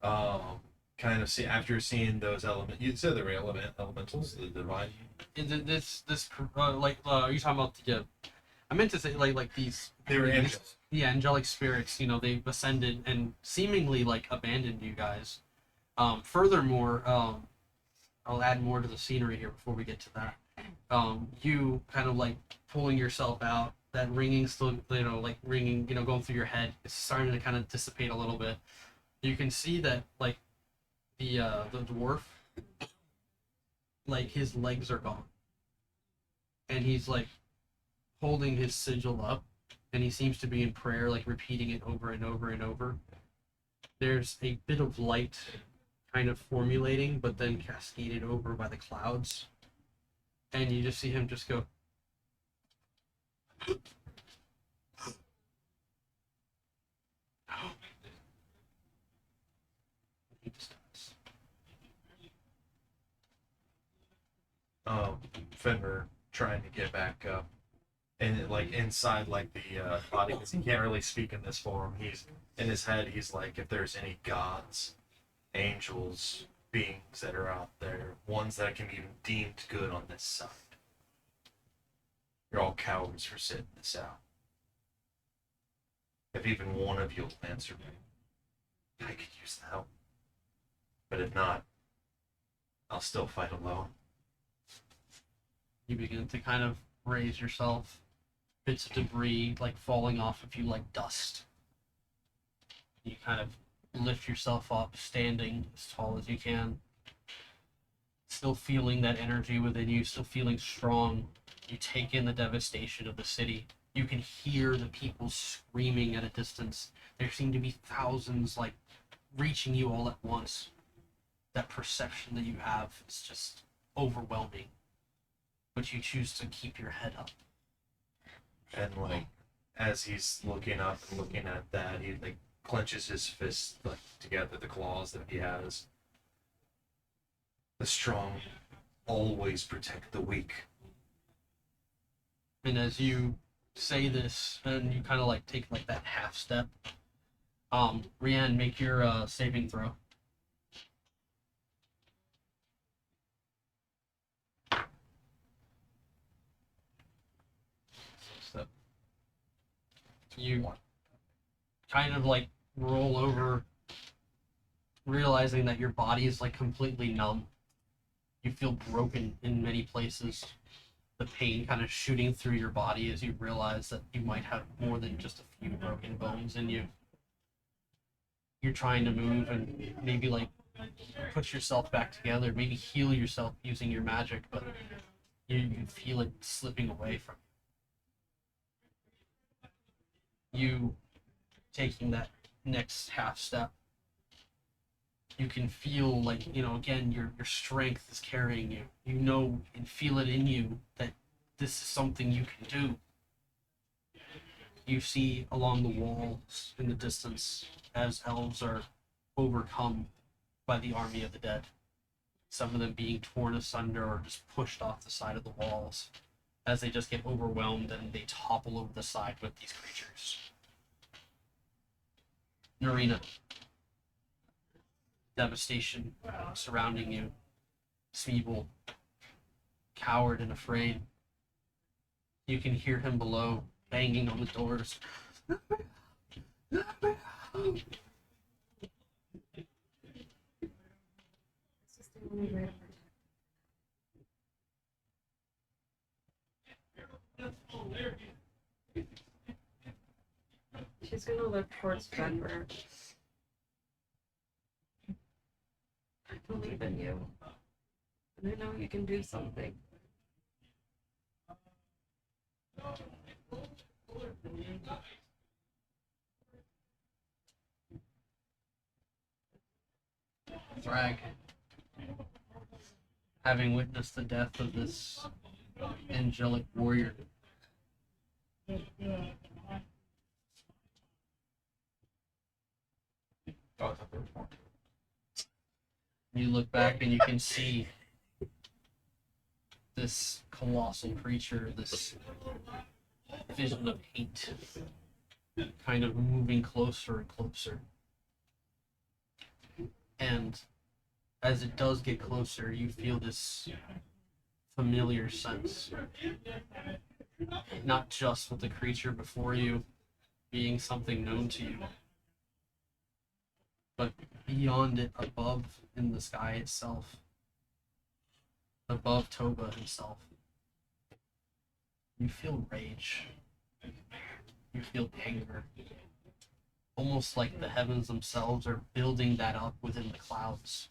Kind of see after seeing those elements. You said there were elementals, the divine. Are you talking about the? I meant to say like these. They were angels. Yeah, angelic spirits. You know, they've ascended and seemingly like abandoned you guys. Furthermore, I'll add more to the scenery here before we get to that. You kind of like pulling yourself out. That ringing still, like ringing, going through your head. It's starting to kind of dissipate a little bit. You can see that like the dwarf, like his legs are gone, and he's like holding his sigil up, and he seems to be in prayer, like repeating it over and over and over. There's a bit of light kind of formulating, but then cascaded over by the clouds. And you just see him just go. He just does. Fenrir trying to get back up, and like inside like the body, because he can't really speak in this form. He's in his head. He's like, if there's any gods, angels, beings that are out there, ones that can be deemed good on this side, you're all cowards for sitting this out. If even one of you will answer me, I could use the help. But if not, I'll still fight alone. You begin to kind of raise yourself, bits of debris like falling off of you like dust. You kind of lift yourself up, standing as tall as you can. Still feeling that energy within you, still feeling strong. You take in the devastation of the city. You can hear the people screaming at a distance. There seem to be thousands like reaching you all at once. That perception that you have is just overwhelming. But you choose to keep your head up. And like, as he's looking up and looking at that, he like clenches his fists like together, the claws that he has. The strong always protect the weak. And as you say this, and you kind of like take like that half step, Rianne, make your saving throw. You kind of like roll over, realizing that your body is like completely numb. You feel broken in many places. The pain kind of shooting through your body as you realize that you might have more than just a few broken bones in you. You're trying to move and maybe like put yourself back together, maybe heal yourself using your magic, but you feel it slipping away from you. You taking that next half step, you can feel like, again, your strength is carrying you. You know and feel it in you that this is something you can do. You see along the walls in the distance as elves are overcome by the army of the dead. Some of them being torn asunder or just pushed off the side of the walls as they just get overwhelmed and they topple over the side with these creatures. Narina. Devastation surrounding you. Smeagol, coward and afraid. You can hear him below, banging on the doors. She's gonna look towards Fenrir. I believe in you. And I know you can do something. Thrag, having witnessed the death of this angelic warrior, you look back and you can see this colossal creature, this vision of hate, kind of moving closer and closer. And as it does get closer, you feel this familiar sense. Not just with the creature before you being something known to you, but beyond it, above in the sky itself, above Toebah himself. You feel rage. You feel anger. Almost like the heavens themselves are building that up within the clouds,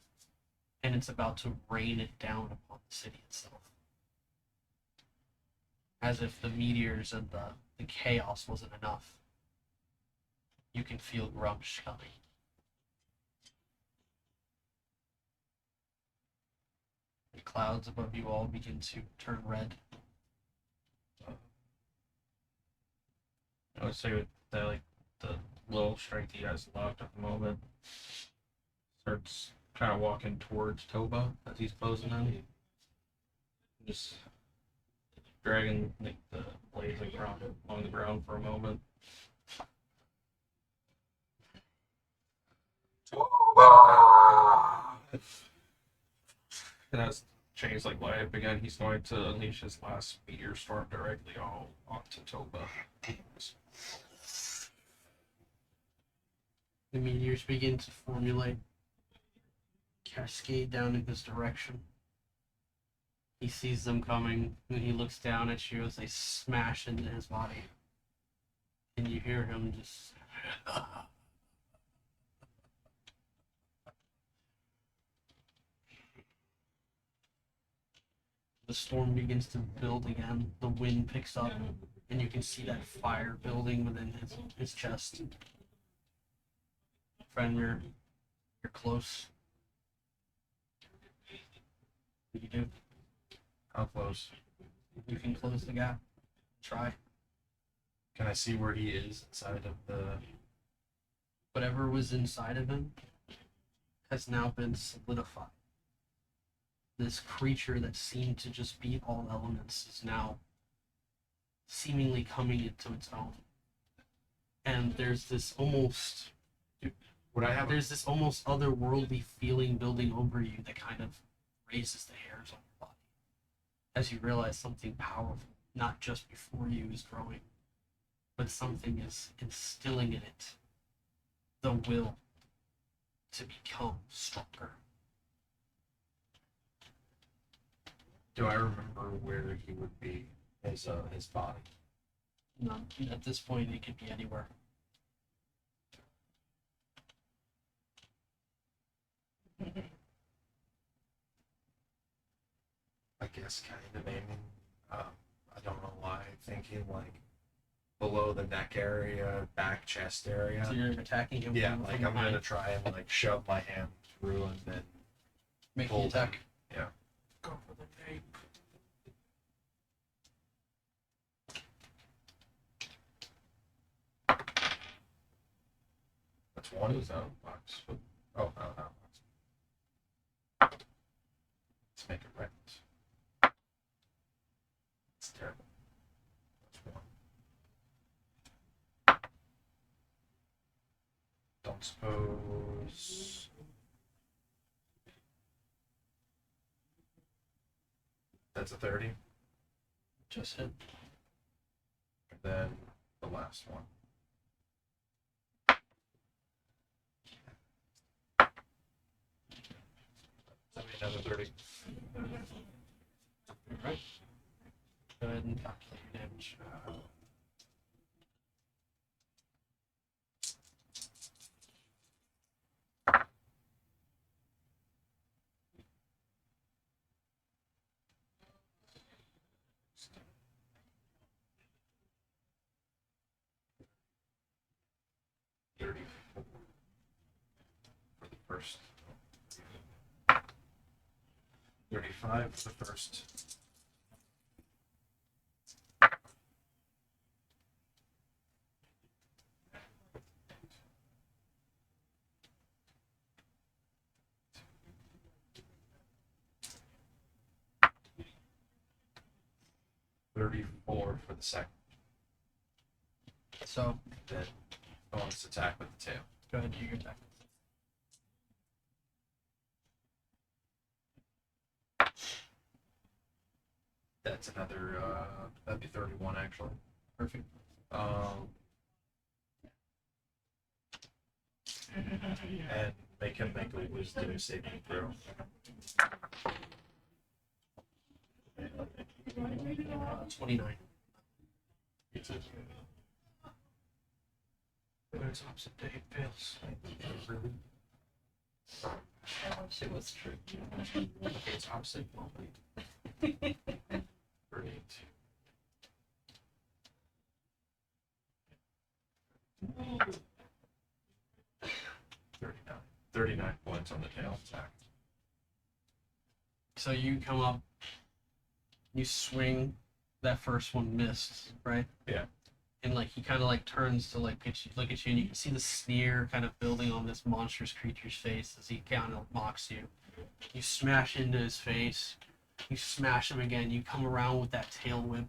and it's about to rain it down upon the city itself. As if the meteors and the chaos wasn't enough. You can feel Grumsh coming. The clouds above you all begin to turn red. I would say with that, like, the little strength he has left at the moment starts kind of walking towards Toebah as he's closing in. Just dragging like the blades along the ground for a moment. And as chains like light up again, he's going to unleash his last meteor storm directly onto Toebah. The meteors begin to formulate, cascade down in his direction. He sees them coming, and he looks down at you as they smash into his body. And you hear him just... The storm begins to build again. The wind picks up, and you can see that fire building within his chest. Fenrir, you're close. What do you do? How close? You can close the gap. Try. Can I see where he is inside of the? Whatever was inside of him has now been solidified. This creature that seemed to just be all elements is now seemingly coming into its own. And there's this almost Would I have? there's this almost otherworldly feeling building over you that kind of raises the hairs on your body as you realize something powerful, not just before you, is growing, but something is instilling in it the will to become stronger. Do I remember where he would be? His body. No, at this point, it could be anywhere. I guess kind of aiming. I don't know why. Thinking like below the neck area, back chest area. So you're attacking him. Yeah, from like I'm behind. gonna try and like shove my hand through and then Make the pull attack. Yeah. Go for the tape. That's one. It was out of box. But Oh, no, no. Let's make it right. It's terrible. That's one. Don't suppose. That's a 30. Just hit. And then the last one. That'd be another 30. Alright. Go ahead and calculate your damage. For the first. 35 for the first. $34 for the second. So, Then bonus attack with the tail. go ahead and do your attack. That's another. That'd be 31 actually. Perfect. And make him make a wisdom saving throw. 29. It's opposite day fails. I wish it was true. It's opposite moment. 38. 39 points on the tail attack. So you come up, you swing, that first one missed, right? Yeah. And like he kind of like turns to like look at you, and you can see the sneer kind of building on this monstrous creature's face as he kind of mocks you. You smash into his face, you smash him again, you come around with that tail whip,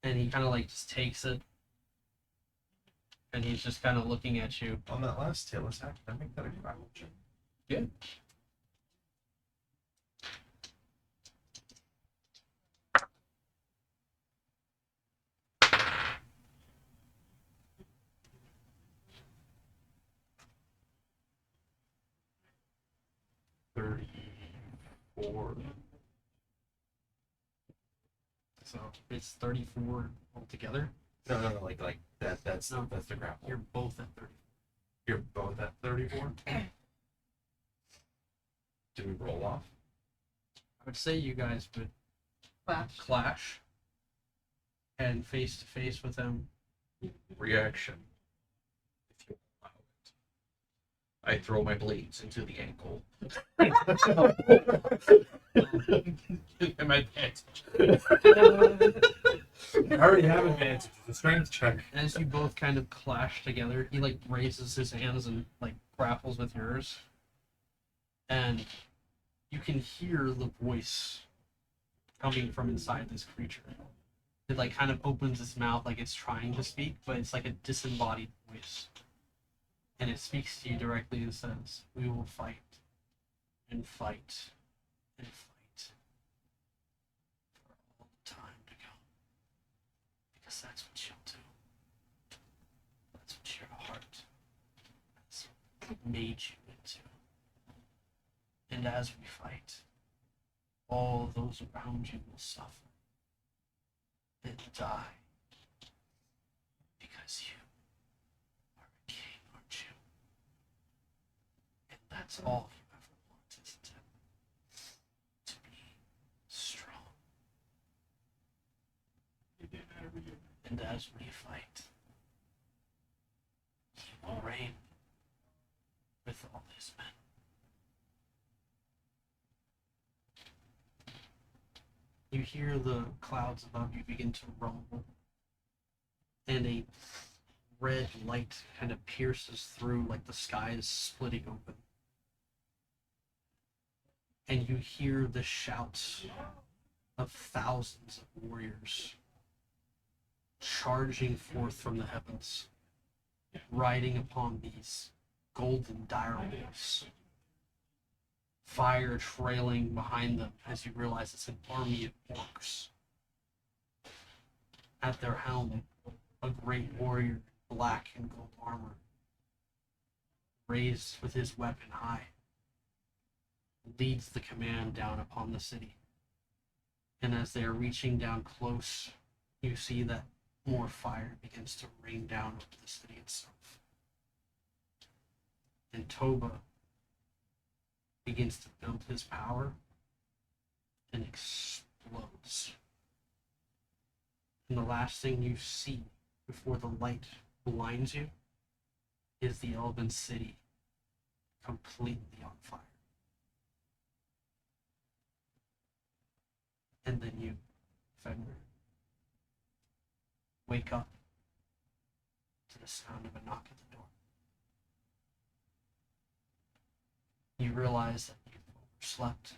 and he kind of like just takes it, and he's just kind of looking at you. On that last tail attack, can I make that a grapple check? Yeah. So it's 34 altogether. No, like that. That's No. that's the grapple. You're both at 30. You're both at 34. Do we roll off? I would say you guys would Clash. clash and face to face with him. Reaction. If you allow it. I throw my blades into the ankle. Am I advantage? I already have advantage. It's a strength check. As you both kind of clash together, he like raises his hands and like grapples with yours. And you can hear the voice coming from inside this creature. It like kind of opens its mouth like it's trying to speak, but it's like a disembodied voice. And it speaks to you directly and says, "We will fight and fight and fight for all the time to come. Because that's what you'll do. That's what your heart has made you into. And as we fight, all those around you will suffer and die. Because you are a king, aren't you? And that's all you ever wanted to be strong. And as we fight, he will reign with all his men. You hear the clouds above you begin to rumble, and a red light kind of pierces through, like the sky is splitting open. And you hear the shouts of thousands of warriors charging forth from the heavens, riding upon these golden direwolves. Fire trailing behind them as you realize it's an army of orcs. At their helm, a great warrior, black and gold armor, raised with his weapon high, leads the command down upon the city. And as they are reaching down close, you see that more fire begins to rain down over the city itself. And Toebah begins to build his power and explodes. And the last thing you see before the light blinds you is the Elven city completely on fire. And then you, Fenrir, wake up to the sound of a knock at the door. You realize that you've overslept.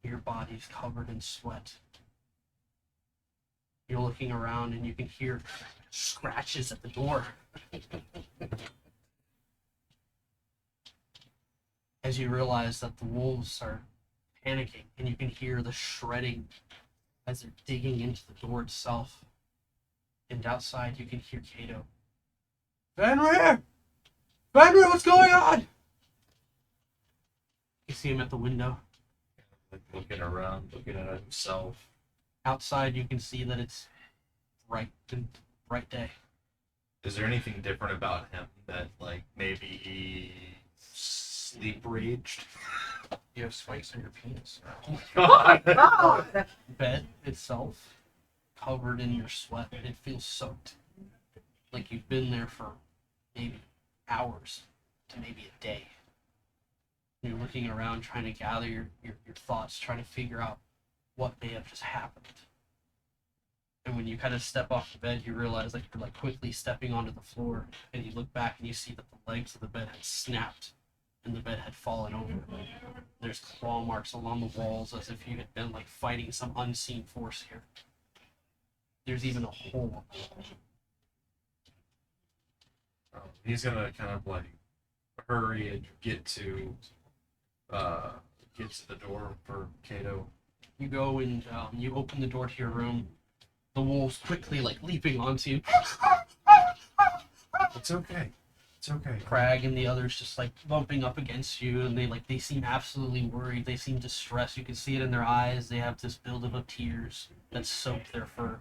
Your body's covered in sweat. You're looking around and you can hear scratches at the door. As you realize that the wolves are panicking, and you can hear the shredding as they're digging into the door itself. And outside, you can hear Cato. Fenrir! Fenrir, what's going on? You see him at the window. Like looking around, looking at himself. Outside, you can see that it's bright day. Is there anything different about him that, like, maybe he sleep raged? You have spikes in your penis. God! Bed itself, covered in your sweat. It feels soaked. Like you've been there for maybe hours to maybe a day. You're looking around trying to gather your thoughts, trying to figure out what may have just happened. And when you kind of step off the bed, you realize that you're like quickly stepping onto the floor, and you look back and you see that the legs of the bed had snapped and the bed had fallen over. There's claw marks along the walls as if you had been like fighting some unseen force here. There's even a hole. He's gonna kind of like hurry and get to the door for Cato. You go and you open the door to your room. The wolves quickly like leaping onto you. It's okay. It's okay. Crag and the others just like bumping up against you, and they seem absolutely worried. They seem distressed. You can see it in their eyes. They have this buildup of tears that soak their fur.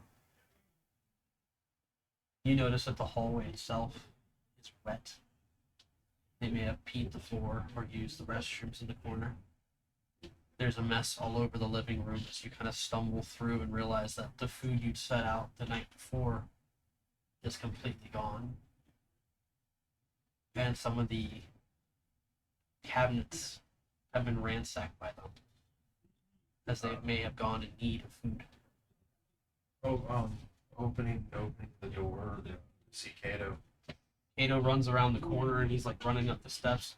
You notice that the hallway itself is wet. They may have peed the floor or used the restrooms in the corner. There's a mess all over the living room as you kind of stumble through and realize that the food you'd set out the night before is completely gone. And some of the cabinets have been ransacked by them, as they may have gone in need of food. Opening the door to see Cato. Cato runs around the corner and he's like running up the steps.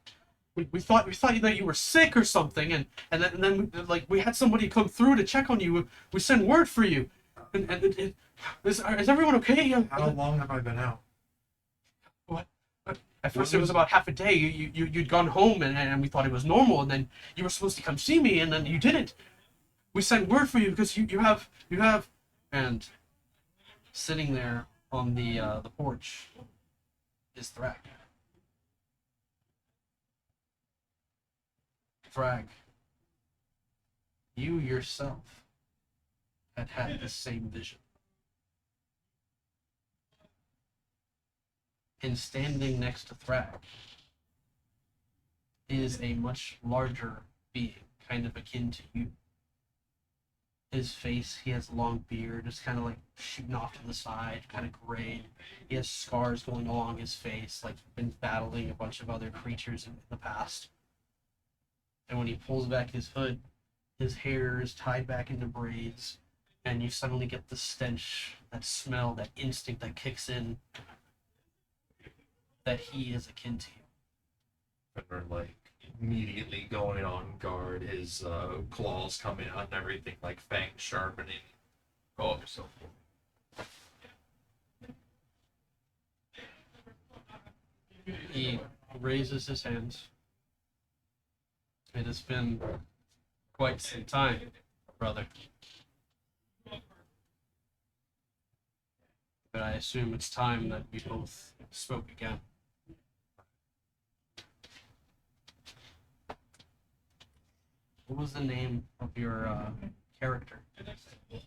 We thought that you were sick or something, and then like we had somebody come through to check on you. We sent word for you, is everyone okay? How long have I been out? What? At first it was about half a day. You'd gone home and we thought it was normal, and then you were supposed to come see me, and then you didn't. We sent word for you because you have and sitting there on the porch is Thrag. Thrag, you yourself had the same vision. And standing next to Thrag is a much larger being, kind of akin to you. His face, he has long beard, just kind of like shooting off to the side, kind of gray. He has scars going along his face, like been battling a bunch of other creatures in the past. And when he pulls back his hood, his hair is tied back into braids, and you suddenly get the stench, that smell, that instinct that kicks in, that he is akin to you. Fenrir, like, immediately going on guard, his claws coming out and everything, like fangs sharpening. Go up yourself. He raises his hands. It has been quite some time, brother. But I assume it's time that we both spoke again. What was the name of your character in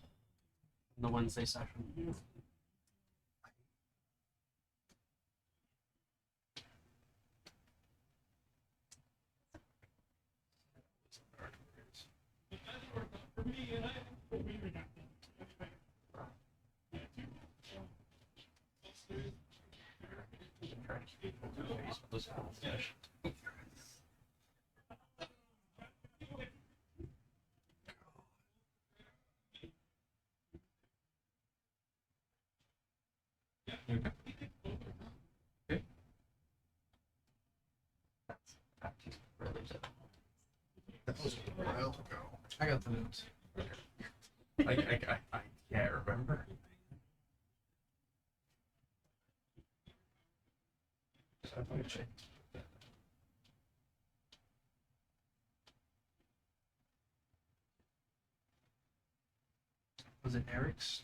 the Wednesday session? That was a while ago. I got the notes. I can't remember. I thought I checked. Was it Eric's?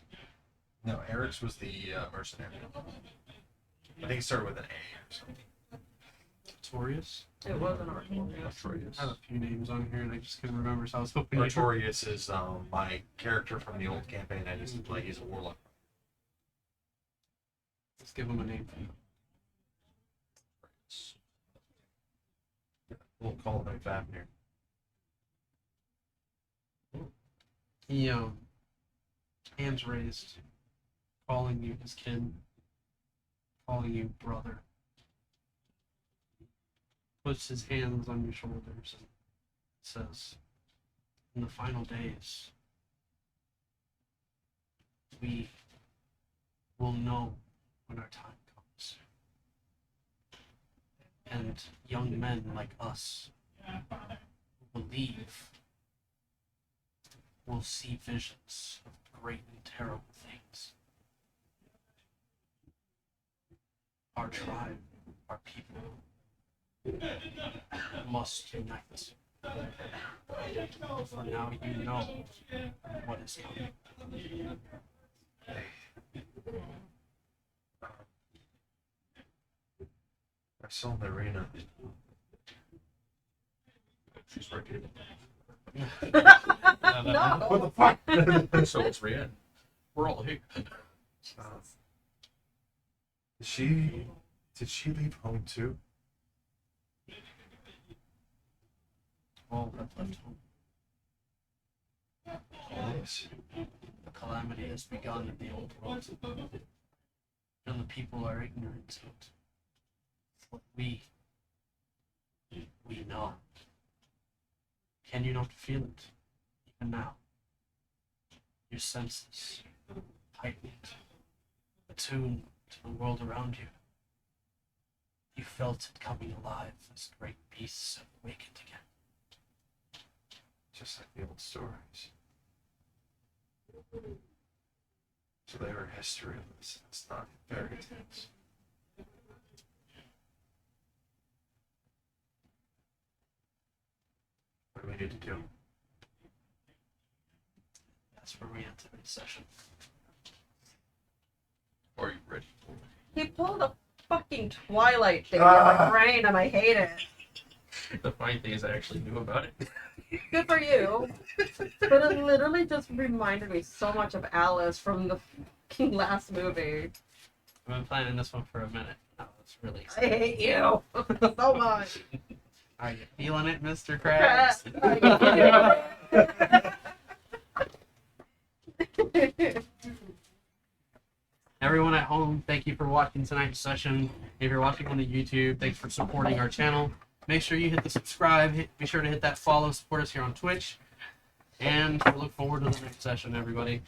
No, Eric's was the mercenary. I think it started with an A or something. Artorias? It was an Artorias. I have a few names on here and I just couldn't remember, so I was hoping you Artorias is my character from the old campaign I used to play. He's a warlock. Let's give him a name. We'll call him Fenrir. He, hands raised, calling you his kin, calling you brother. Puts his hands on your shoulders and says, in the final days, we will know when our time comes. And young men like us who believe will see visions of great and terrible things. Our tribe, our people, must unite. For now you know what is coming. I saw Marina. She's right here. No. What the fuck? So it's Rian. We're all here. Did she leave home too? All that left home. Yes. The calamity has begun in the old world. And the people are ignorant to it. What we know. Can you not feel it? Even now. Your senses heightened, attuned to the world around you. You felt it coming alive as great beasts have awakened again. Just like the old stories. So they were history in this sense, not fairy tales. What do we need to do? That's where we enter the session. Are you ready? He pulled a fucking Twilight thing in my brain and I hate it. The funny thing is, I actually knew about it. Good for you. But it literally just reminded me so much of Alice from the fucking last movie. I've been planning this one for a minute. Oh, it's really I exciting. hate you so much. Are you feeling it, Mr. Krabs? Everyone at home, thank you for watching tonight's session. If you're watching on the YouTube, thanks for supporting our channel. Make sure you hit the subscribe, be sure to hit that follow, support us here on Twitch. And we look forward to the next session, everybody.